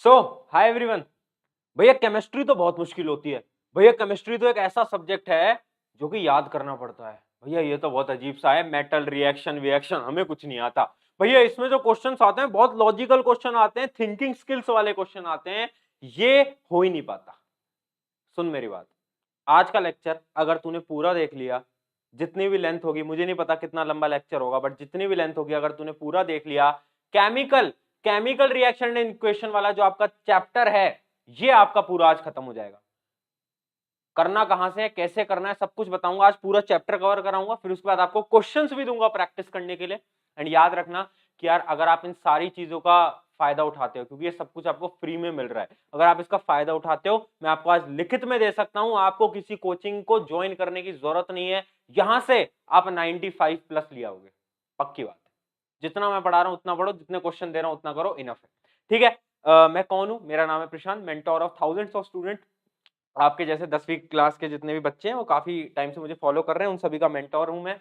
सो hi everyone. भैया chemistry तो बहुत मुश्किल होती है। भैया केमिस्ट्री तो एक ऐसा सब्जेक्ट है जो कि याद करना पड़ता है। भैया ये तो बहुत अजीब सा है, मेटल रिएक्शन विएक्शन हमें कुछ नहीं आता। भैया इसमें जो क्वेश्चंस आते हैं बहुत लॉजिकल क्वेश्चन आते हैं, थिंकिंग स्किल्स वाले क्वेश्चन आते हैं। ये हो ही नहीं पाता। सुन मेरी बात, आज का लेक्चर अगर तूने पूरा देख लिया, जितनी भी लेंथ होगी, मुझे नहीं पता कितना लंबा लेक्चर होगा, बट जितनी भी लेंथ होगी अगर तूने पूरा देख लिया, chemical chemical reaction and equation वाला जो आपका चैप्टर है, ये आपका पूरा आज खत्म हो जाएगा। करना कहां से है, कैसे करना है, सब कुछ बताऊंगा। आज पूरा चैप्टर कवर कराऊंगा, फिर उसके बाद आपको क्वेश्चंस भी दूंगा प्रैक्टिस करने के लिए। एंड याद रखना कि यार अगर आप इन सारी चीजों का फायदा उठाते हो, क्योंकि ये सब कुछ आपको फ्री में मिल रहा है, अगर आप इसका फायदा उठाते हो, मैं आपको आज लिखित में दे सकता हूं, आपको किसी कोचिंग को ज्वाइन करने की जरूरत नहीं है। यहां से आप 95 प्लस लिया होगे, पक्की बात है। जितना मैं पढ़ा रहा हूं उतना पढ़ो, जितने क्वेश्चन दे रहा हूं उतना करो, इनफ है। ठीक है। मैं कौन हूं? मेरा नाम है Prashant, mentor of thousands of student. आपके जैसे 10वीं क्लास के जितने भी बच्चे हैं वो काफी टाइम से मुझे फॉलो कर रहे हैं, उन सभी का मेंटोर हूं मैं।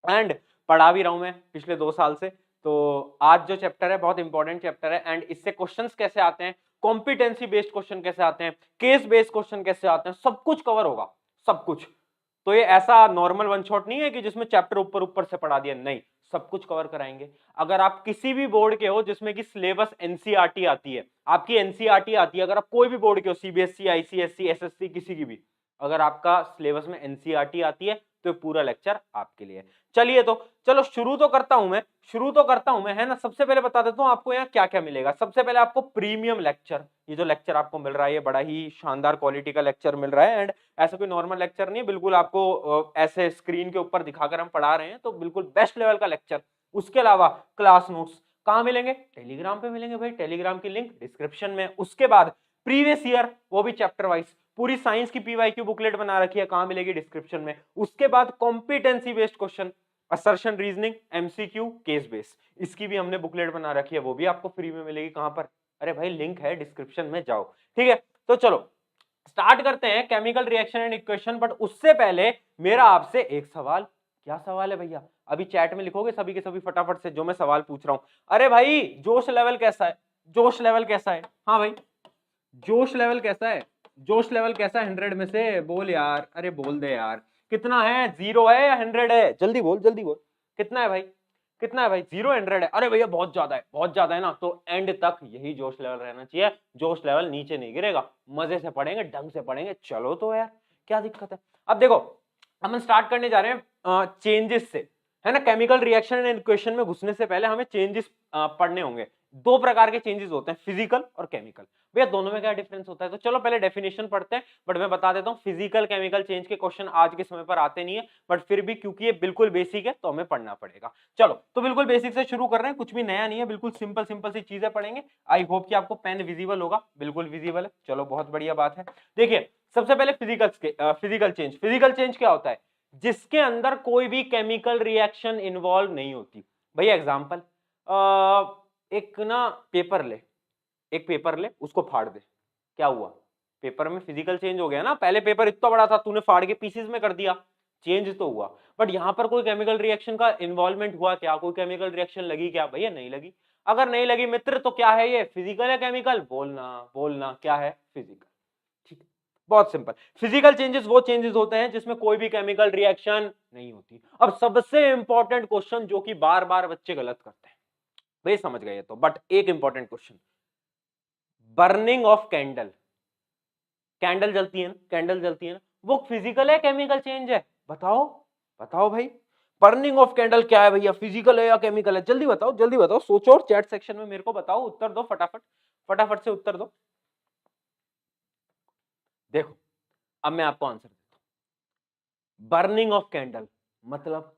एंड पढ़ा भी रहा हूं मैं पिछले 2 साल से। तो आज जो चैप्टर है बहुत इंपॉर्टेंट चैप्टर है। एंड इससे क्वेश्चंस कैसे आते हैं, कॉम्पिटेंसी बेस्ड क्वेश्चन कैसे आते हैं, केस बेस्ड क्वेश्चन कैसे आते हैं, सब कुछ कवर होगा, सब कुछ। तो ये ऐसा नॉर्मल वन शॉट नहीं है कि जिसमें चैप्टर ऊपर ऊपर से पढ़ा दिया, नहीं, सब कुछ कवर कराएंगे। अगर आप किसी भी बोर्ड के हो जिसमें कि सिलेबस एनसीईआरटी आती है, आपकी एनसीईआरटी आती है, अगर आप कोई भी बोर्ड के हो, सीबीएसई, आईसीएसई, एसएससी, किसी की भी, अगर आपका सिलेबस में एनसीईआरटी आती है तो पूरा लेक्चर आपके लिए। चलिए तो चलो शुरू तो करता हूं मैं, है ना। सबसे पहले बता देता हूं आपको यहाँ क्या क्या मिलेगा। सबसे पहले आपको प्रीमियम लेक्चर, ये जो लेक्चर आपको मिल रहा है ये बड़ा ही शानदार क्वालिटी का लेक्चर मिल रहा है। एंड ऐसा कोई नॉर्मल लेक्चर नहीं है, बिल्कुल आपको ऐसे स्क्रीन के ऊपर दिखाकर हम पढ़ा रहे हैं, तो बिल्कुल बेस्ट लेवल का लेक्चर। उसके अलावा क्लास नोट्स कहां मिलेंगे? टेलीग्राम पे मिलेंगे भाई, टेलीग्राम की लिंक डिस्क्रिप्शन में। उसके बाद प्रीवियस ईयर, वो भी चैप्टर वाइज, पूरी साइंस की पीवाईक्यू बुकलेट बना रखी है, कहां मिलेगी? डिस्क्रिप्शन में। उसके बाद competency based question, assertion, reasoning, MCQ, case base, इसकी भी हमने बुकलेट बना रखी है, वो भी आपको फ्री में मिलेगी। कहां पर? अरे भाई लिंक है डिस्क्रिप्शन में, जाओ। ठीक है, तो चलो स्टार्ट करते हैं chemical reaction and equation. But उससे पहले मेरा आपसे एक सवाल। क्या सवाल है भैया? अभी चैट में लिखोगे सभी के सभी फटाफट से जो मैं सवाल पूछ रहा हूं। अरे भाई जोश लेवल कैसा है? जोश लेवल कैसा है? हाँ भाई, जोश लेवल कैसा है? जोश लेवल कैसा है 100 में से? बोल यार, अरे बोल दे यार। कितना है? 0 है या 100 है? जल्दी बोल, जल्दी बोल। कितना है भाई? कितना है भाई? 0, 100 है? अरे भैया बहुत ज्यादा है, बहुत ज्यादा है ना। तो एंड तक यही जोश लेवल रहना चाहिए, जोश लेवल नीचे नहीं गिरेगा। मजे से पढ़ेंगे, ढंग से पढ़ेंगे। चलो तो यार, क्या दिक्कत है? अब देखो, हम स्टार्ट करने जा रहे हैं चेंजेस से, है ना। केमिकल रिएक्शन एंड इक्वेशन में घुसने से पहले हमें चेंजेस पढ़ने होंगे। दो प्रकार के चेंजेस होते हैं, फिजिकल और केमिकल। भैया दोनों में क्या डिफरेंस होता है? तो चलो पहले डेफिनेशन पढ़ते हैं। बट मैं बता देता हूं, फिजिकल केमिकल चेंज के क्वेश्चन आज के समय पर आते नहीं है, बट फिर भी क्योंकि ये बिल्कुल बेसिक है तो हमें पढ़ना पड़ेगा। चलो तो बिल्कुल बेसिक से शुरू कर रहे हैं, कुछ भी नया नहीं है, बिल्कुल सिंपल सिंपल सी चीजें पढ़ेंगे। आई होप कि आपको पेन विजिबल होगा, बिल्कुल विजिबल है। चलो बहुत बढ़िया बात है। देखिए सबसे पहले फिजिकल चेंज। फिजिकल चेंज क्या होता है? जिसके अंदर कोई भी केमिकल रिएक्शन इन्वॉल्व नहीं होती। भैया एग्जांपल, एक ना पेपर ले, एक पेपर ले, उसको फाड़ दे, क्या हुआ? पेपर में फिजिकल चेंज हो गया ना। पहले पेपर इतना बड़ा था, तूने फाड़ के पीसेस में कर दिया, चेंज तो हुआ। बट यहां पर कोई केमिकल रिएक्शन का इन्वॉल्वमेंट हुआ क्या? कोई केमिकल रिएक्शन लगी क्या? भैया नहीं लगी। अगर नहीं लगी मित्र, तो क्या है ये? फिजिकल या केमिकल? बोलना बोलना, क्या है? फिजिकल। ठीक है, बहुत सिंपल। फिजिकल चेंजेस वो चेंजेस होते हैं जिसमें कोई भी केमिकल रिएक्शन नहीं होती। अब सबसे इंपॉर्टेंट क्वेश्चन जो कि बार बार बच्चे गलत करते हैं, भाई समझ गए तो, बट एक important question, burning of candle. Candle जलती है ना, कैंडल जलती है ना, वो फिजिकल है केमिकल चेंज है? बताओ, बताओ भाई। बर्निंग ऑफ कैंडल क्या है भैया? फिजिकल है या केमिकल है? जल्दी बताओ, जल्दी बताओ, सोचो और चैट सेक्शन में मेरे को बताओ, उत्तर दो फटाफट, फटाफट से उत्तर दो। देखो अब मैं आपको आंसर देता हूं। बर्निंग ऑफ कैंडल मतलब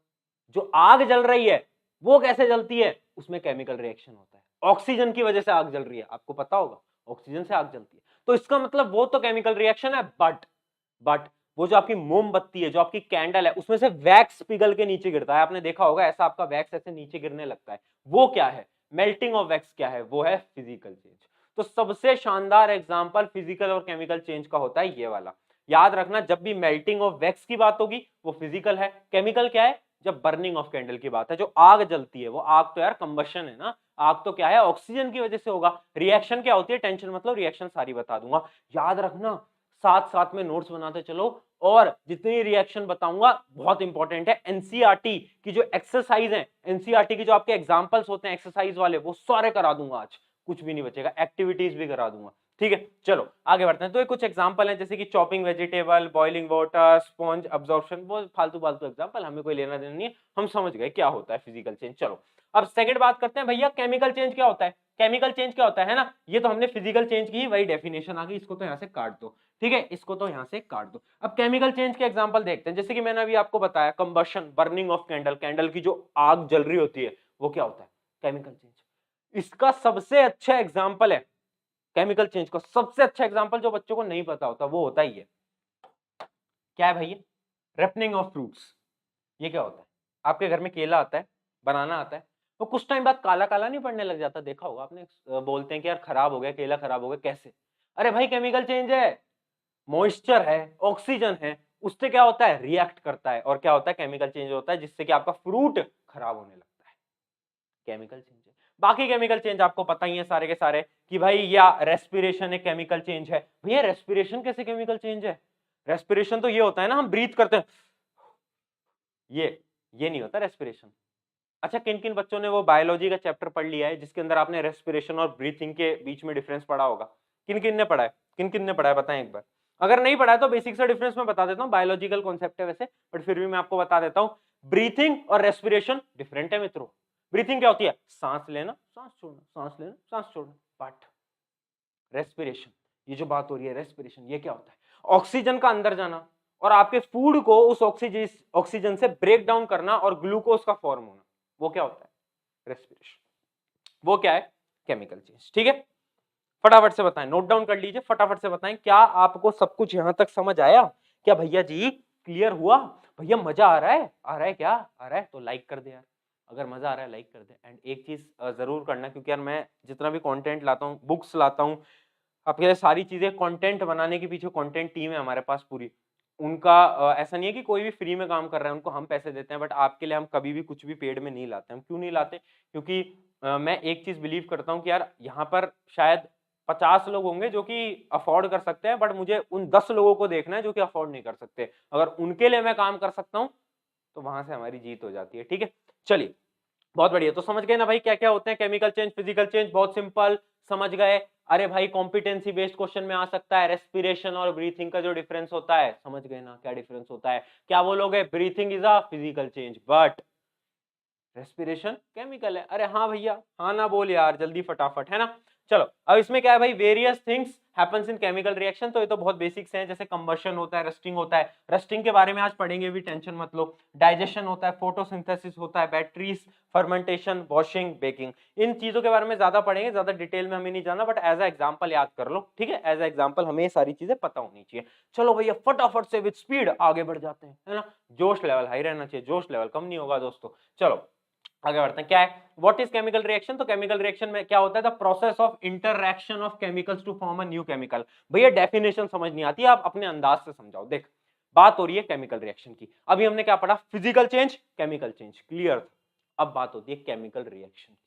जो आग जल रही है वो कैसे जलती है? उसमें केमिकल रिएक्शन होता है। ऑक्सीजन की वजह से आग जल रही है, आपको पता होगा, ऑक्सीजन से आग जलती है। तो इसका मतलब वो तो केमिकल रिएक्शन है। बट वो जो आपकी मोमबत्ती है, जो आपकी कैंडल है, उसमें से वैक्स पिघल के नीचे गिरता है। आपने देखा होगा ऐसा, आपका वैक्स ऐसे नीचे गिरने लगता है, वो क्या है? Melting of wax. क्या है? वो है फिजिकल चेंज। तो सबसे शानदार एग्जांपल फिजिकल और केमिकल चेंज का होता है ये वाला। याद रखना, जब भी मेल्टिंग ऑफ वैक्स की बात होगी वो फिजिकल है। केमिकल क्या है? जब बर्निंग ऑफ कैंडल की बात है, जो आग जलती है, वो आग तो यार कंबशन है ना, आग तो क्या है, ऑक्सीजन की वजह से होगा। रिएक्शन क्या होती है, टेंशन मतलब रिएक्शन सारी बता दूंगा, याद रखना, साथ साथ में नोट्स बनाते चलो। और जितनी रिएक्शन बताऊंगा बहुत इंपॉर्टेंट है, एनसीईआरटी की जो एक्सरसाइज है, एनसीईआरटी की जो आपके एग्जांपल्स होते हैं एक्सरसाइज वाले, वो सारे करा दूंगा आज, कुछ भी नहीं बचेगा, एक्टिविटीज भी करा दूंगा, ठीक है। चलो आगे बढ़ते हैं। तो ये कुछ एग्जांपल हैं, जैसे कि chopping vegetable, boiling water, sponge absorption, वो फालतू फालतू एग्जांपल, हमें कोई लेना देना नहीं है, हम समझ गए क्या होता है फिजिकल चेंज। चलो अब सेकंड बात करते हैं, भैया केमिकल चेंज क्या होता है। केमिकल चेंज क्या होता है ना, ये तो हमने फिजिकल चेंज की वही डेफिनेशन आ गई, इसको तो यहाँ से काट दो, ठीक है, इसको तो यहाँ से काट दो। अब केमिकल चेंज के एग्जांपल देखते हैं, जैसे कि मैंने अभी आपको बताया combustion, burning of candle, candle की जो आग जल रही होती है, वो क्या होता है, केमिकल चेंज। इसका सबसे अच्छा एग्जाम्पल है, केमिकल चेंज का सबसे अच्छा एग्जाम्पल जो बच्चों को नहीं पता होता, वो होता ही है, क्या है भैया, रिपनिंग ऑफ फ्रूट्स। ये क्या होता है, आपके घर में केला आता है, बनाना आता है, तो कुछ टाइम बाद काला काला नहीं पड़ने लग जाता, देखा होगा आपने, बोलते हैं कि यार खराब हो गया केला, खराब हो गया, कैसे, अरे भाई केमिकल चेंज है, मॉइस्चर है, ऑक्सीजन है, उससे क्या होता है, रिएक्ट करता है, और क्या होता है, केमिकल चेंज होता है, जिससे कि आपका फ्रूट खराब होने लगता है, केमिकल चेंज है। बाकी केमिकल चेंज आपको पता ही है सारे के सारे, कि भाई या रेस्पिरेशन एक केमिकल चेंज है। भैया रेस्पिरेशन कैसे केमिकल चेंज है, रेस्पिरेशन तो ये होता है ना, हम ब्रीथ करते हैं, ये नहीं होता रेस्पिरेशन। अच्छा, किन किन बच्चों ने वो बायोलॉजी का चैप्टर पढ़ लिया है जिसके अंदर आपने रेस्पिरेशन और ब्रीथिंग के बीच में डिफरेंस पढ़ा होगा, किन किन ने पढ़ा है, किन किन ने पढ़ा है, बताएं एक बार। अगर नहीं पढ़ा है तो बेसिक सा डिफरेंस मैं बता देता हूँ, बायोलॉजिकल कॉन्सेप्ट है वैसे, बट फिर भी मैं आपको बता देता हूँ। ब्रीथिंग और रेस्पिरेशन डिफरेंट है मित्रों। ब्रीथिंग क्या होती है, सांस लेना सांस छोड़ना, सांस लेना सांस छोड़ना, बट रेस्पिरेशन, ये जो बात हो रही है रेस्पिरेशन, ये क्या होता है, ऑक्सीजन का अंदर जाना और आपके फूड को उस ऑक्सीजन से ब्रेक डाउन करना और ग्लूकोज का फॉर्म होना, वो क्या होता है, रेस्पिरेशन। वो क्या है, केमिकल चेंज, ठीक है। फटाफट से बताएं, नोट डाउन कर लीजिए, फटाफट से बताएं, क्या आपको सब कुछ यहां तक समझ आया, क्या भैया जी क्लियर हुआ, भैया मजा आ रहा है, आ रहा है, क्या आ रहा है, तो लाइक कर दे यार, अगर मजा आ रहा है लाइक कर दे। एंड एक चीज जरूर करना, क्योंकि यार मैं जितना भी कंटेंट लाता हूँ, बुक्स लाता हूँ आपके लिए, सारी चीजें कंटेंट बनाने के पीछे कंटेंट टीम है हमारे पास पूरी, उनका ऐसा नहीं है कि कोई भी फ्री में काम कर रहा है, उनको हम पैसे देते हैं, बट आपके लिए हम कभी भी कुछ भी पेड में नहीं लाते। हम क्यों नहीं लाते, क्योंकि मैं एक चीज बिलीव करता हूँ कि यार यहाँ पर शायद 50 लोग होंगे जो कि अफोर्ड कर सकते हैं, बट मुझे उन 10 लोगों को देखना है जो कि अफोर्ड नहीं कर सकते, अगर उनके लिए मैं काम कर सकता हूँ तो वहां से हमारी जीत हो जाती है, ठीक है। चलिए बहुत बढ़िया, तो समझ गए ना भाई क्या क्या होते हैं केमिकल चेंज, फिजिकल चेंज, बहुत सिंपल समझ गए। अरे भाई कॉम्पिटेंसी बेस्ड क्वेश्चन में आ सकता है, रेस्पिरेशन और ब्रीथिंग का जो डिफरेंस होता है, समझ गए ना क्या डिफरेंस होता है, क्या बोलोगे, breathing is a physical change but respiration chemical है। अरे हाँ भैया, हाँ ना बोल यार जल्दी फटाफट, है ना। चलो अब इसमें क्या है भाई, various things happens in chemical reaction, तो ये तो बहुत बेसिक्स हैं, जैसे कंबशन होता है, रस्टिंग होता है, रस्टिंग के बारे में आज पढ़ेंगे भी, टेंशन मत लो, डाइजेशन होता है, फोटोसिंथेसिस होता है, बैटरीज, फर्मेंटेशन, वॉशिंग, बेकिंग, इन चीजों के बारे में ज्यादा पढ़ेंगे, ज्यादा डिटेल में हमें नहीं जाना, बट एज अ एग्जांपल याद कर लो, ठीक है, एज अ एग्जांपल हमें ये सारी चीजें पता होनी चाहिए। चलो भैया फटाफट से विद स्पीड आगे बढ़ जाते हैं, है ना, जोश लेवल हाई रहना चाहिए, जोश लेवल कम नहीं होगा दोस्तों। चलो आगे बढ़ते हैं, क्या है, व्हाट इज केमिकल रिएक्शन, तो केमिकल रिएक्शन में क्या होता है, the process of interaction of chemicals to form a new chemical. भैया डेफिनेशन समझ नहीं आती, आप अपने अंदाज से समझाओ। देख बात हो रही है केमिकल रिएक्शन की, अभी हमने क्या पढ़ा, physical change, chemical change, clear. अब बात होती है केमिकल रिएक्शन की।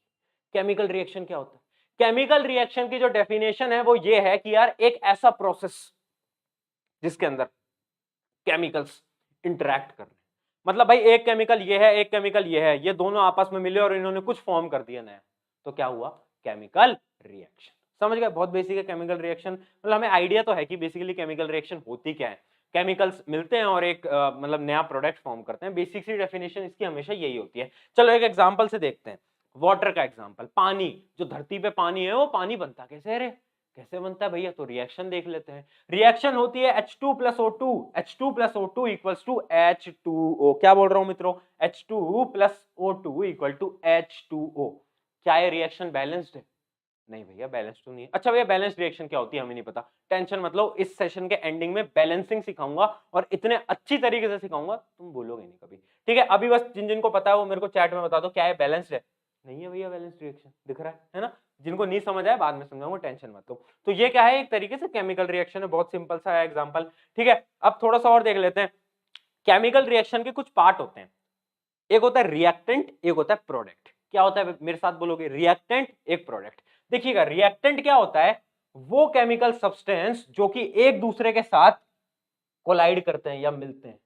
केमिकल रिएक्शन क्या होता है, केमिकल रिएक्शन की जो डेफिनेशन है वो ये है कि यार एक ऐसा प्रोसेस जिसके अंदर केमिकल्स इंटरैक्ट कर रहे हैं, मतलब भाई एक केमिकल ये है, एक केमिकल ये है, ये दोनों आपस में मिले और इन्होंने कुछ फॉर्म कर दिया नया, तो क्या हुआ, केमिकल रिएक्शन। समझ गए, बहुत बेसिक है केमिकल रिएक्शन, मतलब हमें आइडिया तो है कि बेसिकली केमिकल रिएक्शन होती क्या है, केमिकल्स मिलते हैं और एक मतलब नया प्रोडक्ट फॉर्म करते हैं, बेसिक सी डेफिनेशन इसकी हमेशा यही होती है। चलो एक एग्जांपल से देखते हैं, वाटर का एग्जांपल, पानी, जो धरती पे पानी है वो पानी बनता कैसे है रे, कैसे बनता है भैया, तो रिएक्शन देख लेते हैं। रिएक्शन होती है H2 plus O2, H2 plus O2 equals to H2O, क्या बोल रहा हूं मित्रों, H2 plus O2 equal to H2O। क्या ये रिएक्शन बैलेंस्ड है, नहीं भैया बैलेंस तो नहीं है। अच्छा भैया बैलेंस रिएक्शन क्या होती है हमें नहीं पता, टेंशन मतलब इस सेशन के एंडिंग में बैलेंसिंग सिखाऊंगा और इतने अच्छी तरीके से सिखाऊंगा तुम बोलोगे नहीं कभी, ठीक है। अभी बस जिन जिनको पता है वो मेरे को चैट में बता दो क्या है बैलेंस्ड है, नहीं है भैया बैलेंस रिएक्शन, दिख रहा है ना, जिनको नहीं समझ आया बाद में समझाऊंगा, टेंशन मत लो। तो ये क्या है, एक तरीके से केमिकल रिएक्शन है, बहुत सिंपल सा एग्जांपल, ठीक है। अब थोड़ा सा और देख लेते हैं, केमिकल रिएक्शन के कुछ पार्ट होते हैं, एक होता है रिएक्टेंट, एक होता है प्रोडक्ट। क्या होता है मेरे साथ बोलोगे? रिएक्टेंट, एक प्रोडक्ट। देखिएगा रिएक्टेंट क्या होता है? वो केमिकल सब्सटेंस जो कि एक दूसरे के साथ कोलाइड करते हैं या मिलते हैं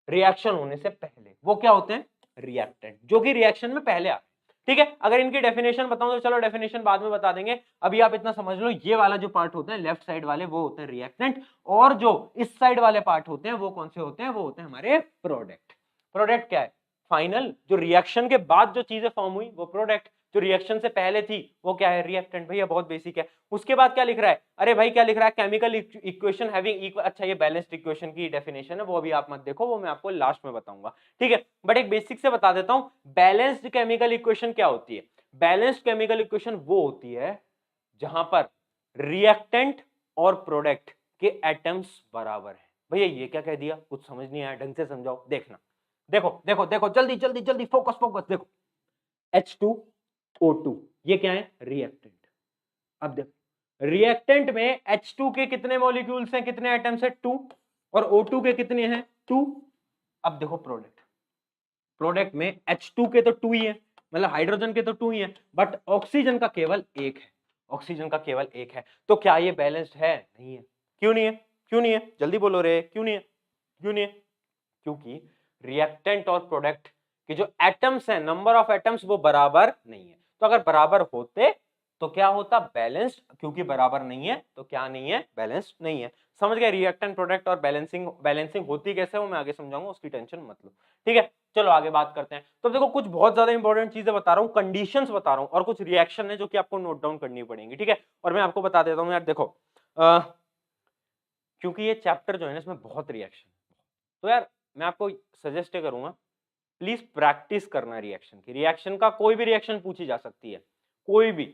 रिएक्शन होने से पहले, वो क्या होते हैं? रिएक्टेंट, जो कि रिएक्शन में पहले आते हैं। ठीक है, अगर इनकी डेफिनेशन बताऊं तो चलो डेफिनेशन बाद में बता देंगे, अभी आप इतना समझ लो, ये वाला जो पार्ट होता है लेफ्ट साइड वाले वो होते हैं रिएक्टेंट, और जो इस साइड वाले पार्ट होते हैं वो कौन से होते हैं? वो होते हैं हमारे प्रोडक्ट। प्रोडक्ट क्या है? फाइनल, जो रिएक्शन के बाद जो चीजें फॉर्म हुई वो प्रोडक्ट, जो रिएक्शन से पहले थी वो क्या है? रिएक्टेंट। भैया बहुत बेसिक है। उसके बाद क्या लिख रहा है? अरे भाई क्या लिख रहा है? केमिकल इक्वेशन हैविंग इक्वल, अच्छा ये बैलेंस्ड इक्वेशन की डेफिनेशन है, वो अभी आप मत देखो, वो मैं आपको लास्ट में बताऊंगा। ठीक है, बट एक बेसिक से बता देता हूं, बैलेंस्ड केमिकल इक्वेशन क्या होती है? बैलेंस्ड केमिकल इक्वेशन वो होती है जहां पर रिएक्टेंट और प्रोडक्ट के एटम्स बराबर है। भैया ये क्या कह दिया? कुछ समझ नहीं आया, ढंग से समझाओ। देखना, देखो देखो देखो, जल्दी जल्दी जल्दी, फोकस फोकस, देखो H2O2 ये क्या है? रिएक्टेंट। अब देखो रिएक्टेंट में H2 के कितने मॉलिक्यूल्स हैं, कितने एटम्स है? 2, और O2 के कितने हैं? 2। अब देखो प्रोडक्ट, प्रोडक्ट में H2 के तो 2 ही है, मतलब हाइड्रोजन के तो 2 ही है, बट ऑक्सीजन का केवल 1 है, ऑक्सीजन का केवल 1 है। तो क्या ये बैलेंस्ड है? नहीं है। क्यों नहीं है? क्यों नहीं है? जल्दी बोलो रे, क्यों नहीं है? क्यों नहीं है? क्योंकि रिएक्टेंट और प्रोडक्ट के जो एटम्स हैं, नंबर ऑफ एटम्स, वो बराबर नहीं है। तो अगर बराबर होते तो क्या होता? बैलेंस्ड। क्योंकि बराबर नहीं है तो क्या नहीं है? बैलेंस्ड नहीं है। समझ गए? रिएक्टेंट प्रोडक्ट और बैलेंसिंग, बैलेंसिंग होती कैसे वो मैं आगे समझाऊंगा, उसकी टेंशन मत लो। ठीक है, चलो आगे बात करते हैं। तो देखो कुछ बहुत ज्यादा इंपॉर्टेंट चीजें बता रहा हूँ, कंडीशंस बता रहा हूँ, और कुछ रिएक्शन है जो कि आपको नोट डाउन करनी पड़ेंगी। ठीक है, और मैं आपको बता देता हूँ यार, देखो क्योंकि ये चैप्टर जो है ना इसमें बहुत रिएक्शन, तो यार मैं आपको सजेस्ट करूंगा प्लीज प्रैक्टिस करना रिएक्शन की। रिएक्शन का कोई भी रिएक्शन पूछी जा सकती है, कोई भी,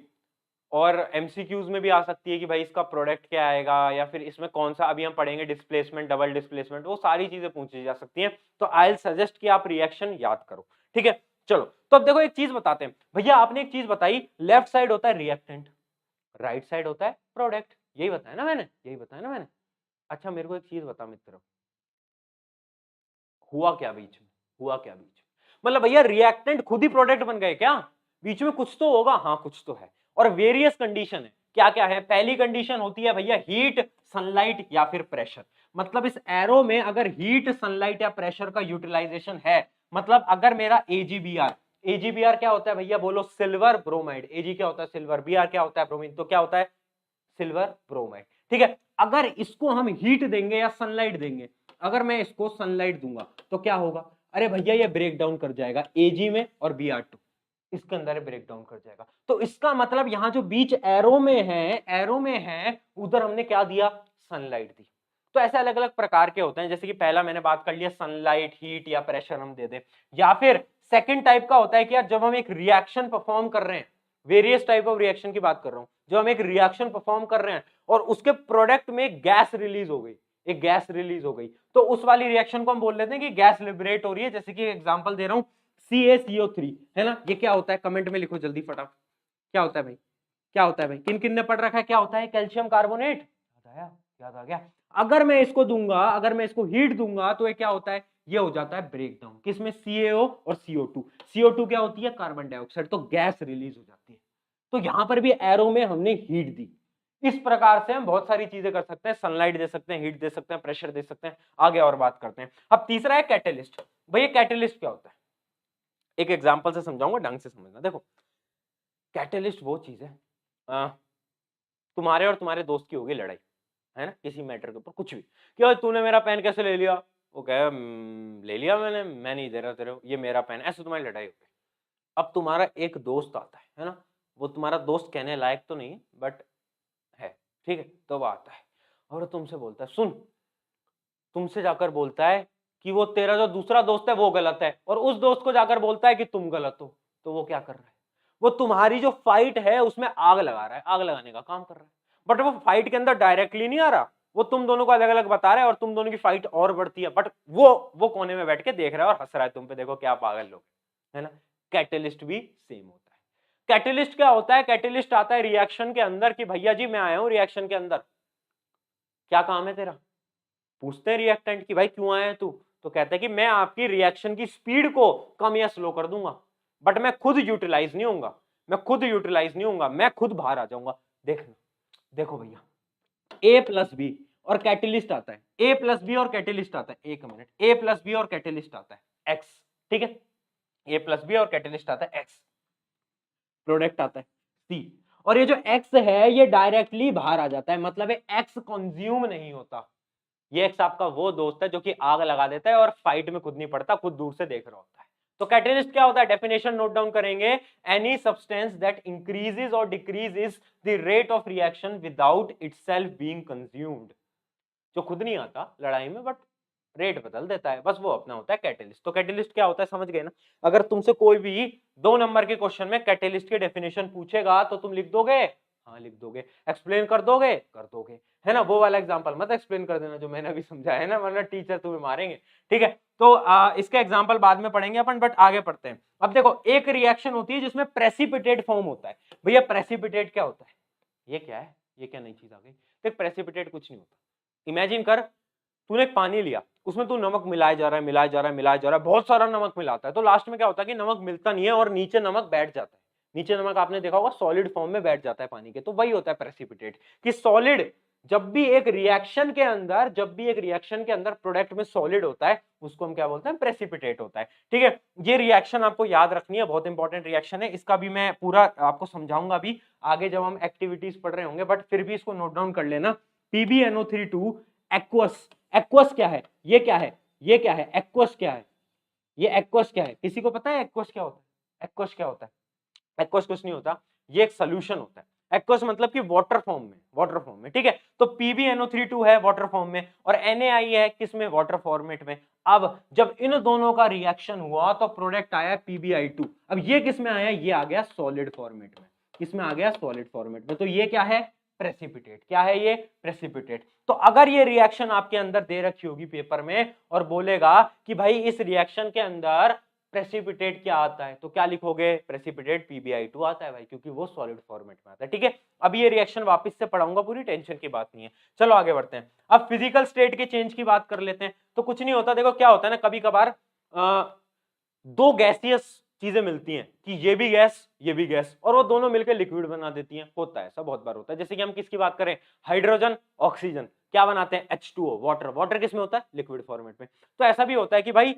और एमसीक्यूज में भी आ सकती है कि भाई इसका प्रोडक्ट क्या आएगा, या फिर इसमें कौन सा, अभी हम पढ़ेंगे डिस्प्लेसमेंट, डबल डिस्प्लेसमेंट, वो सारी चीजें पूछी जा सकती हैं। तो आई विल सजेस्ट कि आप रिएक्शन याद करो। ठीक है, चलो तो अब देखो एक चीज बताते हैं। भैया आपने एक चीज बताई, लेफ्ट साइड होता है रिएक्टेंट, राइट साइड होता है प्रोडक्ट, यही बताया ना मैंने, यही बताया ना मैंने। अच्छा मेरे को एक चीज बता मित्र, हुआ क्या बीच में? हुआ क्या बीच में? मतलब भैया रिएक्टेंट खुद ही प्रोडक्ट बन गए क्या? बीच में कुछ तो होगा। हाँ कुछ तो है, और वेरियस कंडीशन है। क्या क्या है? पहली कंडीशन होती है भैया हीट, सनलाइट या फिर प्रेशर। मतलब इस एरो में अगर हीट, सनलाइट या प्रेशर का यूटिलाइजेशन है, मतलब अगर मेरा AgBr, AgBr क्या होता है भैया? बोलो सिल्वर ब्रोमाइड। Ag क्या होता है? सिल्वर। Br क्या होता है? ब्रोमीन। तो क्या होता है? Silver bromide. ठीक है, अगर इसको हम हीट देंगे या सनलाइट देंगे, अगर मैं इसको सनलाइट दूंगा तो क्या होगा? अरे भैया ये ब्रेक डाउन कर जाएगा Ag में, और Br2 इसके अंदर ब्रेक डाउन कर जाएगा। तो इसका मतलब यहां जो बीच एरो में है, एरो में है, उधर हमने क्या दिया? सनलाइट दी। तो ऐसे अलग अलग प्रकार के होते हैं, जैसे कि पहला मैंने बात कर लिया सनलाइट, हीट या प्रेशर हम दे दें, या फिर सेकंड टाइप का होता है कि यार जब हम एक रिएक्शन परफॉर्म कर रहे हैं, वेरियस टाइप ऑफ रिएक्शन की बात कर रहा हूं, जब हम एक रिएक्शन परफॉर्म कर रहे हैं और उसके प्रोडक्ट में गैस रिलीज हो गई, एक गैस रिलीज हो गई, तो उस वाली रिएक्शन को हम बोल लेते हैं कि गैस लिबरेट हो रही है। जैसे कि एग्जांपल दे रहा हूं, CaCO3 है ना, ये क्या होता है? कमेंट में लिखो जल्दी फटाफट, क्या होता है भाई? क्या होता है भाई? किन किन ने पढ़ रखा है? क्या होता है? Calcium carbonate. याद आया? याद आ गया? अगर मैं इसको दूंगा, अगर मैं इसको हीट दूंगा तो ये क्या होता है? ये हो जाता है ब्रेक डाउन, किसमें? CaO और CO2। CO2 क्या होती है? Carbon dioxide. तो गैस रिलीज हो जाती है। तो यहां पर भी एरो में हमने हीट दी। इस प्रकार से हम बहुत सारी चीजें कर सकते हैं, सनलाइट दे सकते हैं, हीट दे सकते हैं, प्रेशर दे सकते हैं। आगे और बात करते हैं। अब तीसरा है कैटेलिस्ट। भैया कैटेलिस्ट क्या होता है? एक एग्जांपल से समझाऊंगा, ढंग से समझना। देखो कैटेलिस्ट वो चीज है, तुम्हारे और तुम्हारे दोस्त की होगी लड़ाई, है ना, किसी मैटर के ऊपर, कुछ भी, कि तूने मेरा पेन कैसे ले लिया? वो कहे ले लिया मैंने, मैं नहीं दे रहा तेरे को, ये मेरा पेन। ऐसे तुम्हारी लड़ाई हो गई। अब तुम्हारा एक दोस्त आता है ना, वो तुम्हारा दोस्त कहने लायक तो नहीं है बट है, ठीक है, तो वो आता है और तुमसे बोलता है, सुन, तुमसे जाकर बोलता है कि वो तेरा जो दूसरा दोस्त है वो गलत है, और उस दोस्त को जाकर बोलता है कि तुम गलत हो। तो वो क्या कर रहा है? वो तुम्हारी जो फाइट है उसमें आग लगा रहा है, आग लगाने का काम कर रहा है। बट वो फाइट के अंदर डायरेक्टली नहीं आ रहा, वो तुम दोनों को अलग अलग बता रहा है, और तुम दोनों की फाइट और बढ़ती है, बट वो कोने में बैठ के देख रहा है और हंस रहा है तुम पे, देखो क्या पागल लोग, है ना। कैटेलिस्ट भी सेम होता है। कैटेलिस्ट क्या होता है? कैटेलिस्ट आता है रिएक्शन के अंदर कि भैया जी मैं आया हूं रिएक्शन के अंदर, क्या काम है तेरा? पूछते हैं रिएक्टेंट कि भाई क्यों आया है तू? तो कहता है कि मैं आपकी रिएक्शन की स्पीड को कम या स्लो कर दूंगा, बट मैं खुद यूटिलाइज नहीं होऊंगा, मैं खुद बाहर आ जाऊंगा। देखना, देखो भैया, ए प्लस बी और कैटेलिस्ट आता है, ए प्लस बी और कैटेलिस्ट आता है, एक मिनट, ए प्लस बी और कैटेलिस्ट आता है एक्स, ठीक है, ए प्लस बी और कैटेलिस्ट आता है एक्स, प्रोडक्ट आता है सी, और ये जो एक्स है ये डायरेक्टली बाहर आ जाता है, मतलब एक्स कंज्यूम नहीं होता। ये एक्स आपका वो दोस्त है जो कि आग लगा देता है और फाइट में खुद नहीं पड़ता, खुद दूर से देख रहा होता है। तो कैटेलिस्ट क्या होता है, डेफिनेशन नोट डाउन करेंगे, एनी सब्सटेंस दैट इंक्रीजेस और decreases the rate of reaction without itself being consumed, जो खुद नहीं आता लड़ाई में बट रेट बदल देता है, बस वो अपना होता है कैटेलिस्ट। तो कैटेलिस्ट क्या होता है समझ गए ना। अगर तुमसे कोई भी 2 नंबर के क्वेश्चन में कैटेलिस्ट की डेफिनेशन पूछेगा तो तुम लिख दोगे, हाँ लिख दोगे, एक्सप्लेन कर दोगे, कर दोगे, है ना। वो वाला एग्जांपल मत एक्सप्लेन कर देना जो मैंने अभी समझाया है ना, वरना टीचर तुम्हें मारेंगे, ठीक है। तो इसके एग्जांपल बाद में पढ़ेंगे अपन, बट आगे पढ़ते हैं। अब देखो, एक रिएक्शन होती है जिसमें प्रेसिपिटेट फॉर्म होता है। भैया प्रेसिपिटेट क्या होता है, ये क्या है, ये क्या नई चीज आ गई। देख प्रेसिपिटेट कुछ नहीं होता, इमेजिन कर तूने एक पानी लिया, उसमें तू नमक मिलाया जा रहा है, मिलाया जा रहा है, मिलाया जा रहा है, बहुत सारा नमक मिलाता है, तो लास्ट में क्या होता है कि नमक मिलता नहीं है और नीचे नमक बैठ जाता है। नीचे नमक आपने देखा होगा सॉलिड फॉर्म में बैठ जाता है पानी के, तो वही होता है प्रेसिपिटेट, कि सॉलिड जब भी एक रिएक्शन के अंदर प्रोडक्ट में सॉलिड होता है उसको हम क्या बोलते हैं, प्रेसिपिटेट होता है, ठीक है। ये रिएक्शन आपको याद रखनी है, बहुत इंपॉर्टेंट रिएक्शन है, इसका भी मैं पूरा आपको समझाऊंगा भी आगे जब हम एक्टिविटीज पढ़ रहे होंगे, बट फिर भी इसको नोट डाउन कर लेना। PbNO3 एक्वस, एक्वस क्या है, ये क्या है, ये क्या है, एक्वस क्या है, ये एक्वस क्या है, किसी को पता है एक्वस क्या होता है, एक्वस क्या होता है। एक्वस कुछ नहीं होता, ये एक सोल्यूशन होता है। एक्वस मतलब कि वाटर फॉर्म में, ठीक है। तो PbNO3 है वाटर फॉर्म में और NaI है किसमें, वाटर फॉर्मेट में। अब जब इन दोनों का रिएक्शन हुआ तो प्रोडक्ट आया PbI2। अब ये किसमें आया, ये आ गया सॉलिड फॉर्मेट में, किसमें आ गया, सॉलिड फॉर्मेट में। तो ये क्या है, प्रेसिपिटेट, क्या है ये, प्रेसिपिटेट। तो अगर ये रिएक्शन आपके अंदर दे रखी होगी पेपर में और बोलेगा कि भाई इस रिएक्शन के अंदर प्रेसिपिटेट क्या आता है, तो क्या लिखोगे, प्रेसिपिटेट PbI2 आता है भाई, क्योंकि वो सॉलिड फॉर्मेट में आता है, ठीक है। अब ये रिएक्शन वापस से पढ़ाऊंगा, पूरी टेंशन की बात नहीं है। चलो आगे बढ़ते हैं। अब फिजिकल स्टेट के चेंज की बात कर लेते हैं। तो कुछ नहीं होता, देखो क्या होता है ना, कभी कभार दो गैसियस चीजें मिलती हैं कि ये भी गैस और वो दोनों मिलकर लिक्विड बना देती हैं, होता है ऐसा, बहुत बार होता है। जैसे कि हम किसकी बात करें, हाइड्रोजन ऑक्सीजन क्या बनाते हैं, H2O, वाटर। वाटर किसमें होता है, लिक्विड फॉर्मेट में। तो ऐसा भी होता है कि भाई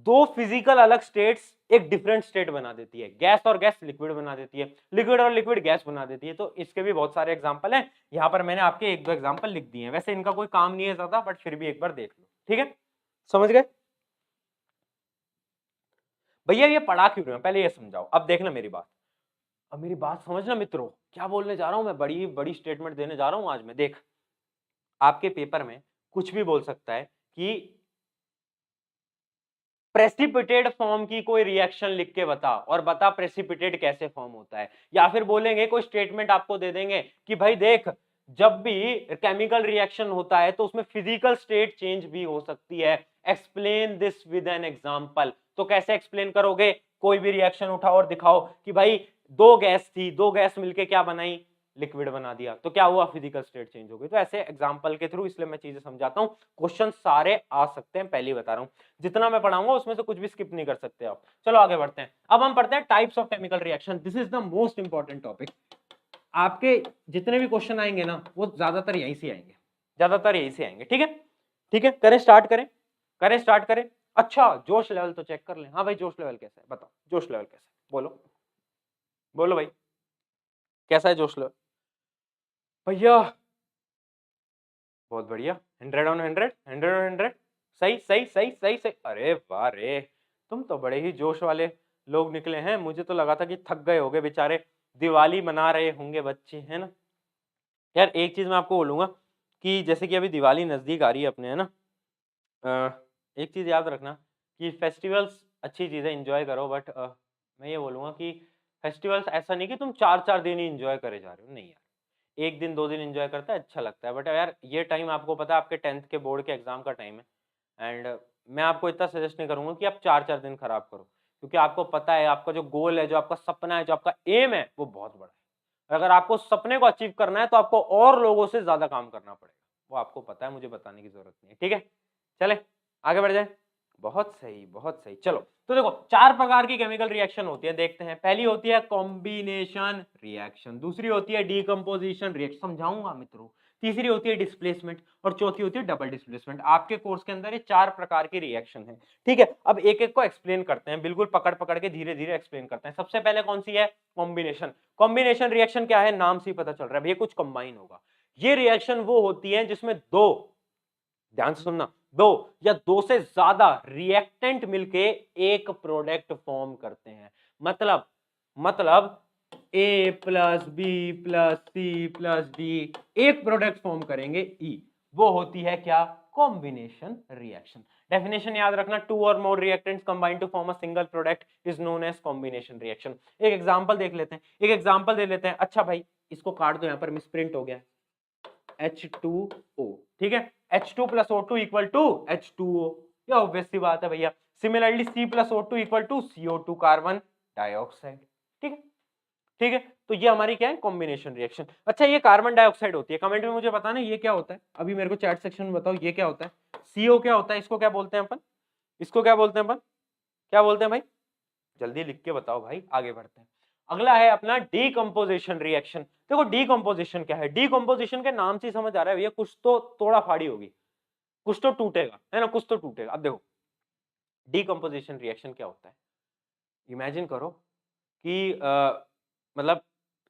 दो फिजिकल अलग स्टेट्स एक डिफरेंट स्टेट बना देती है, गैस और गैस लिक्विड बना देती है, लिक्विड और लिक्विड गैस बना देती है। तो इसके भी बहुत सारे एग्जांपल हैं, यहाँ पर मैंने आपके 1-2 एग्जांपल लिख दिए हैं, वैसे इनका कोई काम नहीं है ज्यादा, बट फिर भी एक बार देख लो, ठीक है, समझ गए भैया। ये पढ़ा क्यों रहे हो, पहले ये समझाओ। अब देखना मेरी बात, अब मेरी बात समझना मित्रों, क्या बोलने जा रहा हूं मैं, बड़ी बड़ी स्टेटमेंट देने जा रहा हूं आज मैं। देख, आपके पेपर में कुछ भी बोल सकता है कि प्रेसिपिटेट फॉर्म की कोई रिएक्शन लिख के बता और बता प्रेसिपिटेट कैसे फॉर्म होता है, या फिर बोलेंगे कोई स्टेटमेंट आपको दे देंगे कि भाई देख जब भी केमिकल रिएक्शन होता है तो उसमें फिजिकल स्टेट चेंज भी हो सकती है, explain this with an example. तो कैसे एक्सप्लेन करोगे, कोई भी रिएक्शन उठाओ और दिखाओ कि भाई दो गैस थी, दो गैस मिलके क्या बनाई, लिक्विड बना दिया, तो क्या हुआ, फिजिकल स्टेट चेंज हो गई। तो ऐसे एग्जांपल के थ्रू, इसलिए मैं चीजें समझाता हूं, क्वेश्चन सारे आ सकते हैं, पहले ही बता रहा हूं। जितना मैं पढ़ाऊंगा उसमें से कुछ भी स्किप नहीं कर सकते आप। चलो आगे बढ़ते हैं। अब हम पढ़ते हैं types of chemical reaction. This is the most important topic. आपके जितने भी क्वेश्चन आएंगे ना वो ज्यादातर यहीं से आएंगे, ज्यादातर यहीं से आएंगे, ठीक है। ठीक है, करें स्टार्ट, करें स्टार्ट करें। अच्छा जोश लेवल तो चेक कर लें। हाँ भाई जोश लेवल कैसा है बताओ, जोश लेवल कैसा है, बोलो बोलो भाई, कैसा है जोश लेवल भैया। बहुत बढ़िया, 100 on 100, 100 on 100, सही सही सही सही सही। अरे वाह रे, तुम तो बड़े ही जोश वाले लोग निकले हैं। मुझे तो लगा था कि थक गए होगे बेचारे, दिवाली मना रहे होंगे बच्चे, है ना। यार एक चीज मैं आपको बोलूंगा कि जैसे कि अभी दिवाली नजदीक आ रही है अपने, है ना। एक चीज याद रखना कि फेस्टिवल्स अच्छी चीज है, एंजॉय करो, बट मैं ये बोलूंगा कि फेस्टिवल्स ऐसा नहीं कि तुम 4-4 दिन ही एंजॉय करे जा रहे हो, नहीं यार, 1 दिन 2 दिन एंजॉय करता है अच्छा लगता है, बट यार ये टाइम आपको पता है आपके 10th के बोर्ड के एग्जाम का टाइम है। एंड मैं आपको इतना सजेस्ट नहीं करूंगा कि आप 4-4 दिन खराब करो, क्योंकि आपको पता है आपका जो गोल है, जो आपका सपना है, जो आपका एम है, वो बहुत बड़ा है। अगर आपको सपने को अचीव करना है तो आपको और लोगों से ज्यादा काम करना पड़ेगा, वो आपको पता है, मुझे बताने की जरूरत नहीं है, ठीक है। चले आगे बढ़ जाए। बहुत सही, बहुत सही। चलो तो देखो 4 प्रकार की केमिकल रिएक्शन होती है, देखते हैं। पहली होती है कॉम्बिनेशन रिएक्शन, दूसरी होती है डीकंपोजिशन रिएक्शन, समझाऊंगा मित्रों, तीसरी होती है डिस्प्लेसमेंट और चौथी होती है डबल डिस्प्लेसमेंट। आपके कोर्स के अंदर ये 4 प्रकार की रिएक्शन है, ठीक है। अब एक एक को एक्सप्लेन करते हैं, बिल्कुल पकड़ पकड़ के धीरे धीरे एक्सप्लेन करते हैं। सबसे पहले कौन सी है? कॉम्बिनेशन। कॉम्बिनेशन रिएक्शन क्या है? नाम से ही पता चल रहा है भैया कुछ कंबाइन होगा। ये रिएक्शन वो होती है जिसमें दो, ध्यान से सुनना, दो या दो से ज्यादा रिएक्टेंट मिलके एक प्रोडक्ट फॉर्म करते हैं। मतलब A plus B plus C plus D एक प्रोडक्ट फॉर्म करेंगे ई, वो होती है क्या? Combination reaction. डेफिनेशन याद रखना, टू और more reactants combine to form a single product is known as combination reaction. एक एग्जांपल देख लेते हैं, एक एग्जांपल दे लेते हैं। अच्छा भाई इसको काट दो, यहां पर मिसप्रिंट हो गया, H2O, ठीक है। H2 plus O2 equal to H2O, ये ऑब्वियस सी बात है भैया। Similarly C plus O2 equal to CO2 carbon dioxide, ठीक है, ठीक है। तो ये हमारी क्या है? Combination reaction. अच्छा ये कार्बन डाइऑक्साइड होती है, कमेंट में मुझे बताना ये क्या होता है, अभी मेरे को चैट सेक्शन में बताओ ये क्या होता है। CO क्या होता है, इसको क्या बोलते हैं अपन, इसको क्या बोलते हैं अपन, क्या बोलते हैं भाई? जल्दी लिख के बताओ भाई, आगे बढ़ते हैं। अगला है अपना डीकंपोजिशन रिएक्शन। देखो डीकंपोजिशन क्या है? डीकंपोजिशन के नाम से ही समझ आ रहा है भैया कुछ तो तोड़ा फाड़ी होगी, कुछ तो टूटेगा, है ना, कुछ तो टूटेगा। अब देखो डीकंपोजिशन रिएक्शन क्या होता है, इमेजिन करो कि मतलब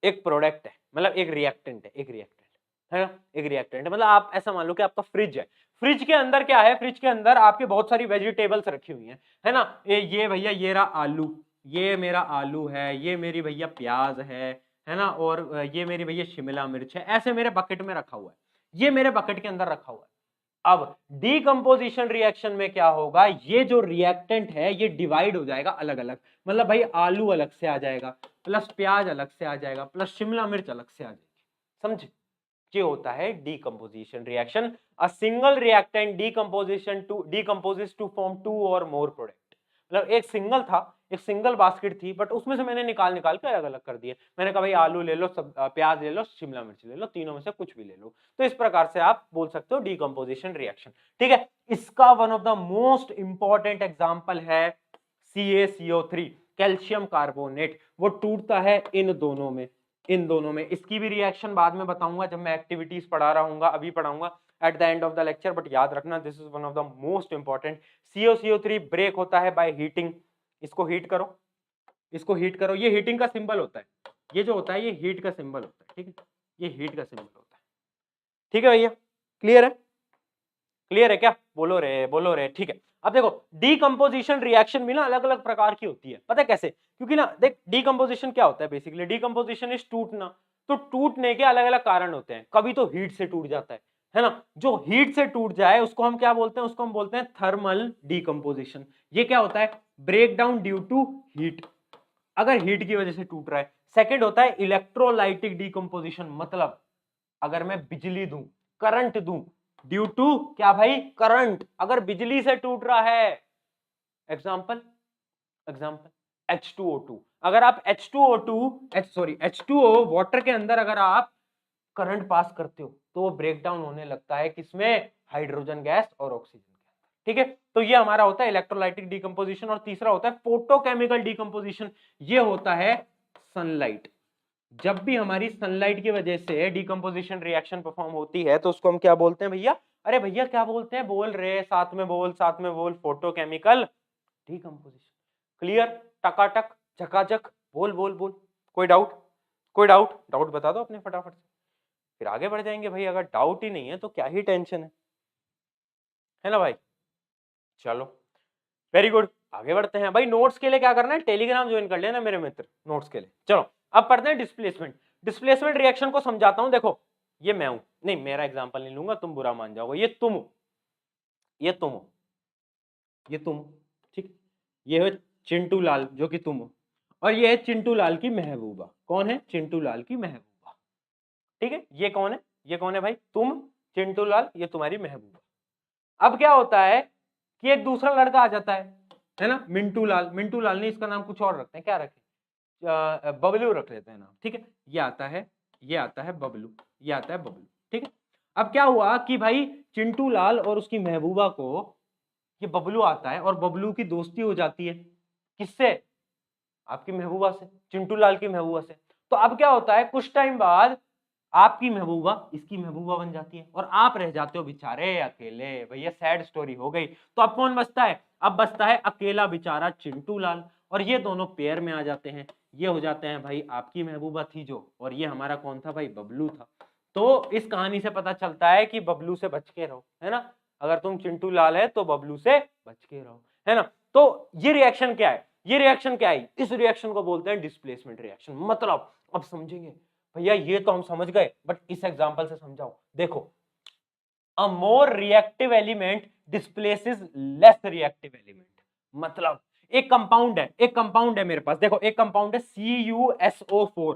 एक प्रोडक्ट है, मतलब एक रिएक्टेंट है, एक रिएक्टेंट है ना, एक रिएक्टेंट है। मतलब आप ऐसा मान लो कि आपका फ्रिज है, फ्रिज के अंदर क्या है? फ्रिज के अंदर आपके बहुत सारी वेजिटेबल्स रखी हुई हैं, है ना। ये भैया ये रहा आलू, ये मेरा आलू है, ये मेरी भैया प्याज है ना, और ये मेरी भैया शिमला मिर्च है, ऐसे मेरे बकेट में रखा हुआ है, ये मेरे बकेट के अंदर रखा हुआ है। अब डीकंपोजिशन रिएक्शन में क्या होगा? ये जो रिएक्टेंट है ये डिवाइड हो जाएगा अलग अलग, मतलब भाई आलू अलग से आ जाएगा, प्लस प्याज अलग से आ जाएगा, प्लस शिमला मिर्च अलग से आ जाएगी, समझे? ये होता है decomposition reaction. A single reactant decomposes to form two और मोर प्रोडक्ट। मतलब एक सिंगल था, एक सिंगल बास्केट थी, बट उसमें से मैंने निकाल निकाल के अलग अलग कर दिए। मैंने कहा भाई आलू ले लो, सब प्याज ले लो, शिमला मिर्च ले लो, तीनों में से कुछ भी ले लो। तो इस प्रकार से आप बोल सकते हो डीकंपोजिशन रिएक्शन, ठीक है। इसका one of the most important example है CaCO3, कैल्शियम कार्बोनेट। वो टूटता है इन दोनों में, इन दोनों में। इसकी भी रिएक्शन बाद में बताऊंगा जब मैं एक्टिविटीज पढ़ा रहा हूँ, अभी पढ़ाऊंगा at the end of the lecture, but याद रखना this is one of the most important. CaCO3 break होता है बाय हीटिंग। इसको हीट करो, इसको हीट करो, ये हीटिंग का सिंबल होता है, ये जो होता है ये हीट का सिंबल होता है, ठीक है, ये हीट का सिंबल होता है, ठीक है भैया, क्लियर है? क्लियर है क्या? बोलो रे, बोलो रे, ठीक है। अब देखो डीकंपोजिशन रिएक्शन भी ना अलग अलग प्रकार की होती है, पता है कैसे? क्योंकि ना देख डीकंपोजिशन क्या होता है, बेसिकली डीकंपोजिशन इज टूटना। तो टूटने के अलग अलग कारण होते हैं, कभी तो हीट से टूट जाता है ना। जो हीट से टूट जाए उसको हम क्या बोलते हैं? उसको हम बोलते हैं थर्मल डीकंपोजिशन। ये क्या होता है? Break down due to heat, अगर हीट की वजह से टूट रहा है। सेकेंड होता है इलेक्ट्रोलाइटिक डीकंपोजिशन, मतलब अगर मैं बिजली दूं, करंट दूं, ड्यू टू क्या भाई? करंट, अगर बिजली से टूट रहा है। एग्जांपल, एग्जांपल H2O2, अगर आप H2O वाटर के अंदर अगर आप करंट पास करते हो तो वो ब्रेक डाउन होने लगता है किसमें? हाइड्रोजन गैस और ऑक्सीजन के अंदर, ठीक है। तो ये हमारा होता है इलेक्ट्रोलाइटिक डीकंपोजिशन। और तीसरा होता है फोटोकेमिकल डीकंपोजिशन, ये होता है सनलाइट। जब भी हमारी सनलाइट की वजह से डीकंपोजिशन रिएक्शन परफॉर्म होती है तो उसको हम क्या बोलते हैं भैया? अरे भैया क्या बोलते हैं? बोल रहे, साथ में बोल, साथ में बोल, फोटोकेमिकल डीकंपोजिशन। क्लियर? टकाटक, झकाझक, बोल बोल बोल। कोई डाउट? कोई डाउट? डाउट बता दो अपने फटाफट से, फिर आगे बढ़ जाएंगे भाई। अगर डाउट ही नहीं है तो क्या ही टेंशन है ना भाई। चलो वेरी गुड, आगे बढ़ते हैं भाई। नोट्स के लिए क्या करना है? टेलीग्राम ज्वाइन कर लेना मेरे मित्र, नोट्स के लिए। चलो अब पढ़ते हैं डिस्प्लेसमेंट। डिस्प्लेसमेंट रिएक्शन को समझाता हूं। देखो ये मैं हूं, नहीं मेरा एग्जांपल नहीं लूंगा, तुम बुरा मान जाओगे। ये तुम हो, ये तुम हो, ये तुम हो, ठीक। ये है चिंटू लाल जो कि तुम हो, और ये है चिंटू लाल की महबूबा। कौन है? चिंटू लाल की महबूबा, ठीक है। ये कौन है? ये कौन है भाई? तुम, चिंटू लाल, ये तुम्हारी महबूबा। अब क्या होता है कि एक दूसरा लड़का आ जाता है ना, मिंटू लाल। मिंटू लाल नहीं, इसका नाम कुछ और रखते हैं, क्या रखें? बबलू रख लेते हैं नाम, ठीक है। ये आता है, ये आता है बबलू, ये आता है बबलू, ठीक है। अब क्या हुआ कि भाई चिंटू लाल और उसकी महबूबा को ये बबलू आता है और बबलू की दोस्ती हो जाती है किससे, आपकी महबूबा से, चिंटू लाल की महबूबा से। तो अब क्या होता है, कुछ टाइम बाद आपकी महबूबा इसकी महबूबा बन जाती है और आप रह जाते हो बेचारे अकेले। भैया सैड स्टोरी हो गई। तो अब कौन बचता है, अब बचता है अकेला बेचारा चिंटू लाल, और ये दोनों पेयर में आ जाते हैं। ये हो जाते हैं भाई आपकी महबूबा थी जो, और ये हमारा कौन था भाई, बबलू था। तो इस कहानी से पता चलता है कि बबलू से बच के रहो, है ना। अगर तुम चिंटू लाल है तो बबलू से बच के रहो, है ना। तो ये रिएक्शन क्या है, ये रिएक्शन क्या है, इस रिएक्शन को बोलते हैं डिस्प्लेसमेंट रिएक्शन। मतलब अब समझेंगे भैया, ये तो हम समझ गए, बट इस एग्जांपल से समझाओ। देखो, a more reactive element displaces less reactive element. मतलब एक कंपाउंड है, एक कंपाउंड है मेरे पास, देखो एक कंपाउंड है CuSO4,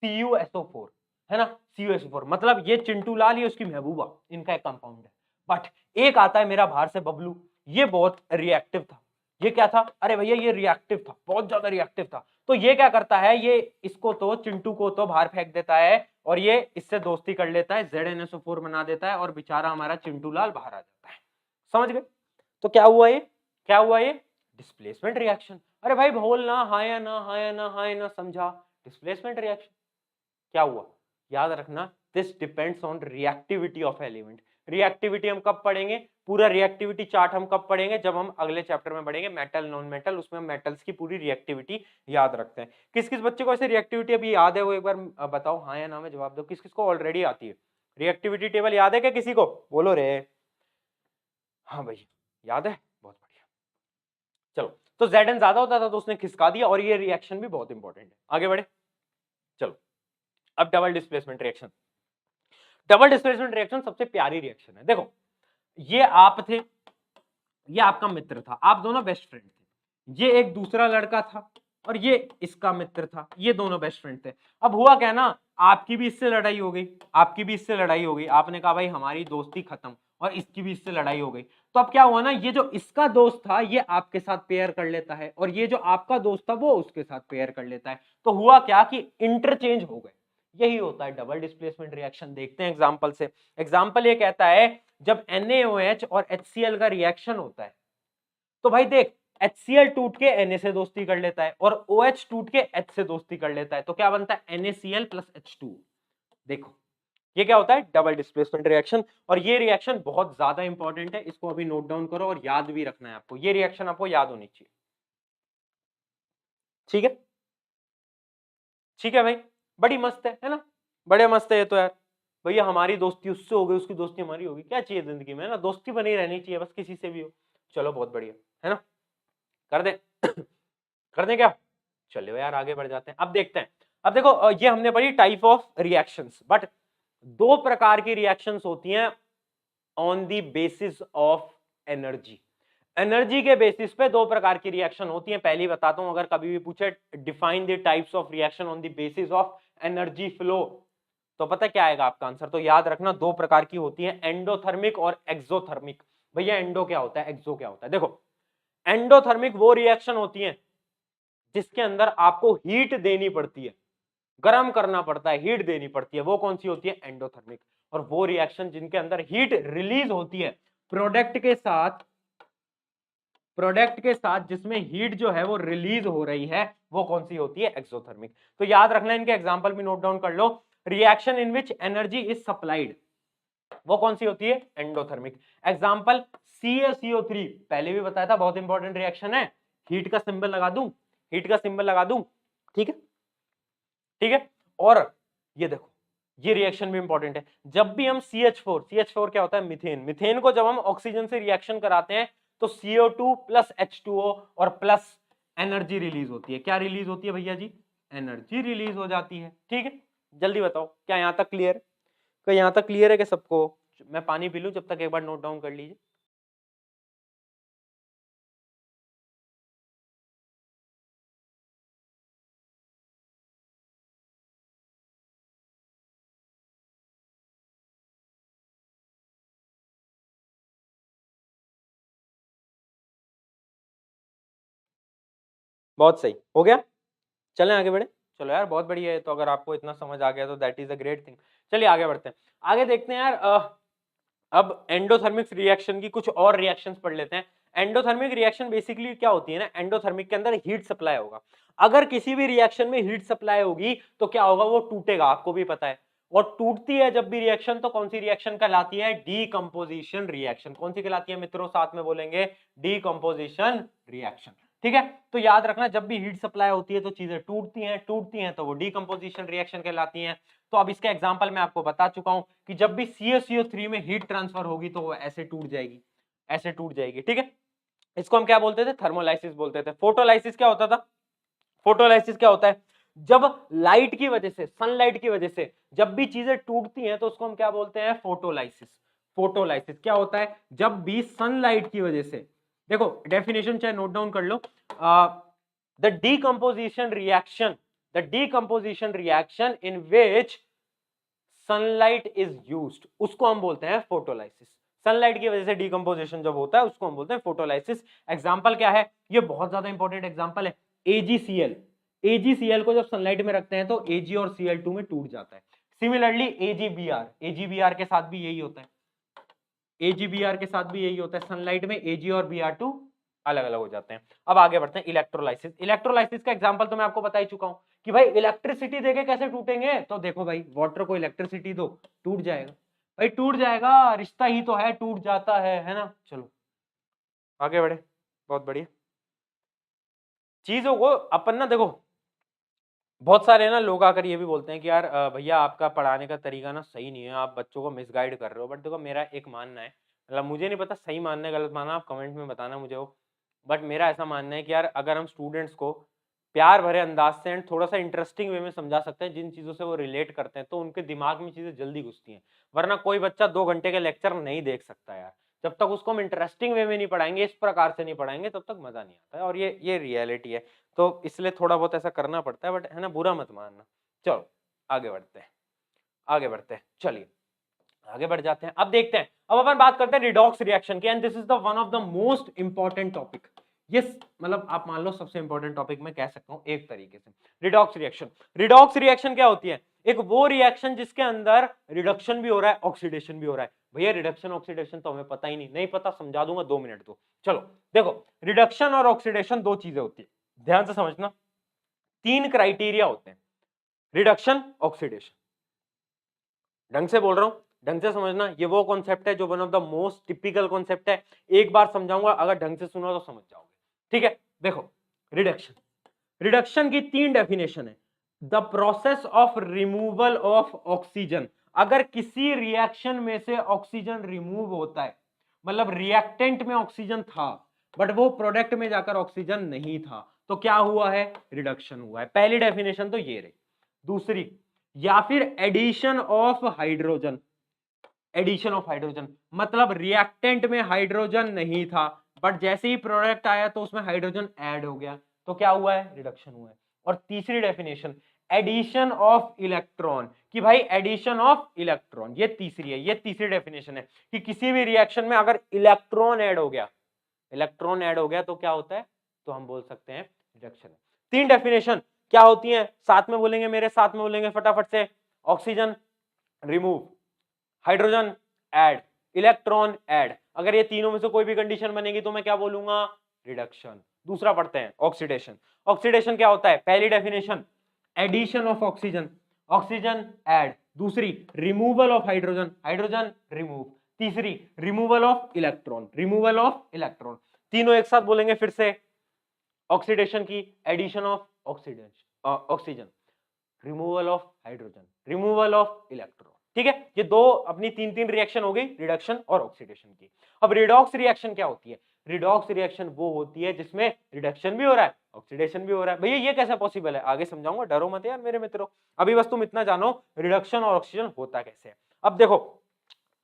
CuSO4, है ना, CuSO4। मतलब ये चिंटू लाल, ये उसकी महबूबा, इनका एक कंपाउंड है। बट एक आता है मेरा बाहर से बबलू, ये बहुत रिएक्टिव था। ये क्या था, अरे भैया ये रिएक्टिव था, बहुत ज्यादा रिएक्टिव था। तो ये क्या करता है, ये इसको तो, चिंटू को तो बाहर फेंक देता है और ये इससे दोस्ती कर लेता है, ZnSO4 बना देता है, और बेचारा हमारा चिंटू लाल बाहर आ जाता है। समझ गए। तो क्या हुआ ये, क्या हुआ ये, डिस्प्लेसमेंट रिएक्शन। अरे भाई बोलना हाँ या ना, हाँ या ना, हाँ या ना, समझा, डिस्प्लेसमेंट रिएक्शन। क्या हुआ, याद रखना, this depends on reactivity of element. Reactivity हम कब पढ़ेंगे, पूरा रिएक्टिविटी चार्ट हम कब पढ़ेंगे, जब हम अगले चैप्टर में पढ़ेंगे मेटल नॉन मेटल, उसमें हम मेटल्स की पूरी रिएक्टिविटी याद रखते हैं। किस किस बच्चे को ऐसे रिएक्टिविटी अभी याद है, वो एक बार बताओ, हाँ या ना में जवाब दो। किस किस को ऑलरेडी आती है रिएक्टिविटी टेबल, याद है क्या किसी को, बोलो रे। हाँ भैया याद है, बहुत बढ़िया। चलो, तो Zn ज्यादा होता था तो उसने खिसका दिया, और ये रिएक्शन भी बहुत इंपॉर्टेंट है। आगे बढ़े, चलो अब double displacement reaction. Double displacement reaction सबसे प्यारी रिएक्शन है। देखो, ये आप थे, ये आपका मित्र था, आप दोनों बेस्ट फ्रेंड थे। ये एक दूसरा लड़का था और ये इसका मित्र था, ये दोनों बेस्ट फ्रेंड थे। अब हुआ क्या ना, आपकी भी इससे लड़ाई हो गई, आपकी भी इससे लड़ाई हो गई, आपने कहा भाई हमारी दोस्ती खत्म, और इसकी भी इससे लड़ाई हो गई। तो अब क्या हुआ ना, ये जो इसका दोस्त था ये आपके साथ पेयर कर लेता है, और ये जो आपका दोस्त था वो उसके साथ पेयर कर लेता है। तो हुआ क्या कि इंटरचेंज हो गए। यही होता है डबल डिस्प्लेसमेंट रिएक्शन। देखते हैं एग्जांपल से। एग्जांपल ये कहता है, जब NaOH और HCl का रिएक्शन होता है, तो भाई देख, HCl टूट के Na से दोस्ती कर लेता है और OH टूट के H से दोस्ती कर लेता है, तो क्या बनता है, NaCl प्लस H2। देखो ये क्या होता है, डबल डिस्प्लेसमेंट रिएक्शन। और ये रिएक्शन बहुत ज्यादा इंपॉर्टेंट है, इसको अभी नोट डाउन करो और याद भी रखना है आपको, ये रिएक्शन आपको याद होनी चाहिए। ठीक है, ठीक है भाई, बड़ी मस्त है ना, बड़े मस्त है ये तो यार। भैया हमारी दोस्ती उससे हो गई, उसकी दोस्ती हमारी होगी, क्या चाहिए जिंदगी में, है ना, दोस्ती बनी रहनी चाहिए बस, किसी से भी हो। चलो बहुत बढ़िया, है ना, कर दे कर दें क्या, चलो यार आगे बढ़ जाते हैं। अब देखते हैं, अब देखो ये हमने पढ़ी टाइप ऑफ रिएक्शंस, बट दो प्रकार की रिएक्शंस होती हैं on the basis of energy. Energy के बेसिस पे दो प्रकार की रिएक्शन होती हैं। पहली बताता हूं, अगर कभी भी पूछे define the types of reaction on the basis of energy flow, तो पता क्या आएगा आपका आंसर। तो याद रखना, दो प्रकार की होती है, एंडोथर्मिक और एक्सोथर्मिक। भैया एंडो क्या होता है, एक्सो क्या होता है। देखो, एंडोथर्मिक वो रिएक्शन होती है जिसके अंदर आपको हीट देनी पड़ती है, गर्म करना पड़ता है, हीट देनी पड़ती है, वो कौन सी होती है, एंडोथर्मिक। और वो रिएक्शन जिनके अंदर हीट रिलीज होती है प्रोडक्ट के साथ, प्रोडक्ट के साथ जिसमें हीट जो है वो रिलीज हो रही है, वो कौन सी होती है, एक्सोथर्मिक। तो याद रखना, इनके एग्जांपल भी नोट डाउन कर लो। Reaction in which energy is supplied, वो कौन सी होती है, एंडोथर्मिक। एग्जांपल CaCO3, पहले भी बताया था, बहुत इंपॉर्टेंट रिएक्शन है। हीट का सिंबल लगा दूं, हीट का सिंबल लगा दूं, ठीक है, ठीक है। और ये देखो, ये रिएक्शन भी इंपॉर्टेंट है। जब भी हम CH4 क्या होता है, मीथेन, मीथेन को जब हम ऑक्सीजन से रिएक्शन कराते हैं तो CO2 प्लस H2O और प्लस एनर्जी रिलीज होती है। क्या रिलीज होती है भैया जी, एनर्जी रिलीज हो जाती है। ठीक है, जल्दी बताओ, क्या यहां तक क्लियर, क्या यहां तक क्लियर है कि सबको। मैं पानी पी लूं जब तक, एक बार नोट डाउन कर लीजिए। बहुत सही हो गया, चलें आगे बढ़े। चलो यार बहुत बढ़िया है, तो अगर आपको इतना समझ आ गया तो that is a great thing. चलिए आगे बढ़ते हैं, आगे देखते हैं यार। अब एंडोथर्मिक रिएक्शन की कुछ और रिएक्शंस पढ़ लेते हैं। एंडोथर्मिक रिएक्शन बेसिकली क्या होती है ना, एंडोथर्मिक के अंदर हीट सप्लाई होगा। अगर किसी भी रिएक्शन में हीट सप्लाई होगी तो क्या होगा, वो टूटेगा, आपको भी पता है। और टूटती है जब भी रिएक्शन तो कौन सी रिएक्शन कहलाती है, डीकंपोजिशन रिएक्शन। कौन सी कहलाती है मित्रों, साथ में बोलेंगे, डीकंपोजिशन रिएक्शन। ठीक है, तो याद रखना जब भी हीट सप्लाई होती है तो चीजें टूटती हैं तो वो डीकंपोजिशन रिएक्शन कहलाती हैं। तो अब इसका एग्जांपल मैं आपको बता चुका हूं कि जब भी CaCO3 में हीट ट्रांसफर होगी तो वो ऐसे टूट जाएगी, ऐसे टूट जाएगी। ठीक है, इसको हम क्या बोलते थे, थर्मोलाइसिस बोलते थे। फोटोलाइसिस क्या होता था, फोटोलाइसिस क्या होता है, जब लाइट की वजह से, सनलाइट की वजह से जब भी चीजें टूटती हैं तो उसको हम क्या बोलते हैं, फोटोलाइसिस। फोटोलाइसिस क्या होता है, जब भी सनलाइट की वजह से, देखो डेफिनेशन चाहे नोट डाउन कर लो, the decomposition reaction, the decomposition reaction in which sunlight is used, उसको हम बोलते हैं फोटोलाइसिस। सनलाइट की वजह से डीकंपोजिशन जब होता है उसको हम बोलते हैं फोटोलाइसिस। एग्जांपल क्या है, ये बहुत ज्यादा इंपॉर्टेंट एग्जांपल है, AgCl। AgCl को जब सनलाइट में रखते हैं तो Ag और Cl2 में टूट जाता है। सिमिलरली AgBr, AgBr के साथ भी यही होता है, AgBr के साथ भी यही होता है, सनलाइट में Ag और Br2 अलग अलग हो जाते हैं। अब आगे बढ़ते हैं, इलेक्ट्रोलाइसिस। इलेक्ट्रोलाइसिस का एग्जांपल तो मैं आपको बता ही चुका हूं कि भाई इलेक्ट्रिसिटी देके कैसे टूटेंगे, तो देखो भाई वाटर को इलेक्ट्रिसिटी दो, टूट जाएगा भाई, टूट जाएगा, रिश्ता ही तो है, टूट जाता है ना। चलो आगे बढ़े, बहुत बढ़िया। चीजों को अपन ना देखो, बहुत सारे ना लोग आकर ये भी बोलते हैं कि यार भैया आपका पढ़ाने का तरीका ना सही नहीं है, आप बच्चों को मिसगाइड कर रहे हो। बट देखो मेरा एक मानना है, मतलब मुझे नहीं पता सही मानना है गलत मानना, आप कमेंट में बताना मुझे वो, बट मेरा ऐसा मानना है कि यार अगर हम स्टूडेंट्स को प्यार भरे अंदाज से एंड थोड़ा सा इंटरेस्टिंग वे में समझा सकते हैं, जिन चीजों से वो रिलेट करते हैं, तो उनके दिमाग में चीजें जल्दी घुसती हैं। वरना कोई बच्चा 2 घंटे के लेक्चर नहीं देख सकता यार, जब तक उसको हम इंटरेस्टिंग वे में नहीं पढ़ाएंगे, इस प्रकार से नहीं पढ़ाएंगे, तब तक मजा नहीं आता है। और ये रियलिटी है, तो इसलिए थोड़ा बहुत ऐसा करना पड़ता है, बट है ना, बुरा मत मानना। चलो आगे बढ़ते हैं, आगे बढ़ते हैं, चलिए आगे बढ़ जाते हैं। अब देखते हैं, अब अपन बात करते हैं रिडॉक्स रिएक्शन की, and this is the one of the most important topic. Yes, मतलब आप मान लो सबसे इंपॉर्टेंट टॉपिक मैं कह सकता हूं एक तरीके से, रिडॉक्स रिएक्शन। रिडॉक्स रिएक्शन क्या होती है, एक वो रिएक्शन जिसके अंदर रिडक्शन भी हो रहा है, ऑक्सीडेशन भी हो रहा है। भैया रिडक्शन ऑक्सीडेशन तो हमें पता ही नहीं, नहीं पता समझा दूंगा, 2 मिनट दो। चलो देखो, रिडक्शन और ऑक्सीडेशन दो चीजें होती है, ध्यान से समझना। 3 क्राइटेरिया होते हैं, रिडक्शन ऑक्सीडेशन। ढंग से बोल रहा हूं, ढंग से समझना, ये वो कॉन्सेप्ट है जो one of the most typical concept है। एक बार समझाऊंगा, अगर ढंग से सुना तो समझ जाओगे। ठीक है, देखो रिडक्शन, रिडक्शन की 3 डेफिनेशन है। The process of removal of oxygen, अगर किसी रिएक्शन में से ऑक्सीजन रिमूव होता है, मतलब रिएक्टेंट में ऑक्सीजन था बट वो प्रोडक्ट में जाकर ऑक्सीजन नहीं था, तो क्या हुआ है, रिडक्शन हुआ है। पहली डेफिनेशन तो ये रही। दूसरी, या फिर addition of hydrogen, addition of hydrogen मतलब रिएक्टेंट में हाइड्रोजन नहीं था बट जैसे ही प्रोडक्ट आया तो उसमें हाइड्रोजन ऐड हो गया, तो क्या हुआ है, रिडक्शन हुआ है। और तीसरी डेफिनेशन, एडिशन ऑफ इलेक्ट्रॉन, कि भाई एडिशन ऑफ इलेक्ट्रॉन, ये तीसरी है, ये तीसरी डेफिनेशन है कि किसी भी रिएक्शन में अगर इलेक्ट्रॉन ऐड हो गया, इलेक्ट्रॉन ऐड हो गया तो क्या होता है, तो हम बोल सकते हैं रिडक्शन। 3 डेफिनेशन क्या होती है, साथ में बोलेंगे, मेरे साथ में बोलेंगे फटाफट से। Oxygen remove, hydrogen add, electron add. अगर ये तीनों में से कोई भी कंडीशन बनेगी तो मैं क्या बोलूंगा, रिडक्शन। दूसरा पढ़ते हैं, ऑक्सीडेशन। ऑक्सीडेशन क्या होता है, पहली definition addition of oxygen, oxygen add. दूसरी, removal of hydrogen, hydrogen remove. तीसरी, removal of electron, removal of electron. तीनों एक साथ बोलेंगे फिर से, ऑक्सीडेशन की addition of oxygen, removal of hydrogen, removal of electron. ठीक है, ये दो अपनी 3 रिएक्शन हो गई, रिडक्शन और ऑक्सीडेशन की। अब रिडॉक्स रिएक्शन क्या होती है, रिडॉक्स रिएक्शन वो होती है जिसमें रिडक्शन भी हो रहा है, ऑक्सीडेशन भी हो रहा है। भैया ये कैसे पॉसिबल है, आगे समझाऊंगा, डरो मत यार मेरे मित्रों, अभी बस तुम इतना जानो रिडक्शन और ऑक्सीजन होता कैसे है। अब देखो,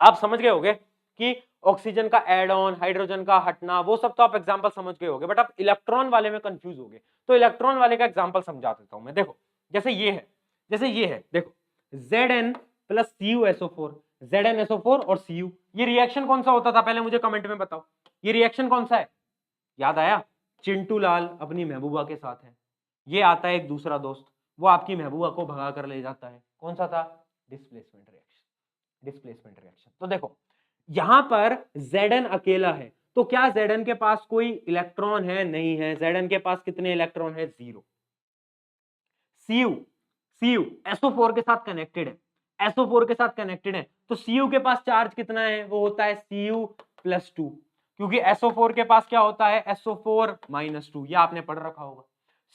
आप समझ गए होगे कि ऑक्सीजन का एड ऑन, हाइड्रोजन का हटना, वो सब तो आप एग्जांपल समझ गए होगे, बट आप इलेक्ट्रॉन वाले में कंफ्यूज हो गए, तो इलेक्ट्रॉन वाले का एग्जांपल समझा देता हूं मैं। देखो जैसे ये है, जैसे ये है, देखो Zn प्लस CuSO4, ZnSO4 और Cu, ये रिएक्शन कौन सा होता था, पहले मुझे कमेंट में बताओ, ये रिएक्शन कौन सा है, याद आया, चिंटू लाल अपनी महबूबा के साथ है, ये आता है एक दूसरा दोस्त, वो आपकी महबूबा को भगा कर ले जाता है, कौन सा था, डिस्प्लेसमेंट रिएक्शन, डिस्प्लेसमेंट रिएक्शन। तो देखो यहां पर Zn अकेला है तो क्या Zn के पास कोई इलेक्ट्रॉन है? नहीं है। Zn के पास कितने इलेक्ट्रॉन है? 0। Cu SO4 के साथ कनेक्टेड है, SO4 के साथ कनेक्टेड है, तो Cu के पास चार्ज कितना है? वो होता है Cu+2, क्योंकि SO4 के पास क्या होता है? SO4-2, ये आपने पढ़ रखा होगा।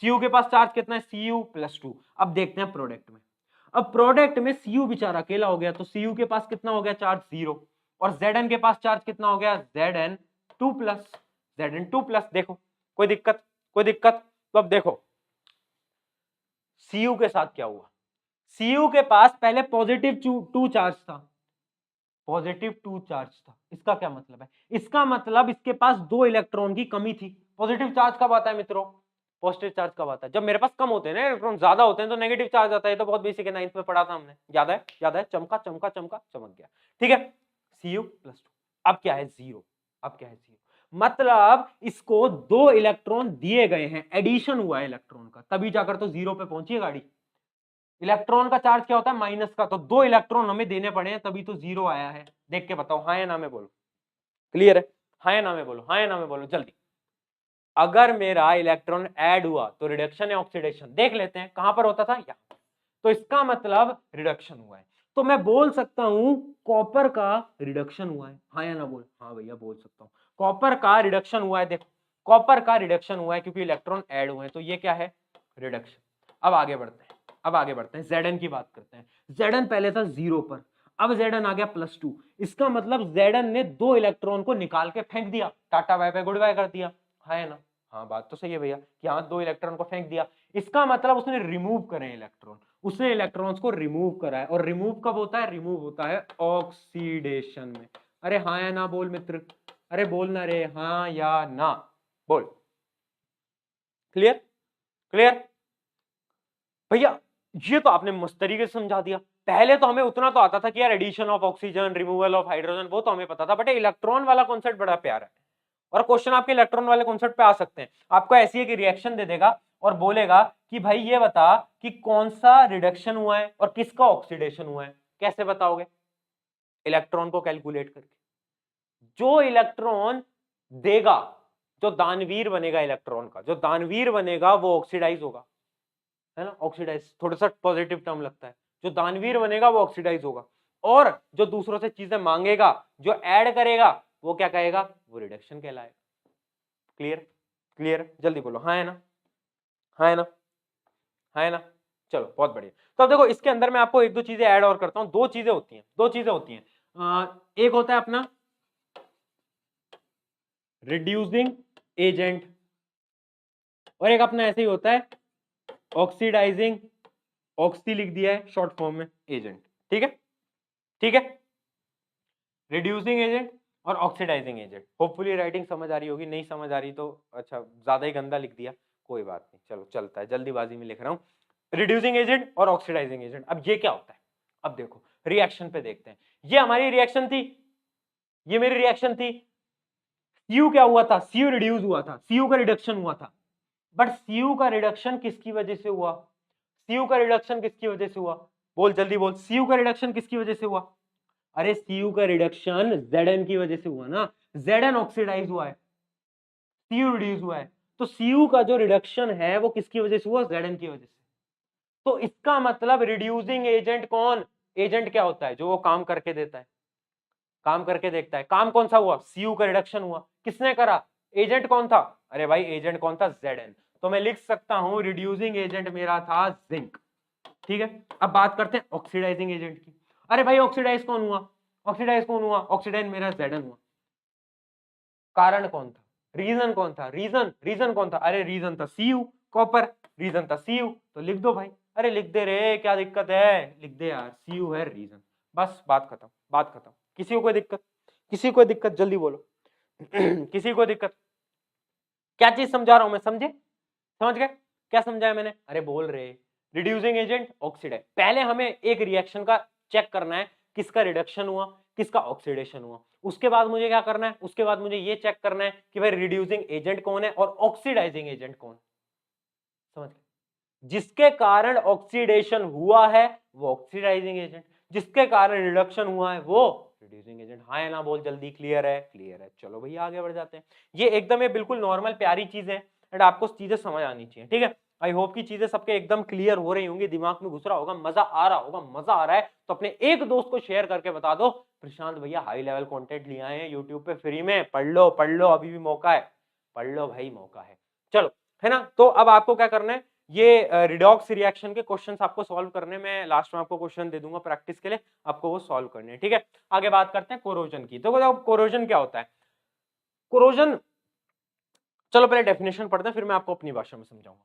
Cu के पास चार्ज कितना है? Cu+2। अब देखते हैं प्रोडक्ट में। अब प्रोडक्ट में Cu बेचारा अकेला हो गया, तो Cu के पास कितना हो गया चार्ज? 0। और Zn के पास चार्ज कितना हो गया? Zn2+। देखो कोई दिक्कत? कोई दिक्कत? तो अब देखो Cu के साथ क्या हुआ। Cu के पास पहले +2 चार्ज था, +2 चार्ज था। इसका क्या मतलब है? इसका मतलब इसके पास 2 इलेक्ट्रॉन की कमी थी। पॉजिटिव चार्ज कब आता है मित्रों? पॉजिटिव चार्ज कब आता है? जब मेरे पास कम होते हैं ना इलेक्ट्रॉन, ज्यादा होते हैं तो नेगेटिव चार्ज आता है। तो बहुत बेसिक है, 9th में पढ़ा था हमने, याद है? याद है? चमका चमका चमका चमक गया। ठीक है, Cu+2। अब क्या है? 0। अब क्या है? 0 मतलब इसको 2 इलेक्ट्रॉन दिए गए हैं, एडिशन हुआ है इलेक्ट्रॉन का, तभी जाकर तो 0 पे पहुंची है गाड़ी। इलेक्ट्रॉन का चार्ज क्या होता है? माइनस का, तो 2 इलेक्ट्रॉन हमें देने पड़े हैं, तभी तो 0 आया है। देख के बताओ, हाँ या ना में बोलो। क्लियर है? हाँ या ना में बोलो, हाँ या ना में बोलो जल्दी। अगर मेरा इलेक्ट्रॉन ऐड हुआ तो रिडक्शन या ऑक्सीडेशन? देख लेते हैं कहां पर होता था, यहां। तो इसका मतलब रिडक्शन हुआ है, तो मैं बोल सकता हूं कॉपर का रिडक्शन हुआ है। हाँ या ना बोल? हाँ भैया बोल सकता हूं, कॉपर का रिडक्शन हुआ है। देखो कॉपर का रिडक्शन हुआ है क्योंकि इलेक्ट्रॉन ऐड हुए हैं, तो ये क्या है? रिडक्शन। अब आगे बढ़ते हैं, अब आगे बढ़ते हैं, Zn की बात करते हैं। Zn पहले था 0 पर, अब Zn आ गया +2। इसका मतलब Zn ने 2 इलेक्ट्रॉन को निकाल के फेंक दिया, tata bye bye good bye कर दिया। है ना? हाँ बात तो सही है भैया कि हाँ 2 इलेक्ट्रॉन को फेंक दिया। इसका मतलब उसने रिमूव करे इलेक्ट्रॉन, उसने इलेक्ट्रॉन्स को रिमूव करा है। और रिमूव कब होता है? रिमूव होता है ऑक्सीडेशन में। अरे हाँ या ना बोल मित्र, अरे बोल ना रे, हाँ या ना बोल। क्लियर? क्लियर भैया? ये तो आपने मस्त तरीके से समझा दिया। पहले तो हमें उतना तो आता था कि यार addition of oxygen, removal of hydrogen, वो तो हमें पता था, बट इलेक्ट्रॉन वाला कॉन्सेप्ट बड़ा प्यारा है। और क्वेश्चन आपके इलेक्ट्रॉन वाले कॉन्सेप्ट पे आ सकते हैं। आपको ऐसी एक रिएक्शन दे देगा और बोलेगा कि भाई ये बता कि कौन सा रिडक्शन हुआ है और किसका ऑक्सीडेशन हुआ है। कैसे बताओगे? इलेक्ट्रॉन को कैलकुलेट करके। जो इलेक्ट्रॉन देगा, जो दानवीर बनेगा इलेक्ट्रॉन का, जो दानवीर बनेगा वो ऑक्सीडाइज होगा, है ना? ऑक्सीडाइज थोड़ा सा पॉजिटिव टर्म लगता है। जो दानवीर बनेगा वो ऑक्सीडाइज होगा, और जो दूसरों से चीजें मांगेगा, जो ऐड करेगा, वो क्या कहेगा? वो रिडक्शन कहलाएगा। क्लियर? क्लियर? जल्दी बोलो, हाँ है ना? हाँ है ना? हाँ है ना? चलो बहुत बढ़िया। तो अब देखो इसके अंदर मैं आपको एक दो चीजें ऐड और करता हूं। दो चीजें होती हैं, दो चीजें होती हैं। एक होता है अपना रिड्यूसिंग एजेंट, और एक अपना ऐसे ही होता है ऑक्सीडाइजिंग, ऑक्सी लिख दिया है शॉर्ट फॉर्म में, एजेंट। ठीक है? ठीक है? रिड्यूसिंग एजेंट और ऑक्सीडाइजिंग एजेंट। होपफुली राइटिंग समझ आ रही होगी, नहीं समझ आ रही तो अच्छा ज्यादा ही गंदा लिख दिया, कोई बात नहीं, चलो चलता है, जल्दीबाजी में लिख रहा हूं। रिड्यूसिंग एजेंट और ऑक्सीडाइजिंग एजेंट। अब ये क्या होता है? अब देखो रिएक्शन पे देखते हैं। ये हमारी रिएक्शन थी, ये मेरी रिएक्शन थी। Cu क्या हुआ था? Cu रिड्यूस हुआ था, Cu का रिडक्शन हुआ था। बट Cu का रिडक्शन किसकी वजह से हुआ? Cu का रिडक्शन किसकी वजह से हुआ? बोल जल्दी बोल, Cu का रिडक्शन किसकी वजह से हुआ? अरे Cu का रिडक्शन Zn की वजह से हुआ ना। Zn ऑक्सीडाइज हुआ है, Cu रिड्यूस हुआ है, तो Cu का जो रिडक्शन है वो किसकी वजह से हुआ? Zn की वजह से। तो इसका मतलब रिड्यूसिंग एजेंट कौन? एजेंट क्या होता है? जो वो काम करके देता है, काम करके देखता है। काम कौन सा हुआ? Cu का रिडक्शन हुआ। किसने करा? एजेंट कौन था? अरे भाई एजेंट कौन था? Zn। तो मैं लिख सकता हूं रिड्यूसिंग एजेंट मेरा था जिंक। ठीक है, अब बात करते हैं ऑक्सीडाइजिंग एजेंट की। अरे भाई ऑक्सीडाइज कौन हुआ? ऑक्सीडाइज कौन हुआ? ऑक्सीडाइज मेरा Zn हुआ। कारण कौन था? रीजन कौन था? रीजन कौन था? अरे रीजन था Cu, कॉपर। रीजन था Cu, तो लिख दो भाई। अरे लिख दे रे, क्या दिक्कत है? लिख दे यार, Cu है रीजन। बस बात खत्म, बात खत्म। किसी को कोई दिक्कत? किसी को दिक्कत? जल्दी बोलो। किसी को दिक्कत? क्या चीज समझा रहा हूं मैं? समझे? समझ गए? क्या समझाया मैंने? अरे बोल रहे। Reducing agent, oxidise. पहले हमें एक रिएक्शन का चेक करना है, किसका रिडक्शन हुआ, किसका ऑक्सीडेशन हुआ। उसके बाद मुझे क्या करना है? उसके बाद मुझे ये चेक करना है कि भाई रिड्यूसिंग एजेंट कौन है और ऑक्सीडाइजिंग एजेंट कौन। समझ गए? जिसके कारण ऑक्सीडेशन हुआ है वो ऑक्सीडाइजिंग एजेंट, जिसके कारण रिडक्शन हुआ है वो रिड्यूसिंग एजेंट, हाँ या ना बोल जल्दी, क्लियर है? क्लियर है। चलो भैया आगे बढ़ जाते हैं। ये एकदम ये बिल्कुल नॉर्मल प्यारी चीज है एंड आपको चीजें समझ आनी चाहिए, ठीक है। आई होप की चीजें सबके एकदम क्लियर हो रही होंगी, दिमाग में घुस रहा होगा, मजा आ रहा होगा। मजा आ रहा है तो अपने एक दोस्त को शेयर करके बता दो प्रशांत भैया हाई लेवल कंटेंट लिए आए हैं यूट्यूब पे फ्री में, पढ़ लो, अभी भी मौका है, पढ़ लो भाई, मौका है। चलो, है ना। तो अब आपको क्या करना है, ये रिडॉक्स रिएक्शन के क्वेश्चंस आपको सॉल्व करने में, लास्ट में आपको क्वेश्चन दे दूंगा प्रैक्टिस के लिए, आपको वो सॉल्व करने हैं, ठीक है। आगे बात करते हैं कोरोजन की। तो कोरोजन क्या होता है? कोरोजन, चलो पहले डेफिनेशन पढ़ते हैं, फिर मैं आपको अपनी भाषा में समझाऊंगा।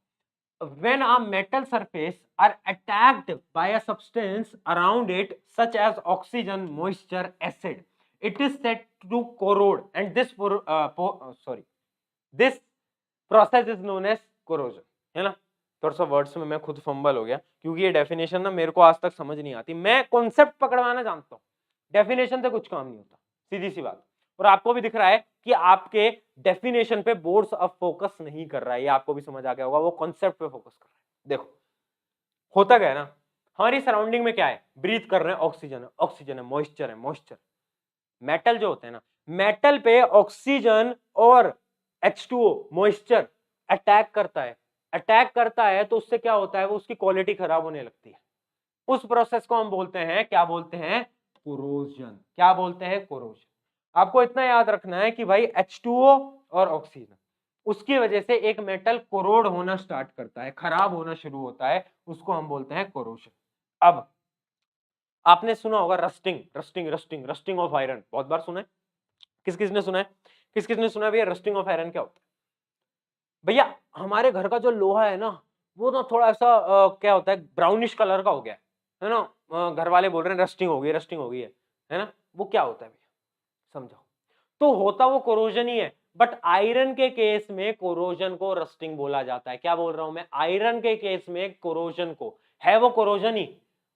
When a metal surface are attacked by a substance around it, such as oxygen, moisture, acid, it is said to corrode, and this this process is known as corrosion, है ना। थोड़ा सा वर्ड्स में मैं खुद फंबल हो गया, क्योंकि ये डेफिनेशन ना मेरे को आज तक समझ नहीं आती। मैं कॉन्सेप्ट पकड़वाना जानता हूँ, डेफिनेशन से कुछ काम नहीं होता, सीधी सी बात। और आपको भी दिख रहा है कि आपके डेफिनेशन पे बोर्ड्स अब फोकस नहीं कर रहा है, ये आपको भी समझ आ गया होगा, वो कॉन्सेप्ट पे फोकस कर रहा है। देखो होता क्या है ना, हमारी सराउंडिंग में क्या है, ब्रीथ कर रहे हैं, ऑक्सीजन है, मॉइस्चर। मेटल जो होते हैं ना, मेटल पे ऑक्सीजन और H2O मॉइस्चर अटैक करता है तो उससे क्या होता है, वो उसकी क्वालिटी खराब होने लगती है। उस प्रोसेस को हम बोलते हैं, क्या बोलते हैं? कोरोजन। क्या बोलते हैं? कोरोजन। आपको इतना याद रखना है कि भाई H2O और ऑक्सीजन, उसकी वजह से एक मेटल कोरोड होना स्टार्ट करता है, खराब होना शुरू होता है, उसको हम बोलते हैं कोरोजन। अब आपने सुना होगा रस्टिंग ऑफ आयरन, बहुत बार सुना है। किस किसने सुना है? भैया रस्टिंग ऑफ आयरन क्या होता है? भैया हमारे घर का जो लोहा है ना, वो ना थोड़ा ऐसा क्या होता है, ब्राउनिश कलर का हो गया है ना। घर वाले बोल रहे हैं रस्टिंग हो गई है ना। वो क्या होता है भैया, समझाओ। तो होता वो कोरोजन ही है, बट आयरन के केस में कोरोजन को रस्टिंग बोला जाता है। क्या बोल रहा हूं मैं? आयरन के केस में कोरोजन को, है वो कोरोजन ही,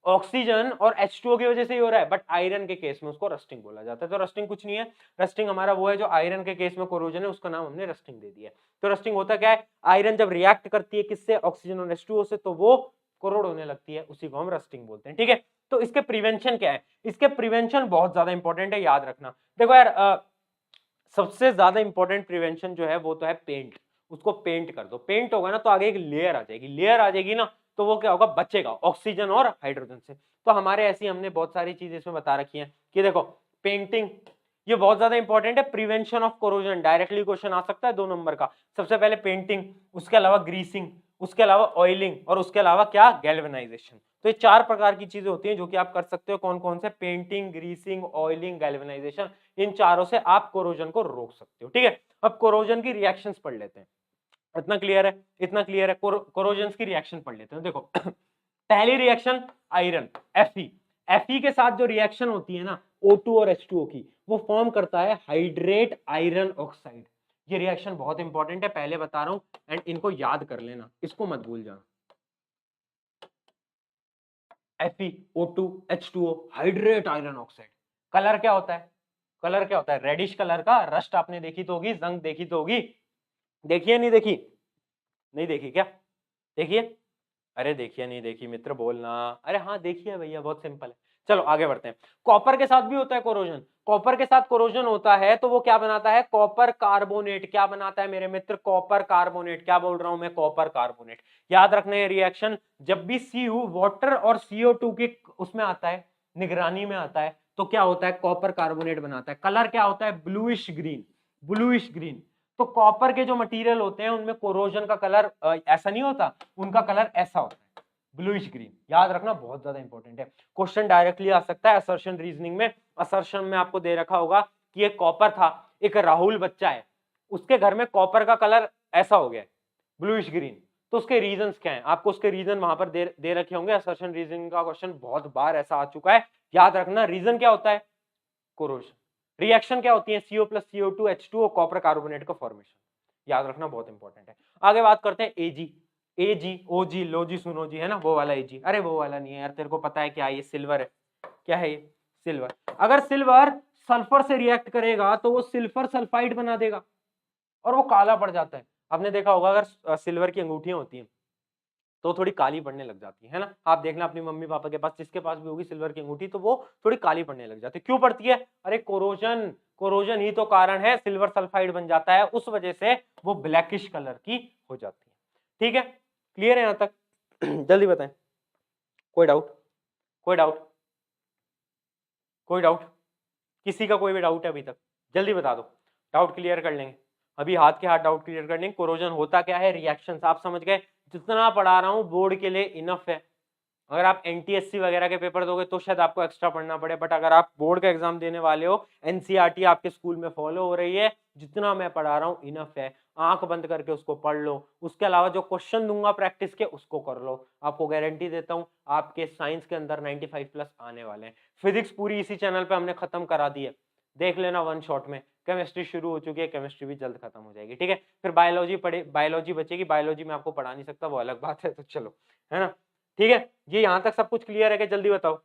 ऑक्सीजन और H2O की वजह से ही हो रहा है, बट आयरन के केस में उसको रस्टिंग बोला जाता है। तो रस्टिंग कुछ नहीं है, रस्टिंग हमारा वो है जो आयरन के केस में कोरोजन है, उसका नाम हमने रस्टिंग दे दिया। तो रस्टिंग होता क्या है, आयरन जब रिएक्ट करती है किससे, ऑक्सीजन और H2O से, तो वो कोरोड होने लगती है, उसी को हम रस्टिंग बोलते हैं, ठीक है। तो इसके प्रिवेंशन क्या है? इसके प्रिवेंशन बहुत ज्यादा इंपॉर्टेंट है, याद रखना। देखो यार, सबसे ज्यादा इंपॉर्टेंट प्रिवेंशन जो है वो तो है पेंट। उसको पेंट कर दो, पेंट होगा ना तो आगे एक लेयर आ जाएगी ना, तो वो क्या होगा, बचेगा ऑक्सीजन और हाइड्रोजन से। तो हमारे ऐसी हमने बहुत सारी चीजें इसमें बता रखी हैं कि देखो पेंटिंग, ये बहुत ज्यादा इंपॉर्टेंट है। Prevention of corrosion, directly question आ सकता है 2 नंबर का। सबसे पहले पेंटिंग, उसके अलावा ग्रीसिंग, उसके अलावा ऑयलिंग, और उसके अलावा क्या, गैल्वेनाइजेशन। तो ये 4 प्रकार की चीजें होती हैं जो कि आप कर सकते हो। कौन कौन से? Painting, greasing, oiling, galvanisation. इन चारों से आप कोरोजन को रोक सकते हो, ठीक है। अब कोरोजन की रिएक्शंस पढ़ लेते हैं। इतना क्लियर है, कोरोजन की रिएक्शन पढ़ लेते हैं। देखो पहली रिएक्शन आयरन Fe के साथ जो रिएक्शन होती है ना O2 और H2O की, वो फॉर्म करता है हाइड्रेट आयरन ऑक्साइड। ये रिएक्शन बहुत इंपॉर्टेंट है, पहले बता रहा हूं, एंड इनको याद कर लेना, इसको मत भूल जाना। FeO2 H2O hydrate iron oxide. Colour क्या होता है? रेडिश कलर का। रस्ट आपने देखी तो होगी, जंग देखी तो होगी, देखिए नहीं देखी? नहीं देखी क्या? देखिए, अरे देखिए नहीं देखी मित्र बोलना, अरे हाँ देखिए भैया, बहुत सिंपल है। चलो आगे बढ़ते हैं। कॉपर के साथ भी होता है कोरोजन। कॉपर के साथ कोरोजन होता है तो वो क्या बनाता है, कॉपर कार्बोनेट। क्या बनाता है मेरे मित्र? Copper carbonate. क्या बोल रहा हूं मैं? Copper carbonate. याद रखना है रिएक्शन, जब भी Cu वाटर और CO2 के उसमें आता है, निगरानी में आता है, तो क्या होता है, कॉपर कार्बोनेट बनाता है। कलर क्या होता है? Bluish green. तो कॉपर के जो मटेरियल होते हैं उनमें कोरोजन का कलर ऐसा नहीं होता, उनका कलर ऐसा होता है, ब्लूइश ग्रीन। याद रखना, बहुत ज्यादा इंपॉर्टेंट है। क्वेश्चन डायरेक्टली आ सकता है असर्शन रीजनिंग में। असर्शन में आपको दे रखा होगा कि एक कॉपर था, एक राहुल बच्चा है, उसके घर में कॉपर का कलर ऐसा हो गया, ब्लूइश ग्रीन। तो उसके रीजंस क्या है, आपको उसके रीजन वहां पर दे रखे होंगे। असर्शन रीजनिंग का क्वेश्चन बहुत बार ऐसा आ चुका है। याद रखना, रीजन क्या होता है? कोरोजन। रिएक्शन क्या होती है? CO plus CO2 H2O copper carbonate का फॉर्मेशन। याद रखना, बहुत इंपॉर्टेंट है। आगे बात करते हैं एजी ओजी लो जी सुनो जी, है ना, वो वाला एजी। अरे वो वाला नहीं है यार, तेरे को पता है क्या, ये सिल्वर है। क्या है ये? सिल्वर। अगर सिल्वर सल्फर से रिएक्ट करेगा तो वो सिल्फर सल्फाइड बना देगा और वो काला पड़ जाता है। आपने देखा होगा, अगर सिल्वर की अंगूठियां होती हैं तो थोड़ी काली पड़ने लग जाती है ना। आप देखना अपनी मम्मी पापा के पास, जिसके पास भी होगी सिल्वर की अंगूठी, तो वो थोड़ी काली पड़ने लग जाती है। क्यों पड़ती है? अरे कोरोजन, कोरोजन ही तो कारण है, सिल्वर सल्फाइड बन जाता है, उस वजह से वो ब्लैकिश कलर की हो जाती है। ठीक है, क्लियर है यहां तक? जल्दी बताएं, कोई डाउट? कोई डाउट? कोई डाउट? किसी का कोई भी डाउट है अभी तक? जल्दी बता दो, डाउट क्लियर कर लेंगे अभी, हाथ के हाथ डाउट क्लियर कर लेंगे। कोरोजन होता क्या है, रिएक्शंस, आप समझ गए। जितना पढ़ा रहा हूं बोर्ड के लिए इनफ है। अगर आप एनटीएससी वगैरह के पेपर दोगे तो शायद आपको एक्स्ट्रा पढ़ना पड़े, बट अगर आप बोर्ड का एग्जाम देने वाले हो, एनसीईआरटी आपके स्कूल में फॉलो हो रही है, जितना मैं पढ़ा रहा हूं इनफ है। आंख बंद करके उसको पढ़ लो, उसके अलावा जो क्वेश्चन दूंगा प्रैक्टिस के उसको कर लो। आपको गारंटी देता हूं आपके साइंस के अंदर 95 प्लस आने वाले हैं। फिजिक्स पूरी इसी चैनल पे हमने खत्म करा दी है, देख लेना वन शॉट में। केमिस्ट्री शुरू हो चुकी है, केमिस्ट्री भी जल्द खत्म हो जाएगी। ठीक है, फिर बायोलॉजी पढ़े, बायोलॉजी बचेगी, बायोलॉजी में आपको पढ़ा नहीं सकता, वो अलग बात है। तो चलो, है ना, ठीक है, ये यहां तक सब कुछ क्लियर है क्या? जल्दी बताओ।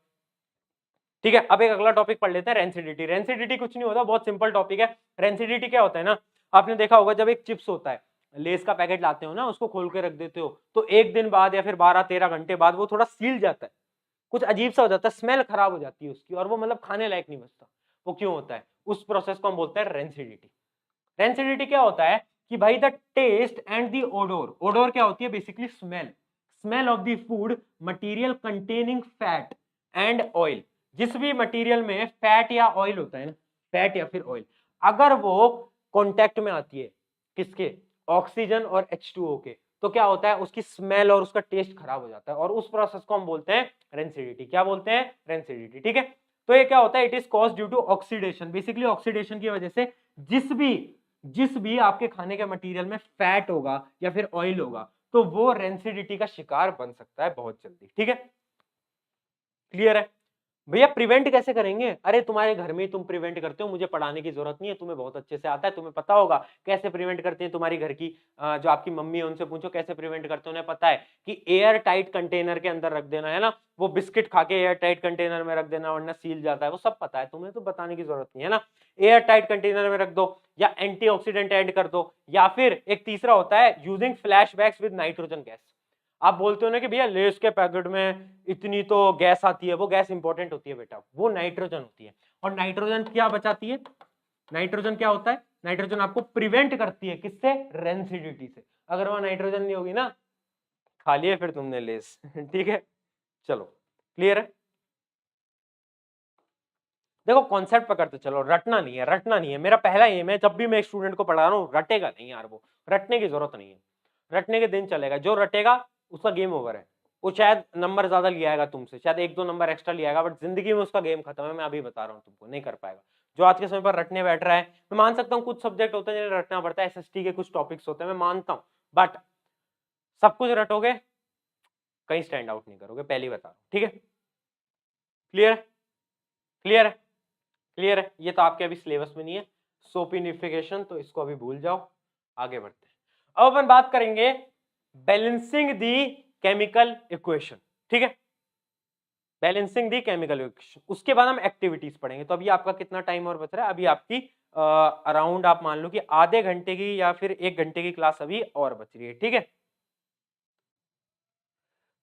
ठीक है, अब एक अगला टॉपिक पढ़ लेते हैं, रेंसिडिटी। रेंसिडिटी कुछ नहीं होता, बहुत सिंपल टॉपिक है। रेंसिडिटी क्या होता है ना, आपने देखा होगा जब एक चिप्स होता है, लेस का पैकेट लाते हो ना, उसको खोल के रख देते हो, तो एक दिन बाद या फिर 12-13 घंटे बाद वो थोड़ा सील जाता है, कुछ अजीब सा हो जाता है, स्मेल खराब हो जाती है उसकी, और वो मतलब खाने लायक नहीं बचता। वो क्यों होता है? उस प्रोसेस को हम बोलते हैं रेंसिडिटी। रेंसिडिटी क्या होता है कि भाई the test and the odour, odour क्या होती है? Basically smell, smell of the food material containing fat and oil. जिस भी मटेरियल में फैट या ऑयल होता है ना, फैट या फिर ऑयल, अगर वो कांटेक्ट में आती है किसके? ऑक्सीजन और H2O के, तो क्या होता है? उसकी स्मेल और उसका टेस्ट खराब हो जाता है, और उस प्रोसेस को हम बोलते हैं रेंसिडिटी। क्या बोलते हैं? रेंसिडिटी। ठीक है, तो ये क्या होता है? It is cause due to oxidation, basically oxidation की वजह से जिस भी आपके खाने के मटेरियल में फैट होगा या फिर ऑयल होगा, तो वो रेंसिडिटी का शिकार बन सकता है बहुत जल्दी। ठीक है, क्लियर है? भैया प्रिवेंट कैसे करेंगे? अरे तुम्हारे घर में ही तुम प्रिवेंट करते हो, मुझे पढ़ाने की जरूरत नहीं है, तुम्हें बहुत अच्छे से आता है, तुम्हें पता होगा कैसे प्रिवेंट करते हैं। तुम्हारी घर की जो आपकी मम्मी है उनसे पूछो कैसे प्रिवेंट करते हैं, उन्हें पता है कि एयर टाइट कंटेनर के अंदर रख देना, है ना, वो बिस्किट खा के एयर टाइट कंटेनर में रख देना वरना सील जाता है, वो सब पता है, तुम्हें तो बताने की जरूरत नहीं है ना। एयर टाइट कंटेनर में रख दो, या एंटीऑक्सीडेंट ऐड कर दो, या फिर एक तीसरा होता है using flashbacks with nitrogen gas. आप बोलते हो ना कि भैया लेस के पैकेट में इतनी तो गैस आती है, वो गैस इंपॉर्टेंट होती है बेटा, वो नाइट्रोजन होती है। और नाइट्रोजन क्या बचाती है? नाइट्रोजन क्या होता है? नाइट्रोजन आपको प्रिवेंट करती है, किससे? रेंसिडिटी से। अगर वह नाइट्रोजन नहीं होगी ना, खा लिए फिर तुमने लेस। ठीक है, चलो क्लियर है? देखो कॉन्सेप्ट पकड़ते चलो, रटना नहीं है, रटना नहीं है। मेरा पहला एम है, जब भी मैं स्टूडेंट को पढ़ा रहा हूँ, रटेगा नहीं यार, वो रटने की जरूरत नहीं है। रटने के दिन चलेगा, जो रटेगा उसका गेम ओवर है। वो शायद नंबर ज्यादा ले आएगा तुमसे, शायद 1-2 नंबर एक्स्ट्रा ले आएगा, बट जिंदगी में उसका गेम खत्म है। मैं अभी बता रहा हूँ तुमको, नहीं कर पाएगा। जो आज के समय पर रटने बैठ रहा है, मैं मान सकता हूँ कुछ सब्जेक्ट होते हैं जिन्हें रटना पड़ता है, एसएसटी के कुछ टॉपिक्स होते हैं, मैं मानता हूँ, बट सब कुछ रटोगे कहीं स्टैंड आउट नहीं करोगे, पहली बता रहा हूँ। ठीक है, क्लियर है? क्लियर है? क्लियर है? ये तो आपके अभी सिलेबस में नहीं है, सोपिनिफिकेशन, तो इसको अभी भूल जाओ, आगे बढ़ते हैं। अब अपन बात करेंगे बैलेंसिंग दी केमिकल इक्वेशन। ठीक है, बैलेंसिंग दी केमिकल इक्वेशन, उसके बाद हम एक्टिविटीज पढ़ेंगे। तो अभी आपका कितना टाइम और बच रहा है? अभी आपकी अराउंड आप मान लो कि आधे घंटे की या फिर 1 घंटे की क्लास अभी और बच रही है। ठीक है,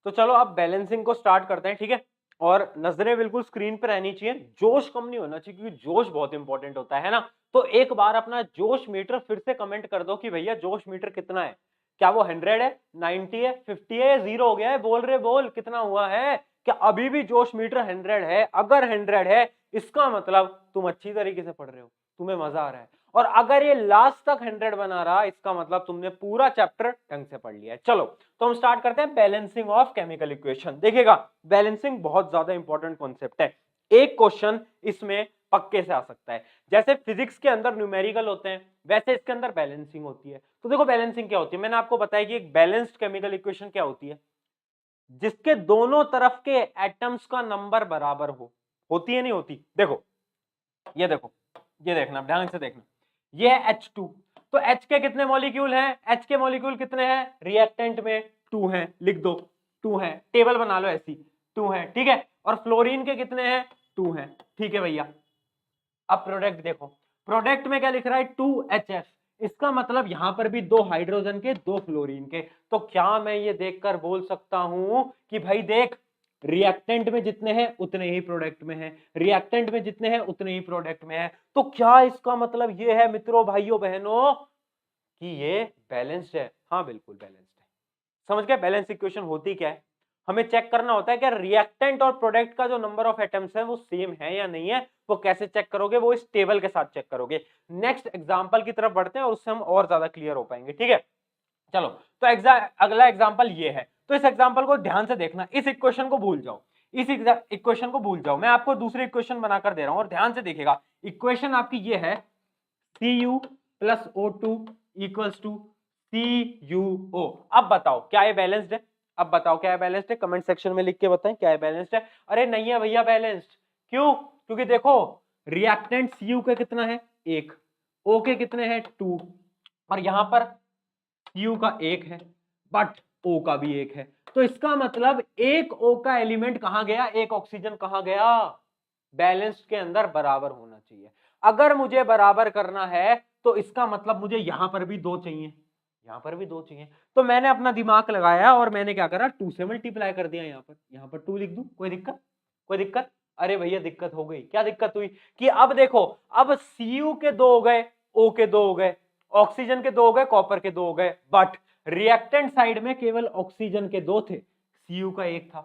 तो चलो अब बैलेंसिंग को स्टार्ट करते हैं। ठीक है, और नजरें बिल्कुल स्क्रीन पर रहनी चाहिए, जोश कम नहीं होना चाहिए, क्योंकि जोश बहुत इंपॉर्टेंट होता है ना। तो एक बार अपना जोश मीटर फिर से कमेंट कर दो कि भैया जोश मीटर कितना है? क्या वो 100 है, 90 है, 50 है, 0 हो गया है? बोल रहे बोल, कितना हुआ है? क्या अभी भी जोश मीटर 100 है? अगर 100 है, इसका मतलब तुम अच्छी तरीके से पढ़ रहे हो, तुम्हें मजा आ रहा है। और अगर ये लास्ट तक 100 बना रहा, इसका मतलब तुमने पूरा चैप्टर ढंग से पढ़ लिया है। चलो, तो हम स्टार्ट करते हैं बैलेंसिंग ऑफ केमिकल इक्वेशन। देखिएगा, बैलेंसिंग बहुत ज्यादा इंपॉर्टेंट कॉन्सेप्ट है। एक क्वेश्चन इसमें पक्के से आ सकता है। जैसे फिजिक्स के अंदर न्यूमेरिकल होते हैं, वैसे इसके अंदर बैलेंसिंग होती है। तो देखो बैलेंसिंग क्या होती है, मैंने आपको बताया कि एक बैलेंस्ड केमिकल इक्वेशन क्या होती है, जिसके दोनों तरफ के एटम्स का नंबर बराबर हो। होती है नहीं होती? देखो, ये देखो, ये देखना, ध्यान से देखना, ये है H2, तो H के कितने मॉलिक्यूल हैं? H के मॉलिक्यूल कितने हैं रिएक्टेंट में? 2 हैं, लिख दो 2 हैं, टेबल बना लो ऐसी, 2 हैं। ठीक है, और फ्लोरीन के कितने हैं? 2 हैं। ठीक है भैया, अब प्रोडक्ट देखो, प्रोडक्ट में क्या लिख रहा है? 2HF, इसका मतलब यहां पर भी 2 हाइड्रोजन के 2 फ्लोरीन के। तो क्या मैं ये देखकर बोल सकता हूं कि भाई देख, रिएक्टेंट में जितने हैं उतने ही प्रोडक्ट में हैं, रिएक्टेंट में जितने हैं उतने ही प्रोडक्ट में हैं। तो क्या इसका मतलब ये है मित्रों, भाइयों बहनों, कि ये बैलेंस्ड है? हाँ बिल्कुल बैलेंस्ड है। समझ गए बैलेंस इक्वेशन होती क्या है? हमें चेक करना होता है कि रिएक्टेंट और प्रोडक्ट का जो नंबर ऑफ एटम्स है वो सेम है या नहीं है। वो कैसे चेक करोगे? वो इस टेबल के साथ चेक करोगे। नेक्स्ट एग्जांपल की तरफ बढ़ते हैं और उससे हम और ज्यादा क्लियर हो पाएंगे, ठीक है? चलो, तो अगला एग्जांपल ये है। तो इस एग्जांपल को ध्यान से देखना, इस इक्वेशन को भूल जाओ, इस इक्वेशन को भूल जाओ। मैं आपको दूसरी इक्वेशन बनाकर दे रहा हूं और ध्यान से देखिएगा। इक्वेशन आपकी ये है, Cu plus O2 equals to CuO। अब बताओ क्या ये बैलेंस्ड है? अब बताओ क्या है बैलेंस्ड है? कमेंट सेक्शन में लिख के बताएं क्या है बैलेंस्ड है। अरे नहीं है भैया बैलेंस्ड। क्यों? क्योंकि देखो रिएक्टेंट Cu के कितना है? 1, O के कितने हैं? 2, और यहां पर Cu का 1 है, बट O का भी 1 है। तो इसका मतलब एक O का एलिमेंट कहां गया? एक ऑक्सीजन कहां गया? बैलेंस्ड के अंदर बराबर होना चाहिए। अगर मुझे बराबर करना है तो इसका मतलब मुझे यहां पर भी 2 चाहिए, यहां पर भी 2 चाहिए। तो मैंने अपना दिमाग लगाया और मैंने क्या करा, 2 से मल्टीप्लाई कर दिया। यहां पर 2 लिख दूं, कोई दिक्कत? कोई दिक्कत? अरे भैया दिक्कत हो गई। क्या दिक्कत हुई? कि अब देखो, अब Cu के 2 हो गए, O के 2 हो गए, ऑक्सीजन के 2 हो गए, कॉपर के 2 हो गए, बट रिएक्टेंट साइड में केवल ऑक्सीजन के 2 थे, Cu का 1 था।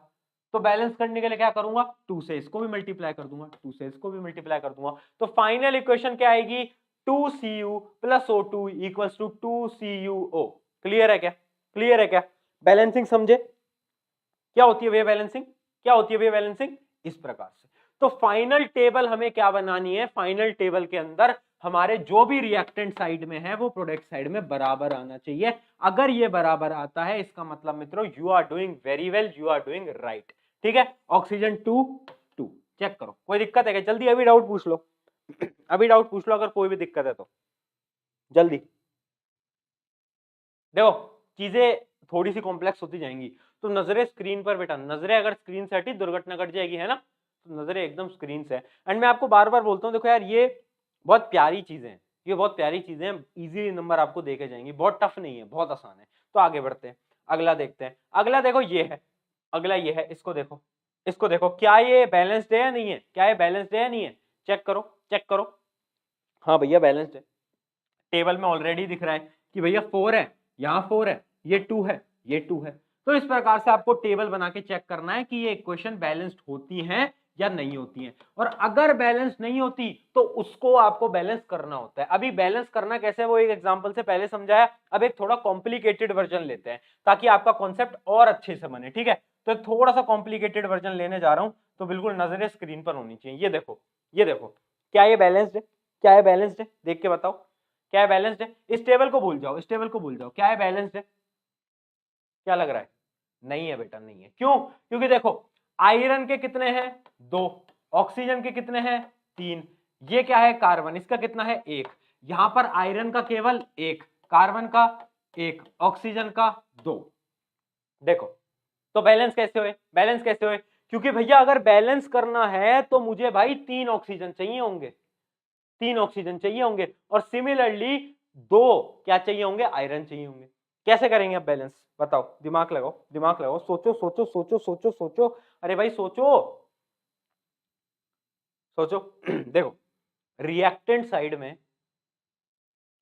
तो बैलेंस करने के लिए क्या करूंगा? 2 से इसको भी मल्टीप्लाई कर दूंगा, 2 से इसको भी मल्टीप्लाई कर दूंगा। तो फाइनल इक्वेशन क्या आएगी? 2Cu plus O2 equals to 2CuO। Clear है क्या? क्लियर है क्या? बैलेंसिंग समझे? क्या होती है भैया बैलेंसिंग? क्या होती है भैया बैलेंसिंग? इस प्रकार से। तो फाइनल टेबल हमें क्या बनानी है? फाइनल टेबल के अंदर हमारे जो भी रिएक्टेंट साइड में है वो प्रोडक्ट साइड में बराबर आना चाहिए। अगर ये बराबर आता है इसका मतलब मित्रों you are doing very well, you are doing right. ठीक है, ऑक्सीजन 2 2 चेक करो। कोई दिक्कत है क्या? जल्दी अभी डाउट पूछ लो, अभी डाउट पूछ लो अगर कोई भी दिक्कत है तो जल्दी। देखो चीजें थोड़ी सी कॉम्प्लेक्स होती जाएंगी, तो नजरें स्क्रीन पर बेटा, नजरें अगर स्क्रीन से हटी दुर्घटना घट जाएगी, है ना? तो नजरें एकदम स्क्रीन से। एंड मैं आपको बार बार बोलता हूँ, देखो यार ये बहुत प्यारी चीजें हैं, ये बहुत प्यारी चीजें हैं, इजीली नंबर आपको देके जाएंगी, बहुत टफ नहीं है, बहुत आसान है। तो आगे बढ़ते हैं, अगला देखते हैं। अगला देखो ये है, अगला ये है, इसको देखो, इसको देखो, क्या ये बैलेंस्ड है या नहीं है? क्या ये बैलेंस्ड है या नहीं है? चेक करो, चेक करो। हाँ भैया बैलेंस्ड है। टेबल में ऑलरेडी दिख रहा है कि भैया 4 है, यहाँ 4 है, ये 2 है, ये 2 है। तो इस प्रकार से आपको टेबल बना के चेक करना है कि ये इक्वेशन बैलेंस्ड होती हैं या नहीं होती हैं। और अगर बैलेंस नहीं होती तो उसको आपको बैलेंस करना होता है। अभी बैलेंस करना कैसे, वो एक एग्जांपल से पहले समझाया। अब एक थोड़ा कॉम्प्लिकेटेड वर्जन लेते हैं ताकि आपका कॉन्सेप्ट और अच्छे से बने। ठीक है, तो थोड़ा सा कॉम्प्लिकेटेड वर्जन लेने जा रहा हूं, तो बिल्कुल नजरें स्क्रीन पर होनी चाहिए। ये देखो, ये देखो, क्या ये बैलेंस्ड है? क्या है बैलेंस्ड है? देख के बताओ क्या है बैलेंस्ड है? इस टेबल को भूल जाओ, इस टेबल को भूल जाओ। क्या है बैलेंस्ड है? क्या लग रहा है? नहीं है बेटा, नहीं है। क्यों? क्योंकि देखो आयरन के कितने हैं? 2, ऑक्सीजन के कितने हैं? 3, ये क्या है? कार्बन, इसका कितना है? 1। यहां पर आयरन का केवल 1, कार्बन का 1, ऑक्सीजन का 2। देखो तो बैलेंस कैसे हुए? बैलेंस कैसे हुए? क्योंकि भैया अगर बैलेंस करना है तो मुझे भाई 3 ऑक्सीजन चाहिए होंगे, 3 ऑक्सीजन चाहिए होंगे, और सिमिलरली 2 क्या चाहिए होंगे? आयरन चाहिए होंगे। कैसे करेंगे अब बैलेंस? बताओ, दिमाग लगाओ, दिमाग लगाओ, सोचो सोचो सोचो सोचो सोचो। अरे भाई सोचो सोचो। देखो रिएक्टेंट साइड में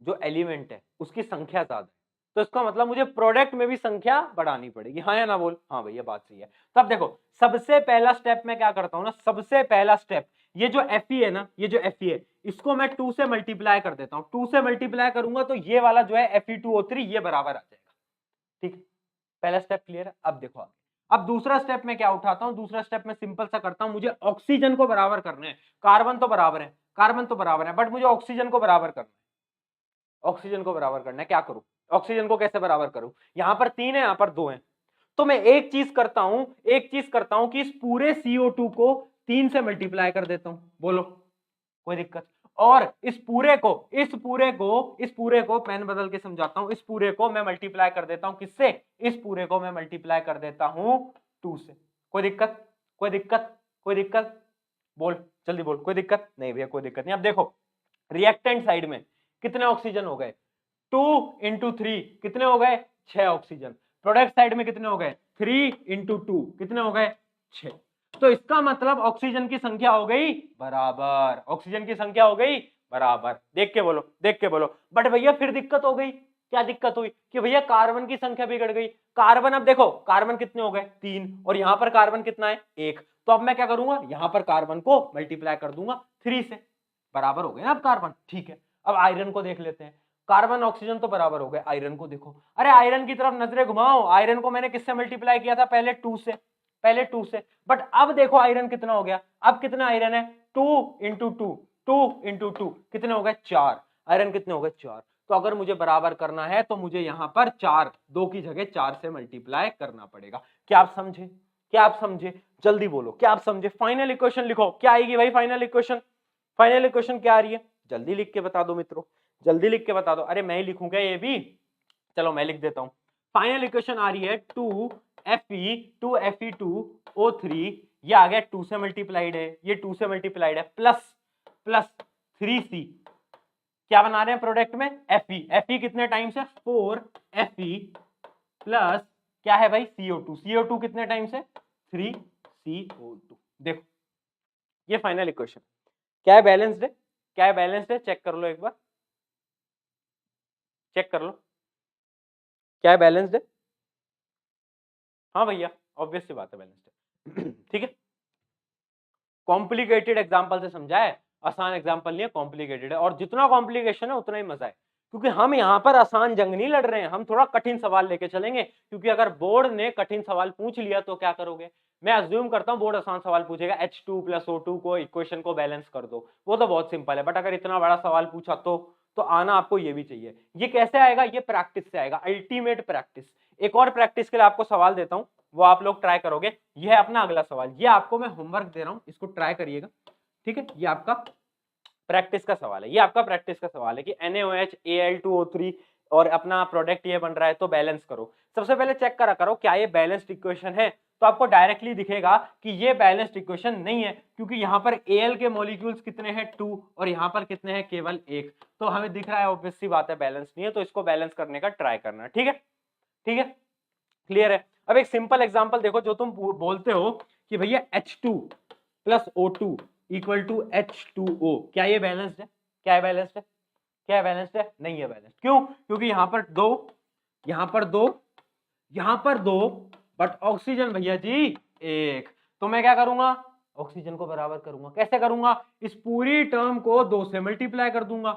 जो एलिमेंट है उसकी संख्या ज्यादा है, तो इसका मतलब मुझे प्रोडक्ट में भी संख्या बढ़ानी पड़ेगी। हाँ या ना बोल? हाँ भैया बात सही है। तब देखो सबसे पहला स्टेप मैं क्या करता हूं ना, सबसे पहला स्टेप ये जो Fe है ना, ये जो Fe है इसको मैं 2 से मल्टीप्लाई कर देता हूं। 2 से मल्टीप्लाई करूंगा तो ये वाला जो है Fe2O3 ये बराबर आ जाएगा। ठीक है, पहला स्टेप क्लियर है। अब देखो आगे, अब दूसरा स्टेप में क्या उठाता हूं? दूसरा स्टेप में सिंपल सा करता हूं, मुझे ऑक्सीजन को बराबर करना है। कार्बन तो बराबर है, कार्बन तो बराबर है, बट मुझे ऑक्सीजन को बराबर करना है। ऑक्सीजन को बराबर करना है, क्या करूं? ऑक्सीजन को कैसे बराबर करूं? यहां पर 3 है, यहां पर 2 है। तो मैं एक चीज करता हूं, एक चीज करता हूं कि इस पूरे CO2 को 3 से मल्टीप्लाई कर देता हूं। बोलो कोई दिक्कत? और इस पूरे को, इस पूरे को, इस पूरे को पेन बदल के समझाता हूं, इस पूरे को मैं मल्टीप्लाई कर देता हूं किससे? इस पूरे को मैं मल्टीप्लाई कर देता हूं 2 से। कोई दिक्कत? कोई दिक्कत? कोई दिक्कत? बोल जल्दी बोल, कोई दिक्कत नहीं भैया? कोई दिक्कत नहीं। अब देखो रिएक्टेंट साइड में कितने ऑक्सीजन हो गए? 2 इंटू 3 कितने हो गए 6 ऑक्सीजन। प्रोडक्ट साइड में कितने हो गए 3 इंटू 2 कितने हो गए 6। तो इसका मतलब ऑक्सीजन की संख्या हो गई बराबर, ऑक्सीजन की संख्या हो गई बराबर। देख के बोलो, देख के बोलो। बट भैया फिर दिक्कत हो गई, क्या दिक्कत हुई कि भैया कार्बन की संख्या बिगड़ गई। कार्बन, अब देखो कार्बन कितने हो गए 3 और यहां पर कार्बन कितना है 1। तो अब मैं क्या करूंगा, यहां पर कार्बन को मल्टीप्लाई कर दूंगा 3 से, बराबर हो गए ना अब कार्बन। ठीक है, अब आयरन को देख लेते हैं। कार्बन ऑक्सीजन तो बराबर हो गए, आयरन को देखो। अरे आयरन की तरफ नजरें घुमाओ, आयरन को मैंने किससे मल्टीप्लाई किया था पहले 2 से, पहले 2 से। बट अब देखो आयरन कितना हो गया, अब कितना आयरन है 2 इंटू 2, 2 इंटू 2 कितने हो गए 4। आयरन कितने हो गए 4। तो अगर मुझे बराबर करना है तो मुझे यहां पर 4, 2 की जगह 4 से मल्टीप्लाई करना पड़ेगा। क्या आप समझे, क्या आप समझे, जल्दी बोलो क्या आप समझे। फाइनल इक्वेशन लिखो, क्या आएगी भाई फाइनल इक्वेशन, फाइनल इक्वेशन क्या आ रही है, जल्दी लिख के बता दो मित्रों, जल्दी लिख के बता दो। अरे मैं ही लिखूंगा ये भी, चलो मैं लिख देता हूं। फाइनल इक्वेशन आ रही है 2Fe2Fe2O3, ये आ गया 2 से मल्टीप्लाइड है, ये 2 से मल्टीप्लाइड है, प्लस प्लस 3C, क्या बना रहे हैं प्रोडक्ट में Fe, Fe कितने टाइम्स है 4Fe, प्लस क्या है भाई CO2, CO2 कितने टाइम्स है 3CO2। देखो ये फाइनल इक्वेशन क्या है, बैलेंस्ड है, क्या है बैलेंस्ड है, चेक कर लो एक बार, चेक कर लो क्या है बैलेंस्ड है। हाँ भैया ऑब्वियस सी बात है बैलेंस्ड है। ठीक है, कॉम्प्लिकेटेड एग्जांपल से समझा है, आसान एग्जांपल नहीं है, कॉम्प्लिकेटेड है। और जितना कॉम्प्लिकेशन है उतना ही मजा है, क्योंकि हम यहाँ पर आसान जंग नहीं लड़ रहे हैं, हम थोड़ा कठिन सवाल लेके चलेंगे। क्योंकि अगर बोर्ड ने कठिन सवाल पूछ लिया तो क्या करोगे, मैं अज्यूम करता हूँ बोर्ड आसान सवाल पूछेगा, H2 + O2 को इक्वेशन को बैलेंस कर दो, वो तो बहुत सिंपल है। बट अगर इतना बड़ा सवाल पूछा तो आना आपको ये भी चाहिए। ये कैसे आएगा, ये प्रैक्टिस से आएगा, अल्टीमेट प्रैक्टिस। एक और प्रैक्टिस के लिए आपको सवाल देता हूं, वो आप लोग ट्राई करोगे। ये है अपना अगला सवाल, ये आपको मैं होमवर्क दे रहा हूं, इसको ट्राई करिएगा। ठीक है, ये आपका प्रैक्टिस का सवाल है, ये आपका प्रैक्टिस का सवाल है कि NaOH Al2O3 और अपना प्रोडक्ट ये बन रहा है तो बैलेंस करो। सबसे पहले चेक करा करो क्या ये बैलेंस्ड इक्वेशन है, तो आपको डायरेक्टली दिखेगा कि ये बैलेंस्ड इक्वेशन नहीं है, क्योंकि यहाँ पर Al के मॉलिक्यूल्स कितने हैं 2 और यहाँ पर कितने हैं केवल 1। तो हमें दिख रहा है ऑब्वियस सी बात है बैलेंस नहीं है, तो इसको बैलेंस करने का ट्राई करना। ठीक है, ठीक है, क्लियर है। अब एक सिंपल एग्जांपल देखो, जो तुम बोलते हो कि भैया H2 + O2 = H2O, क्या ये बैलेंस्ड है, क्या है बैलेंस्ड है, क्या है बैलेंस्ड है, नहीं है बैलेंस्ड। क्यों, क्योंकि यहाँ पर 2, यहाँ पर 2, यहाँ पर 2, बट ऑक्सीजन भैया जी 1। तो मैं क्या करूंगा, ऑक्सीजन को बराबर करूंगा। कैसे करूंगा, इस पूरी टर्म को 2 से मल्टीप्लाई कर दूंगा।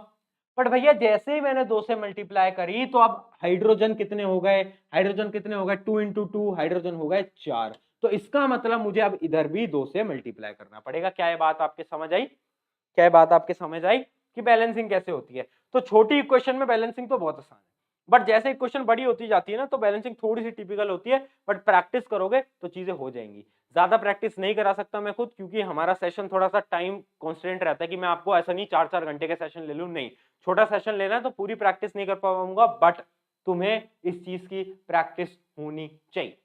बट भैया जैसे ही मैंने 2 से मल्टीप्लाई करी तो अब हाइड्रोजन कितने हो गए, हाइड्रोजन कितने हो गए 2 इंटू 2, हाइड्रोजन हो गए 4। तो इसका मतलब मुझे अब इधर भी 2 से मल्टीप्लाई करना पड़ेगा। क्या ये बात आपके समझ आई, क्या ये बात आपके समझ आई कि बैलेंसिंग कैसे होती है। तो छोटी इक्वेशन में बैलेंसिंग तो बहुत आसान है, बट जैसे इक्वेशन बड़ी होती जाती है ना तो बैलेंसिंग थोड़ी सी टिपिकल होती है। बट प्रैक्टिस करोगे तो चीजें हो जाएंगी। ज्यादा प्रैक्टिस नहीं करा सकता मैं खुद, क्योंकि हमारा सेशन थोड़ा सा टाइम कॉन्स्टेंट रहता है कि मैं आपको ऐसा नहीं 4-4 घंटे के सेशन ले लूं, नहीं, छोटा सेशन लेना है तो पूरी प्रैक्टिस नहीं कर पाऊंगा, बट तुम्हें इस चीज की प्रैक्टिस होनी चाहिए।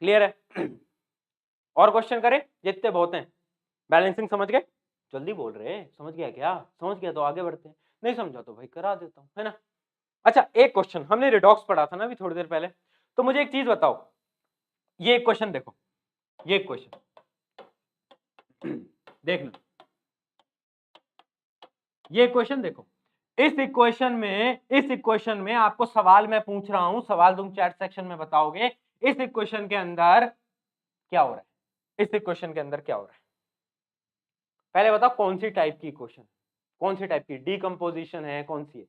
क्लियर है। और क्वेश्चन करें, जितने बहुत हैं। बैलेंसिंग समझ गए, जल्दी बोल रहे हैं, समझ गया क्या, समझ गया तो आगे बढ़ते हैं, नहीं समझा तो भाई करा देता हूं, है ना। अच्छा एक क्वेश्चन, हमने रिडॉक्स पढ़ा था ना अभी थोड़ी देर पहले, तो मुझे एक चीज बताओ, ये एक क्वेश्चन देखो, ये एक क्वेश्चन देखना, ये क्वेश्चन देखो। इस इक्वेशन में आपको सवाल मैं पूछ रहा हूं, सवाल तुम चैट सेक्शन में बताओगे। इस इक्वेशन के अंदर क्या हो रहा है, इस इक्वेशन के अंदर क्या हो रहा है, पहले बताओ कौन सी टाइप की इक्वेशन, कौन सी टाइप की डीकंपोजिशन है, कौन सी है।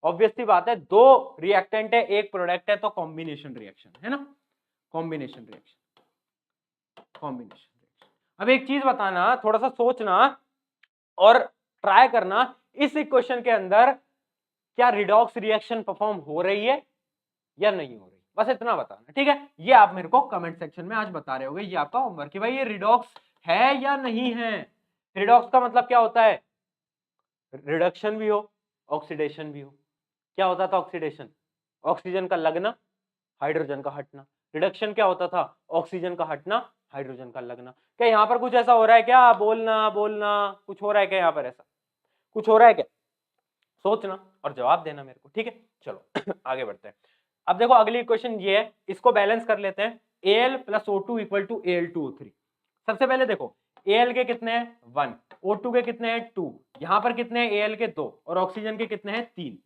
ऑब्वियस सी बात है, दो रिएक्टेंट है एक प्रोडक्ट है, तो कॉम्बिनेशन रिएक्शन है ना, कॉम्बिनेशन रिएक्शन, कॉम्बिनेशन रिएक्शन। अब एक चीज बताना, थोड़ा सा सोचना और ट्राई करना, इस इक्वेशन के अंदर क्या रिडॉक्स रिएक्शन परफॉर्म हो रही है या नहीं हो रही, बस इतना बताना। ठीक है, ये आप मेरे को कमेंट सेक्शन में आज बता रहे होगे, ये आपका होमवर्क कि भाई ये रिडॉक्स है या नहीं है। रिडॉक्स का मतलब क्या होता है, रिडक्शन भी हो ऑक्सीडेशन भी हो। क्या होता था ऑक्सीडेशन, ऑक्सीजन का लगना हाइड्रोजन का हटना। रिडक्शन क्या होता था, ऑक्सीजन का हटना हाइड्रोजन का लगना। क्या यहाँ पर कुछ ऐसा हो रहा है क्या, बोलना बोलना कुछ हो रहा है क्या, यहाँ पर ऐसा कुछ हो रहा है क्या, सोचना और जवाब देना मेरे को। ठीक है, चलो आगे बढ़ते हैं। अब देखो अगली इक्वेशन ये है, इसको बैलेंस कर लेते हैं। Al plus O2 equal to Al2O3। सबसे पहले देखो Al के कितने हैं 1, O2 के कितने हैं 2, यहां पर कितने हैं Al के 2 और ऑक्सीजन के कितने हैं 3।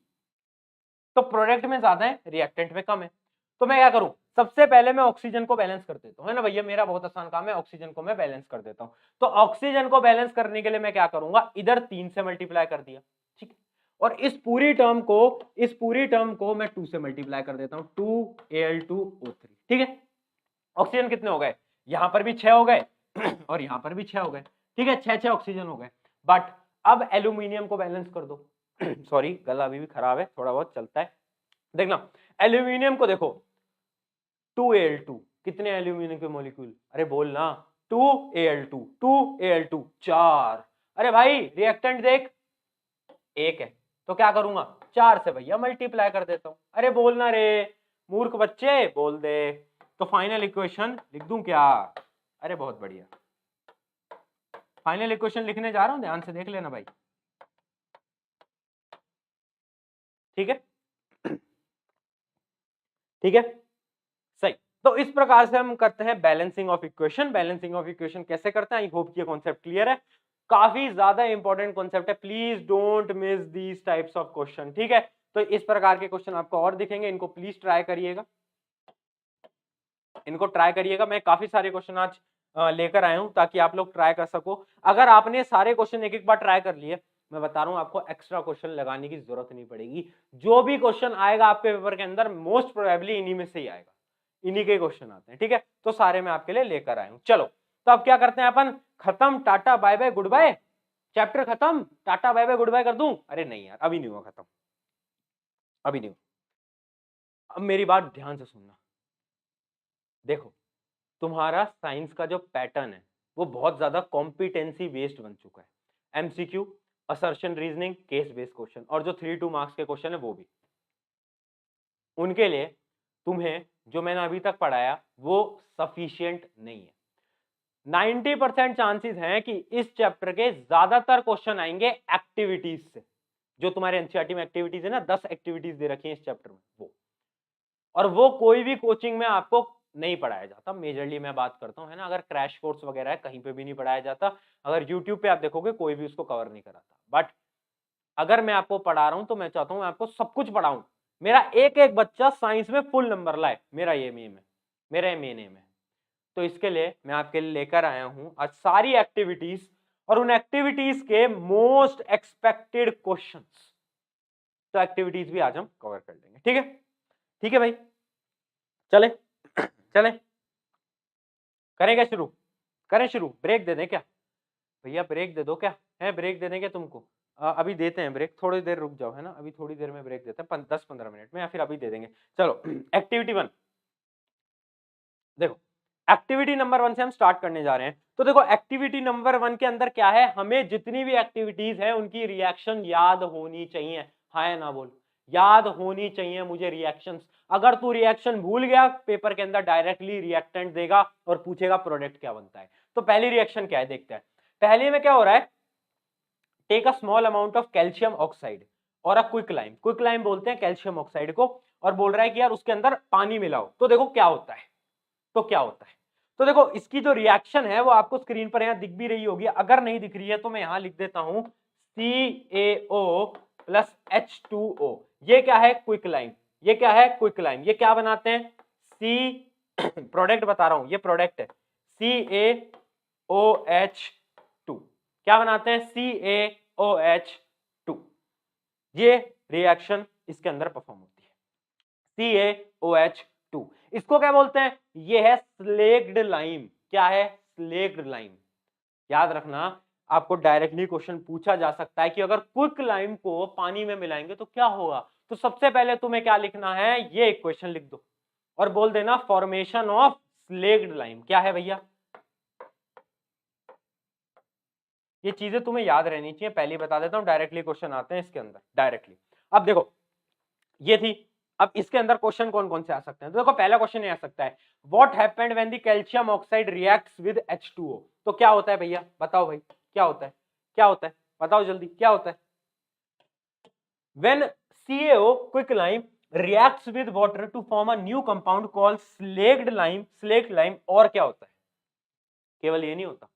तो प्रोडक्ट में ज्यादा है, रिएक्टेंट में कम है। तो मैं क्या करूं, सबसे पहले मैं ऑक्सीजन को बैलेंस कर देता हूं, है ना भैया, मेरा बहुत आसान काम है, ऑक्सीजन को मैं बैलेंस कर देता हूं। तो ऑक्सीजन को बैलेंस करने के लिए मैं क्या करूंगा, इधर 3 से मल्टीप्लाई कर दिया, ठीक है, और इस पूरी टर्म को मैं 2 से मल्टीप्लाई कर देता हूं, 2Al2O3, ठीक है। ऑक्सीजन कितने हो गए, यहां पर भी 6 हो गए और यहां पर भी 6 हो गए, ठीक है, 6 ऑक्सीजन हो गए। बट अब एल्यूमिनियम को बैलेंस कर दो सॉरी गला अभी भी खराब है, थोड़ा बहुत चलता है। देखना एल्यूमिनियम को देखो 2Al2, कितने एल्यूमिनियम के मॉलिक्यूल, अरे बोल ना, 2Al2 4। अरे भाई रिएक्टेंट देख, एक है, तो क्या करूंगा 4 से भैया मल्टीप्लाई कर देता हूं। अरे बोलना रे मूर्ख बच्चे, बोल दे। तो फाइनल इक्वेशन लिख दूं क्या, अरे बहुत बढ़िया, फाइनल इक्वेशन लिखने जा रहा हूं, ध्यान से देख लेना भाई, ठीक है, ठीक है, सही। तो इस प्रकार से हम करते हैं balancing of equation. Balancing of equation कैसे करते हैं, आई होप ये कॉन्सेप्ट क्लियर है, काफी ज्यादा इंपॉर्टेंट कॉन्सेप्ट है, please don't miss these types of question, ठीक है। तो इस प्रकार के क्वेश्चन आपको और दिखेंगे, इनको प्लीज ट्राई करिएगा, इनको ट्राई करिएगा। मैं काफी सारे क्वेश्चन आज लेकर आया हूं ताकि आप लोग ट्राई कर सको। अगर आपने सारे क्वेश्चन एक एक बार ट्राई कर लिए, मैं बता रहा हूं आपको एक्स्ट्रा क्वेश्चन लगाने की जरूरत नहीं पड़ेगी। जो भी क्वेश्चन आएगा आपके पेपर के अंदर मोस्ट प्रोबेबली इन्हीं में से ही आएगा, इन्हीं के क्वेश्चन आते हैं, ठीक है। तो सारे मैं आपके लिए लेकर आया हूं। चलो तो अब क्या करते हैं अपन, खत्म, tata bye bye good bye, chapter खत्म, tata bye bye good bye कर दूं, अरे नहीं यार अभी नहीं हुआ खत्म, अभी नहीं हुआ। अब मेरी बात ध्यान से सुनना, देखो तुम्हारा साइंस का जो पैटर्न है वो बहुत ज्यादा कॉम्पिटेंसी बेस्ड बन चुका है, MCQ, assertion reasoning, case based question, और जो 3-2 मार्क्स के क्वेश्चन है वो भी। उनके लिए तुम्हें जो मैंने अभी तक पढ़ाया वो सफिशिएंट नहीं है। 90% चांसेस हैं कि इस चैप्टर के ज्यादातर क्वेश्चन आएंगे एक्टिविटीज से, जो तुम्हारे एनसीईआरटी में एक्टिविटीज है ना, 10 एक्टिविटीज दे रखी है इस चैप्टर में, वो, और वो कोई भी कोचिंग में आपको नहीं पढ़ाया जाता। मेजरली मैं बात करता हूँ, है ना, अगर क्रैश कोर्स वगैरह है कहीं पे भी नहीं पढ़ाया जाता, अगर यूट्यूब पे आप देखोगे कोई भी उसको कवर नहीं कराता। बट अगर मैं आपको पढ़ा रहा हूं तो मैं चाहता हूं मैं आपको सब कुछ पढ़ाऊं, मेरा एक एक बच्चा साइंस में फुल नंबर लाए, मेरा ये मेन है, मेरा ये मेन एम है। तो इसके लिए मैं आपके लिए लेकर आया हूं आज सारी एक्टिविटीज, और उन एक्टिविटीज के मोस्ट एक्सपेक्टेड क्वेश्चंस। तो एक्टिविटीज भी आज हम कवर कर लेंगे, ठीक है, ठीक है भाई, चले चले, करेंगे शुरू, करें शुरू, ब्रेक दे दें क्या भैया, ब्रेक दे दो क्या, है ब्रेक दे दें क्या तुमको, अभी देते हैं ब्रेक, थोड़ी देर रुक जाओ, है ना, अभी थोड़ी देर में ब्रेक देते हैं 10-15 मिनट में, या फिर अभी दे देंगे। चलो एक्टिविटी 1 देखो, एक्टिविटी नंबर 1 से हम स्टार्ट करने जा रहे हैं। तो देखो एक्टिविटी नंबर 1 के अंदर क्या है, हमें जितनी भी एक्टिविटीज है उनकी रिएक्शन याद होनी चाहिए, हाँ या ना बोल, याद होनी चाहिए मुझे रिएक्शंस। अगर तू रिएक्शन भूल गया पेपर के अंदर डायरेक्टली रिएक्टेंट देगा और पूछेगा प्रोडक्ट क्या बनता है। तो पहली रिएक्शन क्या है देखते हैं। पहले में क्या हो रहा है, take a small amount of calcium oxide और अ क्विकलाइम, क्विकलाइम बोलते हैं कैल्शियम ऑक्साइड को, और बोल रहा है कि यार उसके अंदर पानी मिलाओ। तो देखो क्या होता है, तो क्या होता है, तो देखो इसकी जो रिएक्शन है वो आपको स्क्रीन पर यहां दिख भी रही होगी, अगर नहीं दिख रही है तो मैं यहां लिख देता हूं CaO प्लस H2O। ये क्या है क्विकलाइम, ये क्या है क्विकलाइम, ये क्या बनाते हैं सी प्रोडक्ट बता रहा हूं, ये प्रोडक्ट है CaOH2, क्या बनाते हैं CaOH2। ये रिएक्शन इसके अंदर परफॉर्म होती है CaOH2। इसको क्या बोलते हैं, ये है स्लेक्ड लाइम, क्या है स्लेक्ड लाइम। याद रखना आपको डायरेक्टली क्वेश्चन पूछा जा सकता है कि अगर क्विक लाइम को पानी में मिलाएंगे तो क्या होगा। तो सबसे पहले तुम्हें क्या लिखना है, ये इक्वेशन लिख दो और बोल देना फॉर्मेशन ऑफ स्लेक्ड लाइम क्या है भैया। ये चीजें तुम्हें याद रहनी चाहिए, पहले बता देता हूं, डायरेक्टली क्वेश्चन आते हैं इसके अंदर डायरेक्टली। अब देखो ये थी, अब इसके अंदर क्वेश्चन कौन कौन से आ सकते हैं, तो देखो पहला क्वेश्चन आ सकता है what happened when the calcium oxide reacts with H2O। तो क्या होता है भैया, बताओ भाई क्या होता है, क्या होता है, बताओ जल्दी क्या होता है। When CaO quick lime reacts with water to form a new compound called slaked lime। और क्या होता है, केवल ये नहीं होता,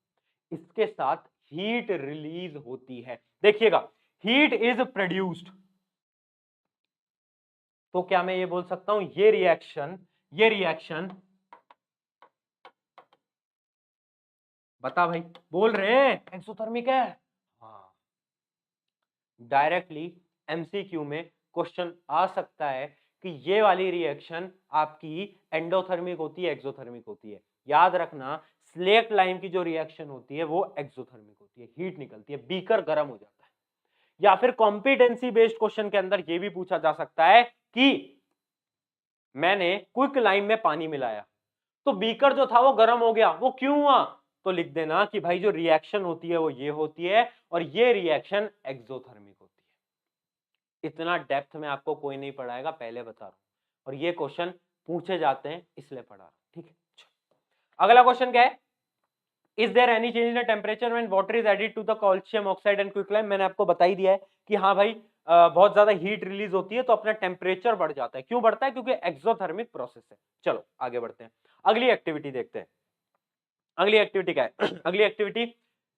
इसके साथ हीट रिलीज होती है। देखिएगा, हीट इज प्रोड्यूस्ड, तो क्या मैं ये बोल सकता हूं ये रिएक्शन बता भाई, बोल रहे हैं एक्सोथर्मिक है। हाँ, डायरेक्टली एमसीक्यू में क्वेश्चन आ सकता है कि ये वाली रिएक्शन आपकी एंडोथर्मिक होती है एक्सोथर्मिक होती है। याद रखना, स्लेक्ट लाइम की जो रिएक्शन होती है वो एक्सोथर्मिक होती है, हीट निकलती है, बीकर गर्म हो जाता है। या फिर कॉम्पिटेंसी बेस्ड क्वेश्चन के अंदर ये भी पूछा जा सकता है कि मैंने क्विक लाइम में पानी मिलाया तो बीकर जो था वो गर्म हो गया, वो क्यों हुआ, तो लिख देना कि भाई जो रिएक्शन होती है वो ये होती है और ये रिएक्शन एक्सोथर्मिक होती है। इतना डेप्थ में आपको कोई नहीं पढ़ाएगा, पहले बता रहा हूं, और ये क्वेश्चन पूछे जाते हैं इसलिए पढ़ा रहा हूं, ठीक है। अगला क्वेश्चन क्या है, is there any change in temperature when water is added to the calcium oxide and quicklime. मैंने आपको बता ही दिया है कि हाँ भाई बहुत ज्यादा हीट रिलीज होती है तो अपना टेम्परेचर बढ़ जाता है। क्यों बढ़ता है, क्योंकि एक्सोथर्मिक प्रोसेस है। चलो आगे बढ़ते हैं, अगली एक्टिविटी देखते हैं। अगली एक्टिविटी क्या है अगली activity,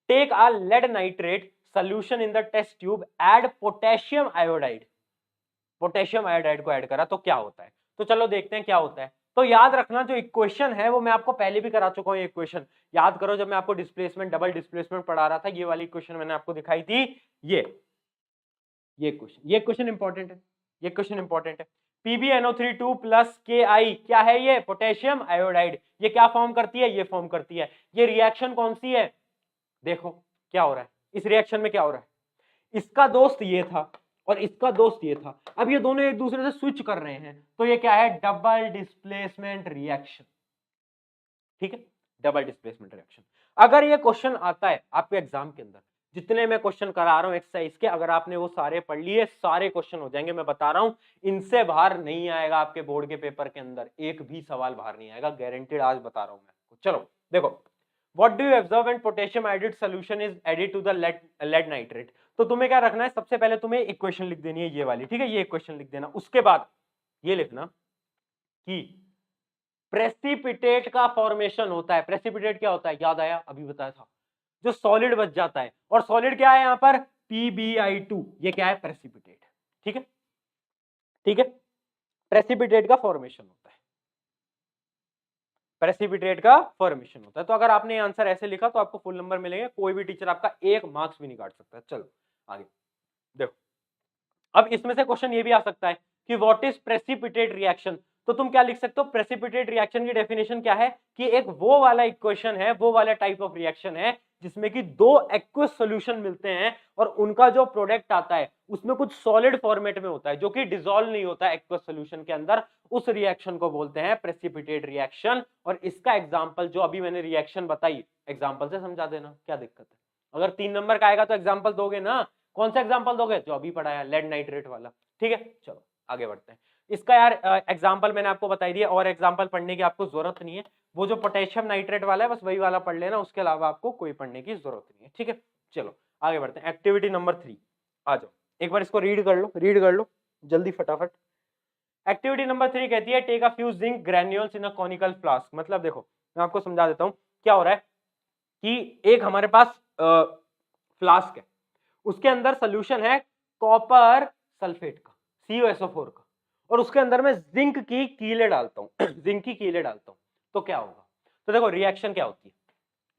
take a lead nitrate solution in the test tube, add potassium iodide. Potassium iodide को ऐड करा तो क्या होता है, तो चलो देखते हैं क्या होता है। तो याद रखना जो इक्वेशन है वो मैं आपको पहले भी करा चुका हूं। इक्वेशन याद करो, जब मैं आपको डिस्प्लेसमेंट डबल डिस्प्लेसमेंट पढ़ा रहा था, ये वाली इक्वेशन मैंने आपको दिखाई थी। ये क्वेश्चन इंपॉर्टेंट है, ये क्वेश्चन इंपॉर्टेंट है। PbNO3 प्लस KI क्या है, ये पोटेशियम आयोडाइड। ये क्या फॉर्म करती है, ये फॉर्म करती है। ये रिएक्शन कौन सी है, देखो क्या हो रहा है इस रिएक्शन में, क्या हो रहा है, इसका दोस्त ये था और इसका दोस्त ये था। अब ये दोनों एक दूसरे से स्विच कर रहे हैं, तो ये क्या है, डबल डिस्प्लेसमेंट रिएक्शन। ठीक है, डबल डिस्प्लेसमेंट रिएक्शन। अगर ये क्वेश्चन आता है आपके एग्जाम के अंदर, जितने मैं क्वेश्चन करा रहा हूं एक्सरसाइज के, अगर आपने वो सारे पढ़ लिए, सारे क्वेश्चन हो जाएंगे। मैं बता रहा हूं इनसे बाहर नहीं आएगा आपके बोर्ड के पेपर के अंदर, एक भी सवाल बाहर नहीं आएगा, गारंटीड, आज बता रहा हूं मैं आपको। चलो देखो, what do you observe when potassium iodide solution is added to the lead nitrate. तो तुम्हें क्या रखना है, सबसे पहले तुम्हें इक्वेशन लिख देनी है ये वाली, ठीक है, ये इक्वेशन लिख देना। उसके बाद ये लिखना कि प्रेसिपिटेट का फॉर्मेशन होता है। प्रेसिपिटेट क्या होता है, याद आया, अभी बताया था, जो सॉलिड बच जाता है। और सॉलिड क्या है यहाँ पर, PbI2, ये क्या है, प्रेसिपिटेट। ठीक है, ठीक है, प्रेसिपिटेट का फॉर्मेशन होता है, प्रेसिपिटेट का फॉर्मेशन होता है। तो अगर आपने आंसर ऐसे लिखा तो आपको फुल नंबर मिलेंगे, कोई भी टीचर आपका 1 मार्क्स भी नहीं काट सकता है। चलो आगे देखो, अब इसमें से क्वेश्चन ये भी आ सकता है कि व्हाट इज प्रेसिपिटेट रिएक्शन। तो तुम क्या लिख सकते हो, प्रेसिपिटेट रिएक्शन की डेफिनेशन क्या है कि एक वो वाला इक्वेशन है, वो वाला टाइप ऑफ रिएक्शन है जिसमें कि दो एक्वस सॉल्यूशन मिलते हैं और उनका जो प्रोडक्ट आता है उसमें कुछ सॉलिड फॉर्मेट में होता है जो कि डिसॉल्व नहीं होता है एक्वस सॉल्यूशन के अंदर। उस रिएक्शन को बोलते हैं प्रेसिपिटेट रिएक्शन। और इसका एग्जांपल जो अभी मैंने रिएक्शन बताई, एग्जांपल से समझा देना, क्या दिक्कत है। अगर 3 नंबर का आएगा तो एग्जांपल दोगे ना, कौन सा एग्जांपल दोगे, जो अभी पढ़ाया लेड नाइट्रेट वाला। ठीक है, चलो आगे बढ़ते हैं। इसका यार एग्जांपल मैंने आपको बताई दिया, और एग्जांपल पढ़ने की आपको जरूरत नहीं है। वो जो पोटेशियम नाइट्रेट वाला है बस वही वाला पढ़ लेना, उसके अलावा आपको कोई पढ़ने की जरूरत नहीं है। ठीक है, चलो आगे बढ़ते हैं। एक्टिविटी नंबर 3 आ जाओ, एक बार इसको रीड कर लो जल्दी फटाफट। एक्टिविटी नंबर 3 कहती है take a few zinc granules in a conical flask. मतलब देखो मैं आपको समझा देता हूं क्या हो रहा है कि एक हमारे पास फ्लास्क है, उसके अंदर सोल्यूशन है कॉपर सल्फेट का, CuSO4 का, और उसके अंदर मैं जिंक की कीले डालता हूं जिंक की कीले डालता हूं, तो क्या होगा। तो देखो रिएक्शन क्या होती है,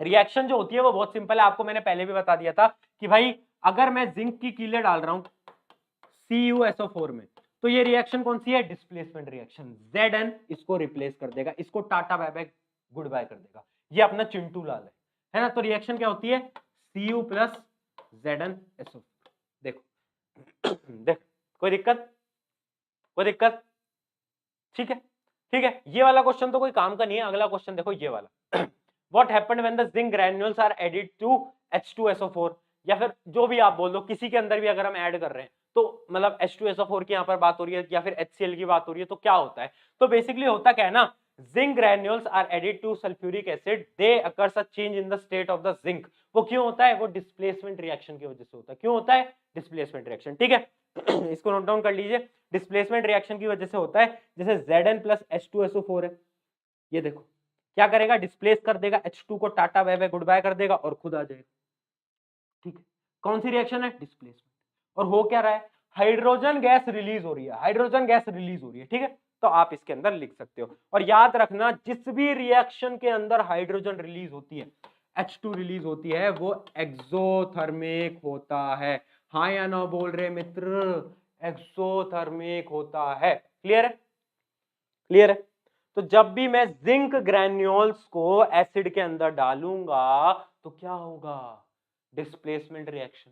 रिएक्शन जो होती है वो बहुत सिंपल है, आपको मैंने पहले भी बता दिया था कि भाई अगर मैं जिंक की कीले डाल रहा हूं CuSO4 में, तो ये रिएक्शन कौन सी है, डिस्प्लेसमेंट रिएक्शन। Zn इसको रिप्लेस कर देगा, इसको tata bye bye good bye कर देगा, ये अपना चिंटू लाल है ना। तो रिएक्शन क्या होती है, Cu प्लस ZnSO4। देखो देख, कोई दिक्कत, कोई दिक्कत, ठीक है, ठीक है। ये वाला क्वेश्चन तो कोई काम का नहीं है। अगला क्वेश्चन देखो ये वाला, what happened when the zinc granules are added to H2SO4, या फिर जो भी आप बोल दो, किसी के अंदर भी अगर हम ऐड कर रहे हैं तो मतलब H2SO4 की यहाँ पर बात हो रही है या फिर HCl की बात हो रही है, तो क्या होता है। तो बेसिकली होता क्या है ना, zinc granules are added to sulphuric acid, they occurs a change in the state of the zinc. वो क्यों होता है? वो डिस्प्लेसमेंट रिएक्शन की वजह से होता है। क्यों होता है? Displacement reaction. ठीक है इसको नोट डाउन कर लीजिए, डिस्प्लेसमेंट रिएक्शन की वजह से होता है। जैसे Zn प्लस H2SO4 है, ये देखो क्या करेगा? डिस्प्लेस कर देगा, H2 को tata bye bye good bye कर देगा और खुद आ जाएगा। ठीक है, कौन सी रिएक्शन है? डिस्प्लेसमेंट। और हो क्या रहा है? हाइड्रोजन गैस रिलीज हो रही है, हाइड्रोजन गैस रिलीज हो रही है। ठीक है, तो आप इसके अंदर लिख सकते हो। और याद रखना, जिस भी रिएक्शन के अंदर हाइड्रोजन रिलीज होती है, H2 रिलीज होती है, वो एक्सोथर्मिक होता है। हाँ या ना बोल रहे मित्र? एक्सोथर्मिक होता है। क्लियर है? क्लियर है? तो जब भी मैं जिंक ग्रैन्यूल्स को एसिड के अंदर डालूंगा तो क्या होगा? Displacement reaction.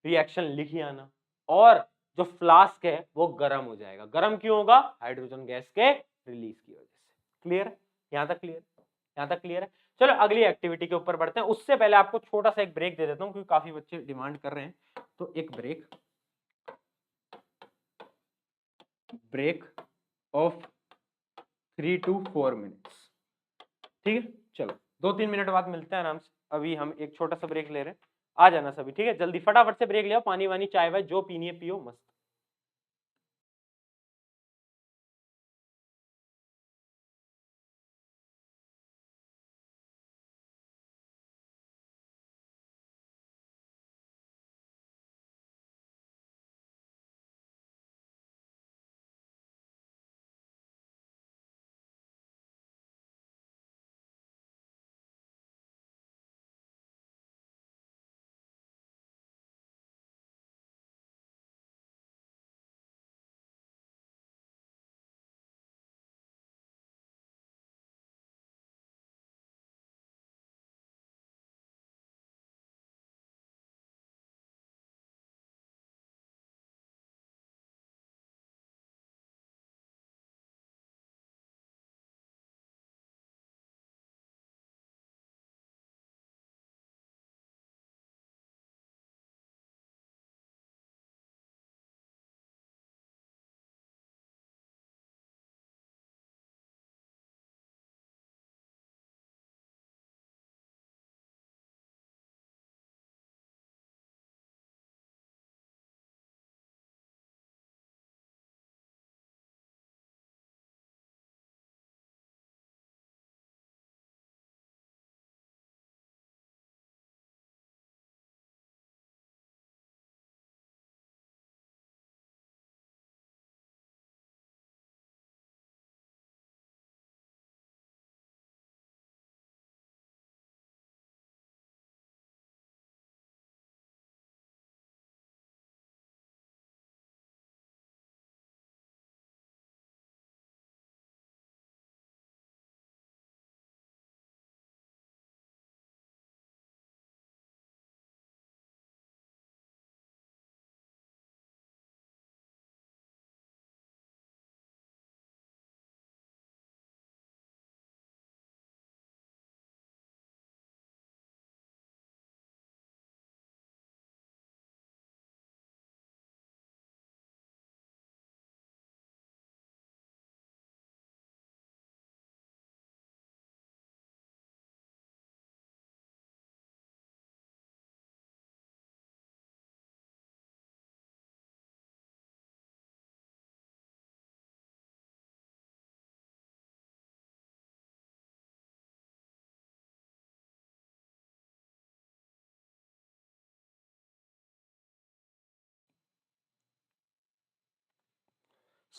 रिएक्शन लिखिए आना, और जो फ्लास्क है वो गर्म हो जाएगा। गर्म क्यों होगा? हाइड्रोजन गैस के रिलीज की वजह से। क्लियर है? यहां तक क्लियर? यहां तक क्लियर है? चलो अगली एक्टिविटी के ऊपर बढ़ते हैं। उससे पहले आपको छोटा सा एक ब्रेक दे देता हूं, क्योंकि काफी बच्चे डिमांड कर रहे हैं। तो एक ब्रेक ऑफ 3 to 4 मिनट्स। ठीक है, चलो 2-3 मिनट बाद मिलते हैं आराम से। अभी हम एक छोटा सा ब्रेक ले रहे हैं, आ जाना सभी। ठीक है, जल्दी फटाफट से ब्रेक ले आओ, पानी वानी चाय वाय जो पीनी है पियो मस्त।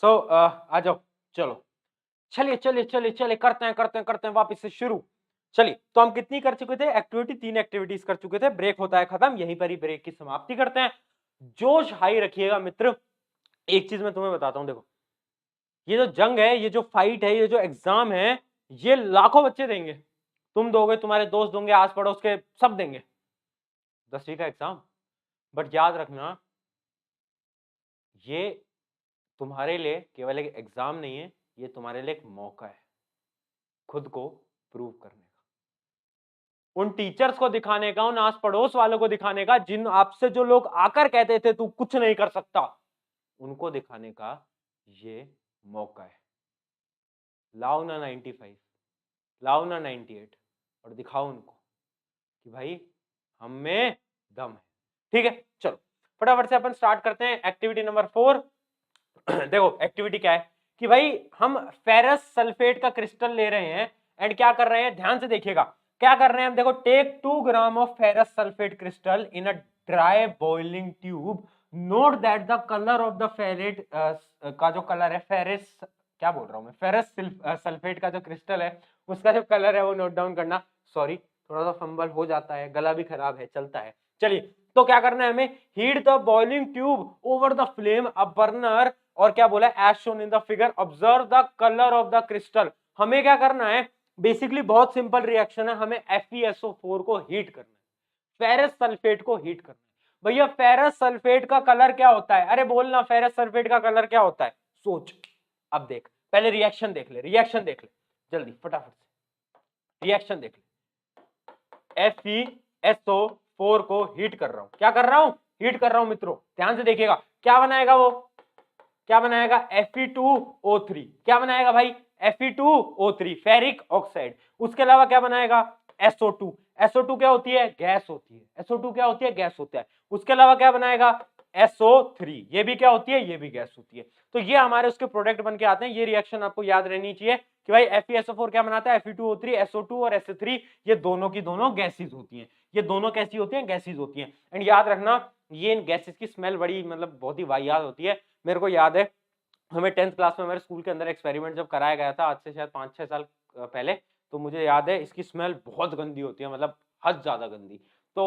आ जाओ, चलो चलिए चलिए चलिए चलिए, करते हैं वापस से शुरू। चलिए, तो हम कितनी कर चुके थे एक्टिविटी? 3 एक्टिविटीज कर चुके थे। ब्रेक होता है खत्म, यहीं पर ही ब्रेक की समाप्ति करते हैं। जोश हाई रखिएगा मित्र। एक चीज मैं तुम्हें बताता हूं, देखो ये जो जंग है, ये जो फाइट है, ये जो एग्जाम है, ये लाखों बच्चे देंगे। तुम दोगे, तुम्हारे दोस्त दोगे, आस पड़ोस के सब देंगे 10वीं का एग्जाम। बट याद रखना, ये तुम्हारे लिए केवल एक एग्जाम नहीं है, ये तुम्हारे लिए एक मौका है खुद को प्रूव करने का, उन टीचर्स को दिखाने का, उन आस पड़ोस वालों को दिखाने का, जिन आपसे जो लोग आकर कहते थे तू कुछ नहीं कर सकता, उनको दिखाने का ये मौका है। लाओ ना 95, लाओ ना 98 और दिखाओ उनको कि भाई हम में दम है। ठीक है, चलो फटाफट से अपन स्टार्ट करते हैं एक्टिविटी नंबर 4। देखो एक्टिविटी क्या है कि भाई हम फेरस सल्फेट का क्रिस्टल ले रहे हैं एंड क्या कर रहे हैं, ध्यान से देखिएगा क्या कर रहे हैं हम। देखो, take 2 gram of ferrous sulphate crystal in a dry boiling tube, note that the colour of the ferret का जो कलर है, फेरस क्या बोल रहा हूं मैं, फेरस सल्फेट का जो क्रिस्टल है उसका जो कलर है वो नोट डाउन करना। सॉरी, थोड़ा सा फंबल हो जाता है, गला भी खराब है, चलता है। चलिए, तो क्या करना है हमें, heat the boiling tube over the flame a burner, और क्या बोला as shown in the figure, observe the colour of the crystal. हमें क्या करना है, बेसिकली बहुत सिंपल रिएक्शन है, हमें FeSO4 को हीट करना है, फेरस सल्फेट को हीट करना है। भैया फेरस सल्फेट का कलर क्या होता है, अरे बोलना फेरस सल्फेट का कलर क्या होता है, सोच। अब देख, पहले रिएक्शन देख ले, रिएक्शन देख ले जल्दी फटाफट से, रिएक्शन देख ले। FeSO4 को हीट कर रहा हूं, क्या कर रहा हूं, हीट कर रहा हूं मित्रों, ध्यान से देखिएगा क्या बनाएगा वो, क्या बनाएगा Fe2O3, क्या बनाएगा भाई Fe2O3 फेरिक ऑक्साइड। उसके अलावा क्या बनाएगा SO2, SO2 क्या होती है, गैस होती है, SO2 क्या होती है, गैस होता है। उसके अलावा क्या बनाएगा SO3, ये भी क्या होती है, ये भी गैस होती है। तो ये हमारे उसके प्रोडक्ट बन के आते हैं। ये रिएक्शन आपको याद रहनी चाहिए कि भाई FeSO4 क्या बनाता है, Fe2O3, SO2 और SO3 ये दोनों की दोनों गैसेज होती हैं, ये दोनों कैसी होती हैं, गैसेज होती हैं। एंड याद रखना ये इन गैसेज की स्मेल बड़ी मतलब बहुत ही वाहियात होती है। मेरे को याद है हमें 10th क्लास में हमारे स्कूल के अंदर एक्सपेरिमेंट जब कराया गया था, आज से शायद 5-6 साल पहले, तो मुझे याद है इसकी स्मेल बहुत गंदी होती है, मतलब हद ज्यादा गंदी। तो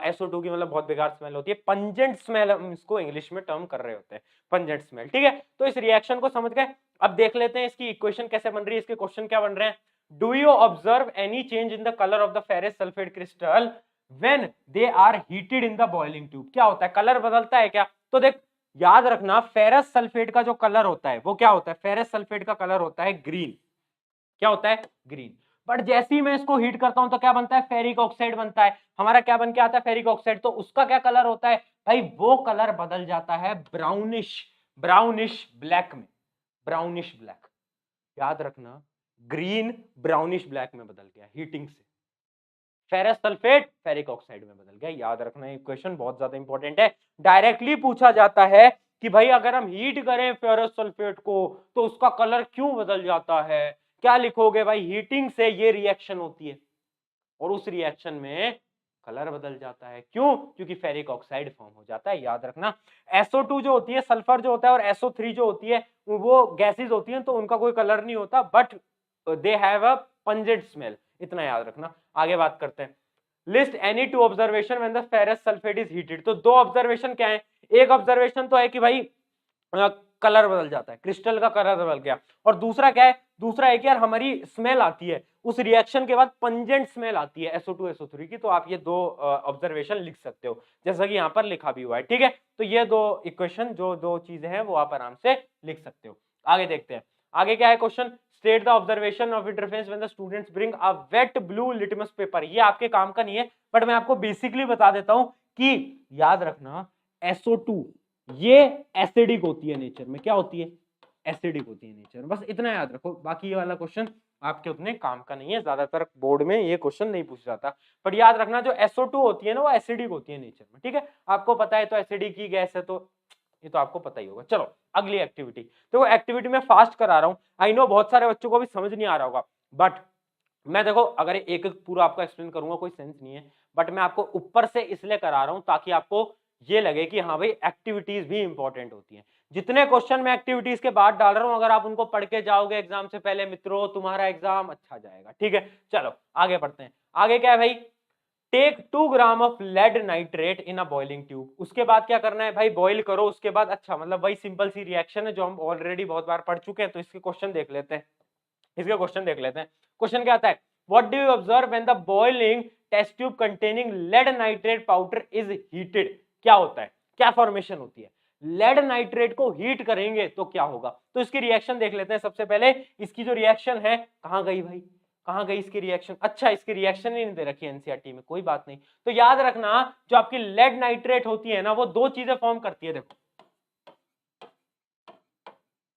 SO2 की मतलब बहुत बेकार स्मेल होती है, पंजेंट स्मेल हम इसको इंग्लिश में टर्म कर रहे होते हैं, पंजेंट स्मेल। ठीक है, तो इस रिएक्शन को समझ गए। अब देख लेते हैं इसकी इक्वेशन कैसे बन रही है, इसके क्वेश्चन क्या बन रहे हैं। Do you observe any change in the colour of the ferrous sulphate crystal when they are heated in the boiling tube, क्या होता है, कलर बदलता है क्या। तो देख याद रखना फेरस सल्फेट का जो कलर होता है वो क्या होता है, फेरस सल्फेट का कलर होता है ग्रीन, क्या होता है, ग्रीन। बट जैसे ही मैं इसको हीट करता हूं तो क्या बनता है, फेरिक ऑक्साइड बनता है। हमारा क्या बन के आता है, फेरिक ऑक्साइड, तो उसका क्या कलर होता है भाई, वो कलर बदल जाता है ब्राउनिश, ब्राउनिश ब्लैक में, ब्राउनिश ब्लैक। याद रखना ग्रीन ब्राउनिश ब्लैक में बदल गया हीटिंग से, फेरस सल्फेट फेरिक ऑक्साइड में बदल गया। याद रखना ये क्वेश्चन बहुत ज्यादा इंपॉर्टेंट है, डायरेक्टली पूछा जाता है कि भाई अगर हम हीट करें फेरस सल्फेट को तो उसका कलर क्यों बदल जाता है। क्या लिखोगे भाई, हीटिंग से ये रिएक्शन होती है और उस रिएक्शन में कलर बदल जाता है, क्यों, क्योंकि फेरिक ऑक्साइड फॉर्म हो जाता है। याद रखना SO2 जो होती है, सल्फर जो होता है, और SO3 जो होती है वो गैसेज होती हैं, तो उनका कोई कलर नहीं होता, but they have a pungent smell, इतना याद रखना। आगे बात करते हैं, list any two observation when the ferrous sulphate is heated. तो दो ऑब्जर्वेशन क्या है, एक ऑब्जर्वेशन तो है कि भाई कलर बदल जाता है, क्रिस्टल का कलर बदल गया, और दूसरा क्या है, दूसरा है कि यार हमारी स्मेल आती है उस रिएक्शन के बाद, पंजेंट स्मेल आती है SO2 SO3 की। तो आप ये दो ऑब्जर्वेशन लिख सकते हो जैसा कि यहाँ पर लिखा भी हुआ है। ठीक है, तो ये दो इक्वेशन जो दो चीजें हैं वो आप आराम से लिख सकते हो। आगे देखते हैं, आगे क्या है question, state the observation of interference when the students bring a wet blue litmus paper. ये आपके काम का नहीं है, बट मैं आपको बेसिकली बता देता हूं कि याद रखना SO2 ये एसिडिक होती है नेचर में, क्या होती है, एसिडिक होती है नेचर में, बस इतना याद रखो। बाकी ये वाला क्वेश्चन आपके उतने काम का नहीं है, ज्यादातर बोर्ड में ये क्वेश्चन नहीं पूछा जाता, पर याद रखना जो SO2 होती है ना वो एसिडिक होती है नेचर में। ठीक है, आपको पता है, तो एसिडिक की गैस है, तो ये तो आपको पता ही होगा। चलो अगली एक्टिविटी, तो एक्टिविटी में फास्ट करा रहा हूं, आई नो बहुत सारे बच्चों को भी समझ नहीं आ रहा होगा, बट मैं देखो अगर एक एक पूरा आपको एक्सप्लेन करूंगा कोई सेंस नहीं है, बट मैं आपको ऊपर से इसलिए करा रहा हूं ताकि आपको ये लगे कि हाँ भाई एक्टिविटीज भी इंपॉर्टेंट होती हैं। जितने क्वेश्चन मैं एक्टिविटीज के बाद डाल रहा हूं, अगर आप उनको पढ़ के जाओगे एग्जाम से पहले मित्रों, तुम्हारा एग्जाम अच्छा जाएगा। ठीक है, चलो आगे बढ़ते हैं। आगे क्या है भाई, take 2 gram of lead nitrate in a boiling tube. उसके बाद क्या करना है भाई, बॉइल करो, उसके बाद अच्छा मतलब भाई सिंपल सी रिएक्शन है जो हम ऑलरेडी बहुत बार पढ़ चुके हैं, तो इसके क्वेश्चन देख लेते हैं, इसके क्वेश्चन देख लेते हैं। क्वेश्चन क्या आता है, what do you observe when the boiling test tube containing lead nitrate powder is heated. क्या होता है, क्या फॉर्मेशन होती है, लेड नाइट्रेट को हीट करेंगे तो क्या होगा। तो इसकी रिएक्शन देख लेते हैं। सबसे पहले इसकी जो रिएक्शन है, कहां गई भाई, कहां गई इसकी रिएक्शन, अच्छा इसकी रिएक्शन ही नहीं दे रखी एनसीईआरटी में, कोई बात नहीं। तो याद रखना जो आपकी लेड नाइट्रेट होती है ना वो दो चीजें फॉर्म करती है, देखो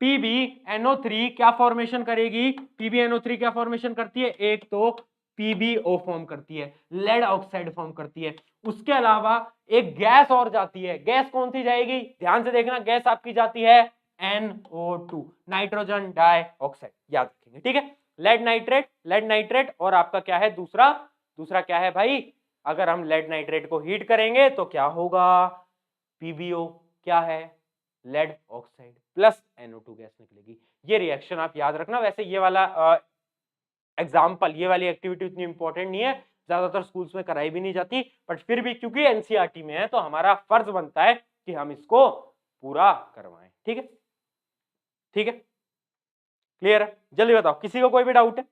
PbNO3 क्या फॉर्मेशन करेगी, PbNO3 क्या फॉर्मेशन करती है, एक तो PbO फॉर्म करती है, लेड ऑक्साइड फॉर्म करती है। उसके अलावा एक गैस और जाती है, गैस कौन सी जाएगी, ध्यान से देखना, गैस आपकी जाती है NO2, नाइट्रोजन डाइऑक्साइड, याद रखेंगे, ठीक है। लेड नाइट्रेट और आपका क्या है दूसरा क्या है भाई, अगर हम लेड नाइट्रेट को हीट करेंगे तो क्या होगा, PbO क्या है, lead oxide plus NO2 gas निकलेगी। ये रिएक्शन आप याद रखना। वैसे ये वाला एग्जाम्पल, ये वाली एक्टिविटी उतनी इंपॉर्टेंट नहीं है, ज्यादातर स्कूल्स में कराई भी नहीं जाती, बट फिर भी क्योंकि एनसीईआरटी में है तो हमारा फर्ज बनता है कि हम इसको पूरा करवाएं, ठीक है, ठीक है, क्लियर है। जल्दी बताओ, किसी को कोई भी डाउट है,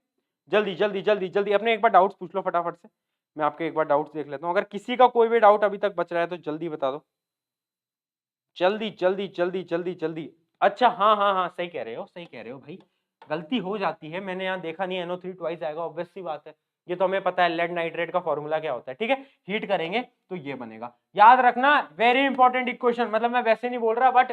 जल्दी जल्दी जल्दी जल्दी अपने एक बार डाउट्स पूछ लो फटाफट से, मैं आपके एक बार डाउट्स देख लेता हूं। अगर किसी का कोई भी डाउट अभी तक बच रहा है तो जल्दी बता दो, जल्दी जल्दी जल्दी जल्दी जल्दी। अच्छा हाँ हाँ हाँ, सही कह रहे हो, सही कह रहे हो भाई, गलती हो जाती है, मैंने यहाँ देखा नहीं, NO3 ट्वाइस आएगा, ऑब्वियस सी बात है, ये तो हमें पता है लेड नाइट्रेट का फॉर्मूला क्या होता है, ठीक है, हीट करेंगे तो ये बनेगा, याद रखना, वेरी इंपॉर्टेंट इक्वेशन। मतलब मैं वैसे नहीं बोल रहा, बट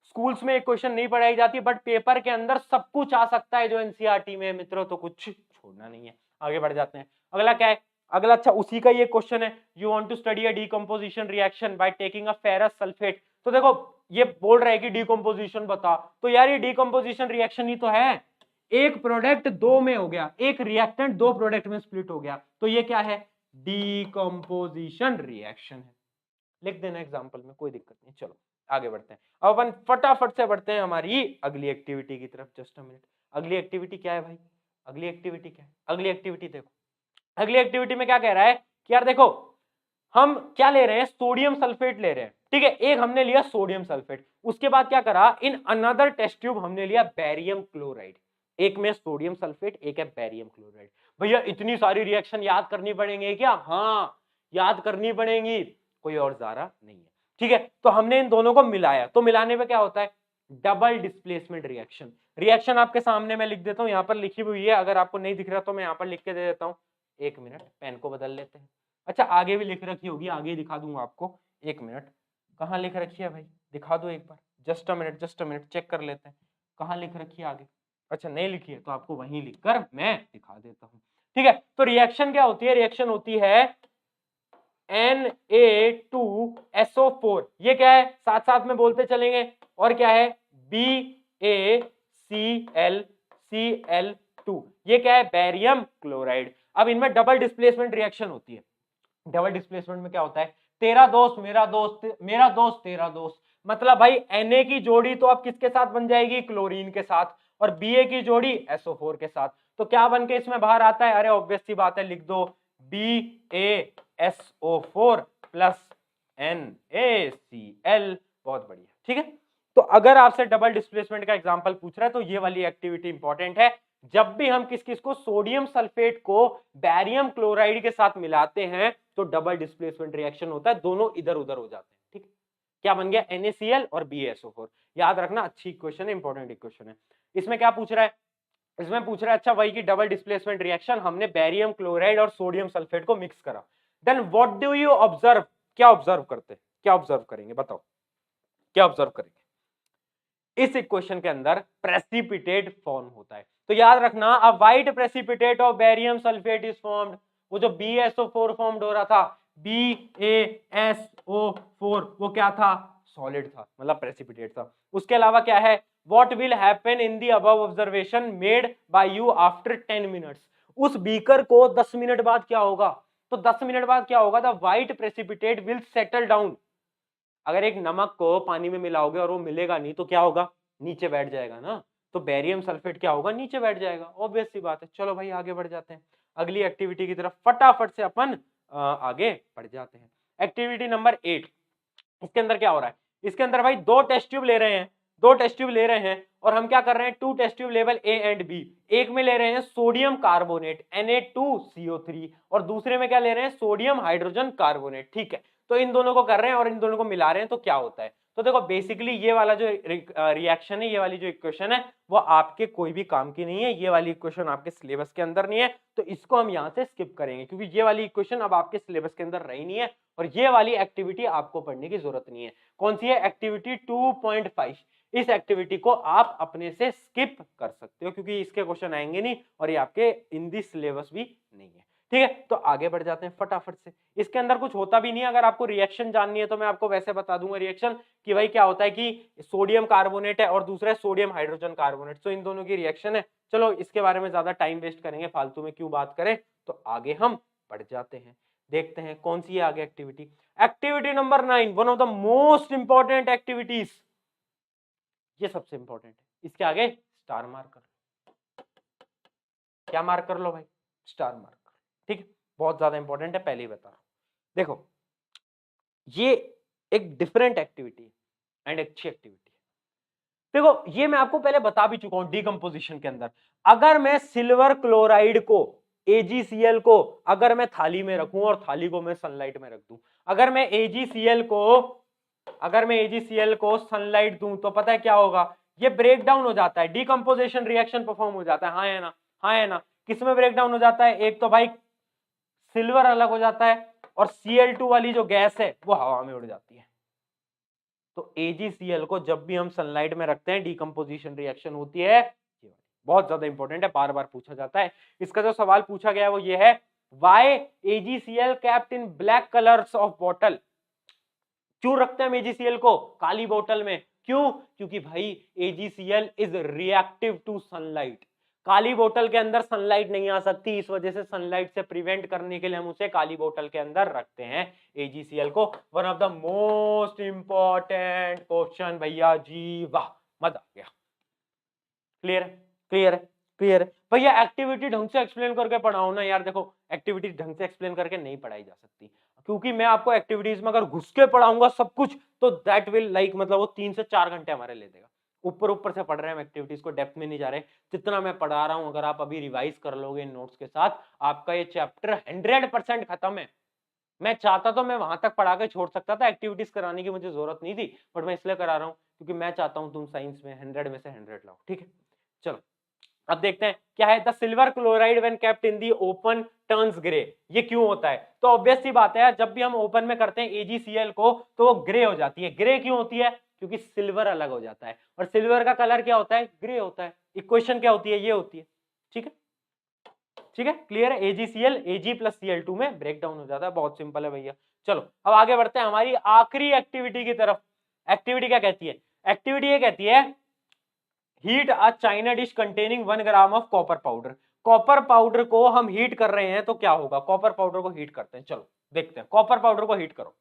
स्कूल्स में इक्वेशन नहीं पढ़ाई जाती, बट पेपर के अंदर सब कुछ आ सकता है जो एनसीईआरटी में है मित्रों, तो कुछ छोड़ना नहीं है। आगे बढ़ जाते हैं, अगला क्या है, अगला अच्छा उसी का ये क्वेश्चन है, you want to study a decomposition reaction by taking a ferrous sulphate. तो देखो ये बोल रहा है कि डीकंपोजिशन बता, तो यार ये डीकंपोजिशन रिएक्शन ही तो है, एक प्रोडक्ट दो में हो गया, एक रिएक्टेंट दो प्रोडक्ट में स्प्लिट हो गया, तो ये क्या है, डीकंपोजिशन रिएक्शन है, लिख देना एग्जांपल में, कोई दिक्कत नहीं। चलो आगे बढ़ते हैं, अब अपन फटाफट से बढ़ते हैं हमारी अगली एक्टिविटी की तरफ। जस्ट अ मिनट, अगली एक्टिविटी क्या है भाई, अगली एक्टिविटी क्या है, अगली एक्टिविटी देखो, अगली एक्टिविटी में क्या कह रहा है कि यार देखो हम क्या ले रहे हैं, सोडियम सल्फेट ले रहे हैं, ठीक है, एक हमने लिया सोडियम सल्फेट, उसके बाद क्या करा, इन अनदर टेस्ट ट्यूब हमने लिया बेरियम क्लोराइड, एक में सोडियम सल्फेट एक है बेरियम क्लोराइड। भैया इतनी सारी रिएक्शन याद करनी पड़ेंगे क्या, हाँ याद करनी पड़ेंगी, कोई और ज़ारा नहीं है, ठीक है। तो हमने इन दोनों को मिलाया, तो मिलाने में क्या होता है, डबल डिस्प्लेसमेंट रिएक्शन। रिएक्शन आपके सामने मैं लिख देता हूं, यहां पर लिखी हुई है, अगर आपको नहीं दिख रहा तो मैं यहां पर लिख के दे देता हूं, एक मिनट पेन को बदल लेते हैं। अच्छा आगे भी लिख रखी होगी, आगे दिखा दूंगा आपको, एक मिनट, कहाँ लिख रखी है भाई, दिखा दो एक बार, जस्ट अ मिनट चेक कर लेते हैं, कहाँ लिख रखी है आगे, अच्छा नहीं लिखी है तो आपको वहीं लिखकर मैं दिखा देता हूं, ठीक है। तो रिएक्शन क्या होती है, रिएक्शन होती है Na2SO4, ये क्या है, साथ साथ में बोलते चलेंगे, और क्या है, BaClCl2, ये क्या है, बेरियम क्लोराइड। अब इनमें डबल डिस्प्लेसमेंट रिएक्शन होती है, डबल डिस्प्लेसमेंट में क्या होता है, तेरा दोस्त मेरा दोस्त, मेरा दोस्त तेरा दोस्त, मतलब भाई Na की जोड़ी तो अब किसके साथ बन जाएगी, क्लोरीन के साथ, और Ba की जोड़ी SO4 के साथ, तो क्या बन के इसमें बाहर आता है, अरे ऑब्वियस सी बात है, लिख दो BaSO4 प्लस NaCl, बहुत बढ़िया, ठीक है। तो अगर आपसे डबल डिस्प्लेसमेंट का एग्जांपल पूछ रहा है तो ये वाली एक्टिविटी इंपॉर्टेंट है, जब भी हम किस किस को, सोडियम सल्फेट को बैरियम क्लोराइड के साथ मिलाते हैं तो डबल डिस्प्लेसमेंट रिएक्शन होता है, दोनों इधर उधर हो जाते हैं, ठीक है। क्या बन गया, NaCl और BaSO4, याद रखना, अच्छी इक्वेशन है, इंपॉर्टेंट इक्वेशन है। इसमें क्या पूछ रहा है, इसमें पूछ रहा है अच्छा वही की डबल डिस्प्लेसमेंट रिएक्शन, हमने बैरियम क्लोराइड और सोडियम सल्फेट को मिक्स करा, then what do you observe, क्या ऑब्जर्व करते हैं, क्या ऑब्जर्व करेंगे बताओ, क्या ऑब्जर्व करेंगे, इस इक्वेशन के अंदर प्रेसिपिटेट फॉर्म होता है, तो याद रखना, a white precipitate of barium sulphate is formed, वो जो BaSO4 फॉर्म्ड हो रहा था, BaSO4 वो क्या था, सॉलिड था, मतलब प्रेसिपिटेट था। उसके अलावा क्या है, what will happen in the above observation made by you after 10 minutes, उस बीकर को 10 मिनट बाद क्या होगा, तो 10 मिनट बाद क्या होगा, the white precipitate will settle down, अगर एक नमक को पानी में मिलाओगे और वो मिलेगा नहीं तो क्या होगा, नीचे बैठ जाएगा ना, तो बेरियम सल्फेट क्या होगा, नीचे बैठ जाएगा, ऑब्वियस सी बात है। चलो भाई आगे बढ़ जाते हैं, अगली एक्टिविटी की तरफ फटाफट से अपन आगे बढ़ जाते हैं। एक्टिविटी नंबर 8, इसके अंदर क्या हो रहा है, इसके अंदर भाई दो टेस्ट ट्यूब ले रहे हैं, दो टेस्ट ट्यूब ले रहे हैं, और हम क्या कर रहे हैं, two test tube level A and B, एक में ले रहे हैं सोडियम कार्बोनेट Na2CO3 और दूसरे में क्या ले रहे हैं, सोडियम हाइड्रोजन कार्बोनेट, ठीक है। तो इन दोनों को कर रहे हैं और इन दोनों को मिला रहे हैं, तो क्या होता है, तो देखो बेसिकली ये वाला जो रिएक्शन है, ये वाली जो इक्वेशन है वो आपके कोई भी काम की नहीं है, ये वाली इक्वेशन आपके सिलेबस के अंदर नहीं है, तो इसको हम यहाँ से स्किप करेंगे क्योंकि ये वाली इक्वेशन अब आपके सिलेबस के अंदर रही नहीं है और ये वाली एक्टिविटी आपको पढ़ने की जरूरत नहीं है। कौन सी है? एक्टिविटी 2.5। इस एक्टिविटी को आप अपने से स्किप कर सकते हो क्योंकि इसके क्वेश्चन आएंगे नहीं और ये आपके इन दी सिलेबस भी नहीं है। ठीक है, तो आगे बढ़ जाते हैं फटाफट से। इसके अंदर कुछ होता भी नहीं है, अगर आपको रिएक्शन जाननी है तो मैं आपको वैसे बता दूंगा रिएक्शन कि भाई क्या होता है कि सोडियम कार्बोनेट है और दूसरा है सोडियम हाइड्रोजन कार्बोनेट, तो इन दोनों की रिएक्शन है। चलो इसके बारे में ज्यादा टाइम वेस्ट करेंगे, फालतू में क्यों बात करें, तो आगे हम बढ़ जाते हैं, देखते हैं कौन सी है आगे activity. Activity number 9, one of the most important activities, ये सबसे इंपॉर्टेंट है। इसके आगे स्टार मार्क कर लो, क्या मार्क कर लो भाई? Star mark. ठीक है, बहुत ज्यादा इंपॉर्टेंट है, पहले ही बता रहा हूं। देखो ये एक डिफरेंट एक्टिविटी है एंड अच्छी एक्टिविटी है। देखो ये मैं आपको पहले बता भी चुका हूं डीकंपोजिशन के अंदर, अगर मैं सिल्वर क्लोराइड को AgCl को अगर मैं थाली में रखूं और थाली को मैं सनलाइट में रख दूं, अगर मैं AgCl को सनलाइट दूं तो पता है क्या होगा? ये ब्रेक डाउन हो जाता है, डीकंपोजिशन रिएक्शन परफॉर्म हो जाता है। हाँ है ना? हाँ है ना? किस में ब्रेक डाउन हो जाता है? एक तो भाई सिल्वर अलग हो जाता है और Cl2 वाली जो गैस है वो हवा में उड़ जाती है। तो AgCl को जब भी हम सनलाइट में रखते हैं डीकंपोजिशन रिएक्शन होती है, बहुत ज्यादा इंपॉर्टेंट है, बार बार पूछा जाता है। इसका जो सवाल पूछा गया है वो ये है, why AgCl kept in black colours of bottle? क्यों रखते हैं हम AgCl को काली बोतल में? क्यों? क्योंकि भाई AgCl is reactive to sunlight, काली बोतल के अंदर सनलाइट नहीं आ सकती, इस वजह से सनलाइट से प्रिवेंट करने के लिए हम उसे काली बोतल के अंदर रखते हैं AgCl को। One of the most important question भैया जी, वाह मजा आ गया। क्लियर है? क्लियर है? क्लियर है भैया? एक्टिविटी ढंग से एक्सप्लेन करके पढ़ाओ ना यार। देखो एक्टिविटी ढंग से एक्सप्लेन करके नहीं पढ़ाई जा सकती क्योंकि मैं आपको एक्टिविटीज में अगर घुस के पढ़ाऊंगा सब कुछ तो दैट विल लाइक मतलब वो 3 से 4 घंटे हमारे ले देगा। ऊपर ऊपर से पढ़ रहे हैं हम, एक्टिविटीज को डेप्थ में नहीं जा रहे। जितना मैं पढ़ा रहा हूं अगर आप अभी रिवाइज कर लोगे इन नोट्स के साथ, आपका ये चैप्टर 100% खत्म है। मैं चाहता तो मैं वहां तक पढ़ा के छोड़ सकता था, एक्टिविटीज कराने की मुझे जरूरत नहीं थी, बट मैं इसलिए करा रहा हूं क्योंकि मैं चाहता हूं तुम साइंस में 100 में से 100 लाओ। ठीक है, चलो अब देखते हैं क्या है। The silver chloride when kept in the open turns grey. ये क्यों होता है? तो ऑब्वियस सी बात है, जब भी हम ओपन में करते हैं AgCl को तो वो ग्रे हो जाती है। ग्रे क्यों होती है? क्योंकि सिल्वर अलग हो जाता है और सिल्वर का कलर क्या होता है? ग्रे होता है। इक्वेशन क्या होती है? ये होती है। ठीक है, ठीक है, क्लियर है? AgCl Ag प्लस Cl2 में ब्रेक डाउन हो जाता है, बहुत सिंपल है भैया। चलो अब आगे बढ़ते हैं हमारी आखिरी एक्टिविटी की तरफ। एक्टिविटी क्या कहती है? एक्टिविटी ये कहती है, heat a China dish containing 1 gram of copper powder. Copper powder को हम हीट कर रहे हैं तो क्या होगा? कॉपर पाउडर को हीट करते हैं, चलो देखते हैं। कॉपर पाउडर को हीट करो।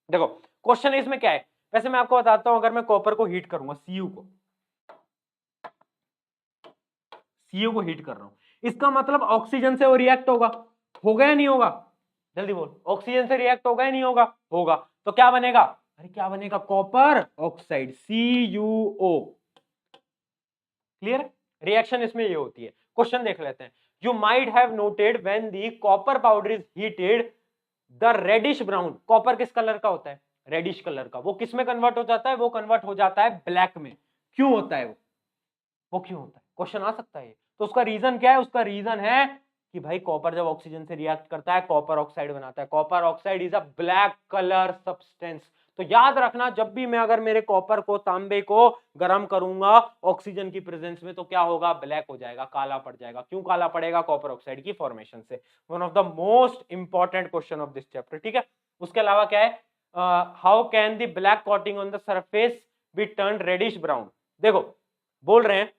देखो क्वेश्चन इसमें क्या है, वैसे मैं आपको बताता हूं, अगर मैं कॉपर को हीट करूंगा, Cu को हीट कर रहा हूं, इसका मतलब ऑक्सीजन से वो रिएक्ट होगा या नहीं होगा? जल्दी बोल, ऑक्सीजन से रिएक्ट होगा या नहीं होगा? होगा। तो क्या बनेगा? अरे क्या बनेगा? Copper oxide, CuO। Clear? Reaction इसमें ये होती है। क्वेश्चन देख लेते हैं। You might have noted when the copper powder is heated the reddish brown. Copper किस कलर का होता है? रेडिश कलर का। वो किस में कन्वर्ट हो जाता है? वो कन्वर्ट हो जाता है ब्लैक में। क्यों होता है वो क्यों होता है? क्वेश्चन आ सकता है। तो उसका रीजन क्या है? उसका रीजन है कि भाई कॉपर जब ऑक्सीजन से रिएक्ट करता है कॉपर ऑक्साइड बनाता है। Copper oxide is a black colour substance. तो याद रखना, जब भी मैं अगर मेरे कॉपर को, तांबे को गर्म करूंगा ऑक्सीजन की प्रेजेंस में तो क्या होगा? ब्लैक हो जाएगा, काला पड़ जाएगा। क्यों काला पड़ेगा? कॉपर ऑक्साइड की फॉर्मेशन से। One of the most important question of this chapter. ठीक है, उसके अलावा क्या है? How can the black coating on the surface be turn reddish brown. देखो बोल रहे हैं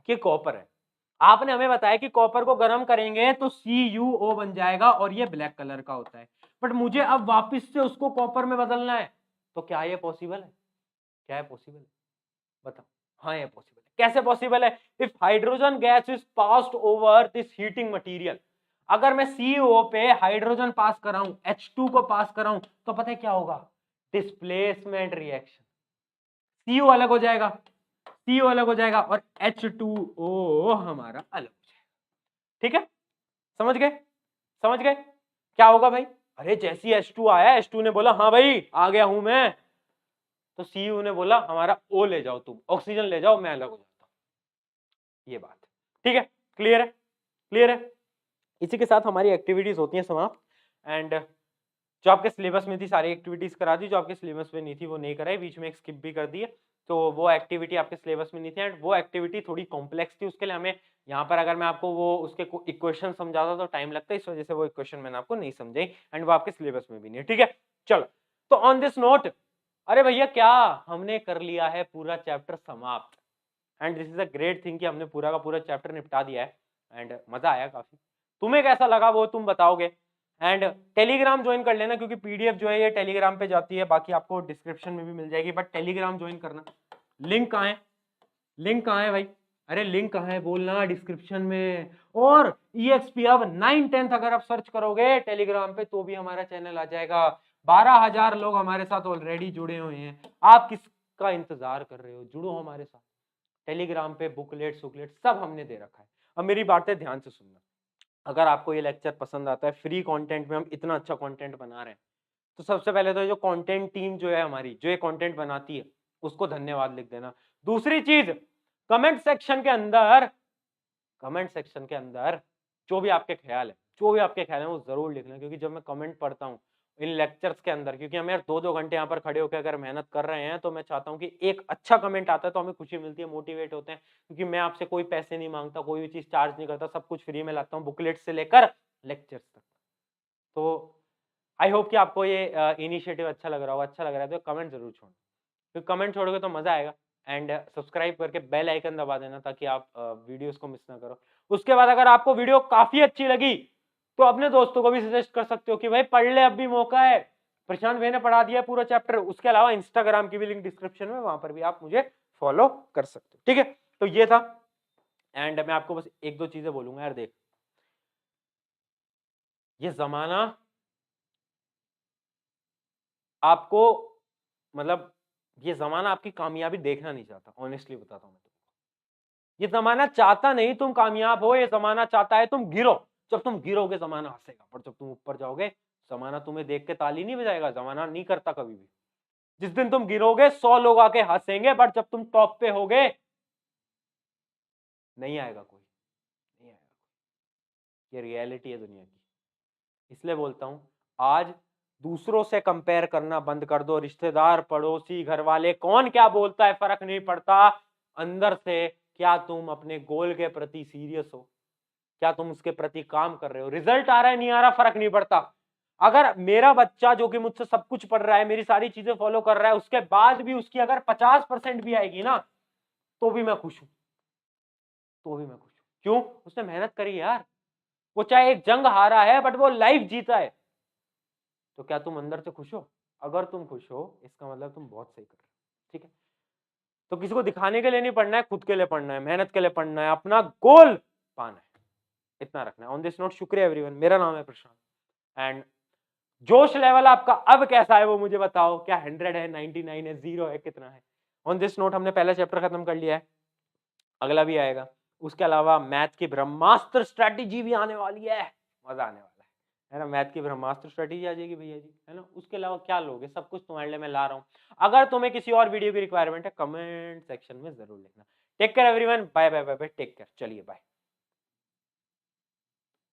कि कॉपर है, आपने हमें बताया कि कॉपर को गर्म करेंगे तो CuO बन जाएगा और ये ब्लैक कलर का होता है, बट मुझे अब वापस से उसको कॉपर में बदलना है, तो क्या ये पॉसिबल है? क्या है पॉसिबल है? बताओ। हाँ ये पॉसिबल है। कैसे पॉसिबल है? If hydrogen gas is passed over this heating material, अगर मैं CuO पे हाइड्रोजन पास कराऊं, H2 को पास कराऊं, तो पता है क्या होगा? Displacement reaction. Cu अलग हो जाएगा, CO अलग हो जाएगा और H2O हमारा अलग हो जाएगा। ठीक है, समझ गए? समझ गए क्या होगा भाई? अरे जैसी H2 आया, H2 ने बोला हाँ भाई आ गया हूं मैं, तो CU ने बोला हमारा O ले जाओ, तुम ऑक्सीजन ले जाओ, मैं अलग हो जाता हूं। ये बात ठीक है, क्लियर है, क्लियर है। इसी के साथ हमारी एक्टिविटीज होती हैं समाप्त। एंड जो आपके सिलेबस में थी सारी एक्टिविटीज करा दी, जो आपके सिलेबस में नहीं थी वो नहीं कराई, बीच में एक स्किप भी कर दी है, तो वो एक्टिविटी आपके सिलेबस में नहीं थी। एंड वो एक्टिविटी थोड़ी कॉम्प्लेक्स थी, उसके लिए हमें यहाँ पर अगर मैं आपको वो उसके इक्वेशन समझाता तो टाइम लगता है, इस वजह से वो इक्वेशन मैंने आपको नहीं समझाई, एंड वो आपके सिलेबस में भी नहीं है। ठीक है, चलो तो ऑन दिस नोट, अरे भैया क्या हमने कर लिया है पूरा चैप्टर समाप्त। And this is a great thing कि हमने पूरा का पूरा चैप्टर निपटा दिया है, एंड मजा आया काफी। तुम्हें कैसा लगा वो तुम बताओगे। एंड टेलीग्राम ज्वाइन कर लेना, क्योंकि पीडीएफ जो है ये टेलीग्राम पे जाती है, बाकी आपको डिस्क्रिप्शन में भी मिल जाएगी, बट टेलीग्राम ज्वाइन करना। लिंक कहाँ है, लिंक कहाँ है भाई, अरे लिंक कहाँ है बोलना, डिस्क्रिप्शन में। और EXP अब 9-10 अगर आप सर्च करोगे टेलीग्राम पे तो भी हमारा चैनल आ जाएगा। 12,000 लोग हमारे साथ ऑलरेडी जुड़े हुए हैं, आप किसका इंतजार कर रहे हो, जुड़ो हमारे साथ। टेलीग्राम पे बुकलेट सुकलेट सब हमने दे रखा है। अब मेरी बातें ध्यान से सुनना, अगर आपको ये लेक्चर पसंद आता है, फ्री कंटेंट में हम इतना अच्छा कंटेंट बना रहे हैं, तो सबसे पहले तो जो कंटेंट टीम जो है हमारी, जो ये कंटेंट बनाती है, उसको धन्यवाद लिख देना। दूसरी चीज, कमेंट सेक्शन के अंदर, कमेंट सेक्शन के अंदर जो भी आपके ख्याल है, जो भी आपके ख्याल है वो जरूर लिखना, क्योंकि जब मैं कमेंट पढ़ता हूँ इन लेक्चर्स के अंदर, क्योंकि हम यार 2-2 घंटे यहाँ पर खड़े होकर अगर मेहनत कर रहे हैं, तो मैं चाहता हूँ कि एक अच्छा कमेंट आता है तो हमें खुशी मिलती है, मोटिवेट होते हैं, क्योंकि मैं आपसे कोई पैसे नहीं मांगता, कोई भी चीज चार्ज नहीं करता, सब कुछ फ्री में लाता हूँ, बुकलेट से लेकर लेक्चर्स तक। तो आई होप कि आपको ये इनिशिएटिव अच्छा लग रहा होगा। अच्छा लग रहा है तो कमेंट जरूर छोड़ना, क्योंकि कमेंट छोड़ोगे तो मजा आएगा। एंड सब्सक्राइब करके बेल आइकन दबा देना, ताकि आप वीडियोस को मिस ना करो। उसके बाद अगर आपको वीडियो काफी अच्छी लगी तो अपने दोस्तों को भी सजेस्ट कर सकते हो कि भाई पढ़ ले, अब भी मौका है, प्रशांत भाई ने पढ़ा दिया पूरा चैप्टर। उसके अलावा इंस्टाग्राम की भी लिंक डिस्क्रिप्शन में, वहां पर भी आप मुझे फॉलो कर सकते हो। ठीक है, तो ये था। एंड मैं आपको बस 1-2 चीजें बोलूंगा यार, देख ये जमाना आपको, मतलब ये जमाना आपकी कामयाबी देखना नहीं चाहता, ऑनेस्टली बताता हूं मैं तुमको। ये जमाना चाहता नहीं तुम कामयाब हो, ये जमाना चाहता है तुम गिरो। जब तुम गिरोगे जमाना हंसेगा, पर जब तुम ऊपर जाओगे जमाना तुम्हें देख के ताली नहीं बजाएगा, जमाना नहीं करता कभी भी। जिस दिन तुम गिरोगे 100 लोग आके हंसेंगे, बट जब तुम टॉप पे होगे नहीं आएगा कोई, नहीं आएगा कोई। ये रियलिटी है दुनिया की। इसलिए बोलता हूं, आज दूसरों से कंपेयर करना बंद कर दो। रिश्तेदार, पड़ोसी, घर वाले, कौन क्या बोलता है फर्क नहीं पड़ता। अंदर से क्या तुम अपने गोल के प्रति सीरियस हो, क्या तुम उसके प्रति काम कर रहे हो। रिजल्ट आ रहा है नहीं आ रहा फर्क नहीं पड़ता। अगर मेरा बच्चा जो कि मुझसे सब कुछ पढ़ रहा है, मेरी सारी चीजें फॉलो कर रहा है, उसके बाद भी उसकी अगर 50% भी आएगी ना, तो भी मैं खुश हूं, तो भी मैं खुश हूं। क्यों? उसने मेहनत करी यार। वो चाहे एक जंग हारा है, बट वो लाइफ जीता है। तो क्या तुम अंदर से खुश हो? अगर तुम खुश हो, इसका मतलब तुम बहुत सही कर रहे हो। ठीक है, तो किसी को दिखाने के लिए नहीं पढ़ना है, खुद के लिए पढ़ना है, मेहनत के लिए पढ़ना है, अपना गोल पाना है, इतना रखना है। ऑन दिस नोट, शुक्रिया एवरीवन। मेरा नाम है प्रशांत, एंड जोश लेवल आपका अब कैसा है वो मुझे बताओ। क्या 100 है, 99 है, 0 है, कितना है? ऑन दिस नोट हमने पहला चैप्टर खत्म कर लिया है, अगला भी आएगा। उसके अलावा मैथ की ब्रह्मास्त्र स्ट्रेटेजी भी आने वाली है, मजा आने वाला है ना। मैथ की ब्रह्मास्त्र स्ट्रेटेजी आ जाएगी भैया जी, है ना। उसके अलावा क्या लोगे, सब कुछ तुम्हारे लिए मैं ला रहा हूँ। अगर तुम्हें किसी और वीडियो की रिक्वायरमेंट है, कमेंट सेक्शन में जरूर लिखना। Take care everyone, bye bye bye bye, take care, चलिए बाय।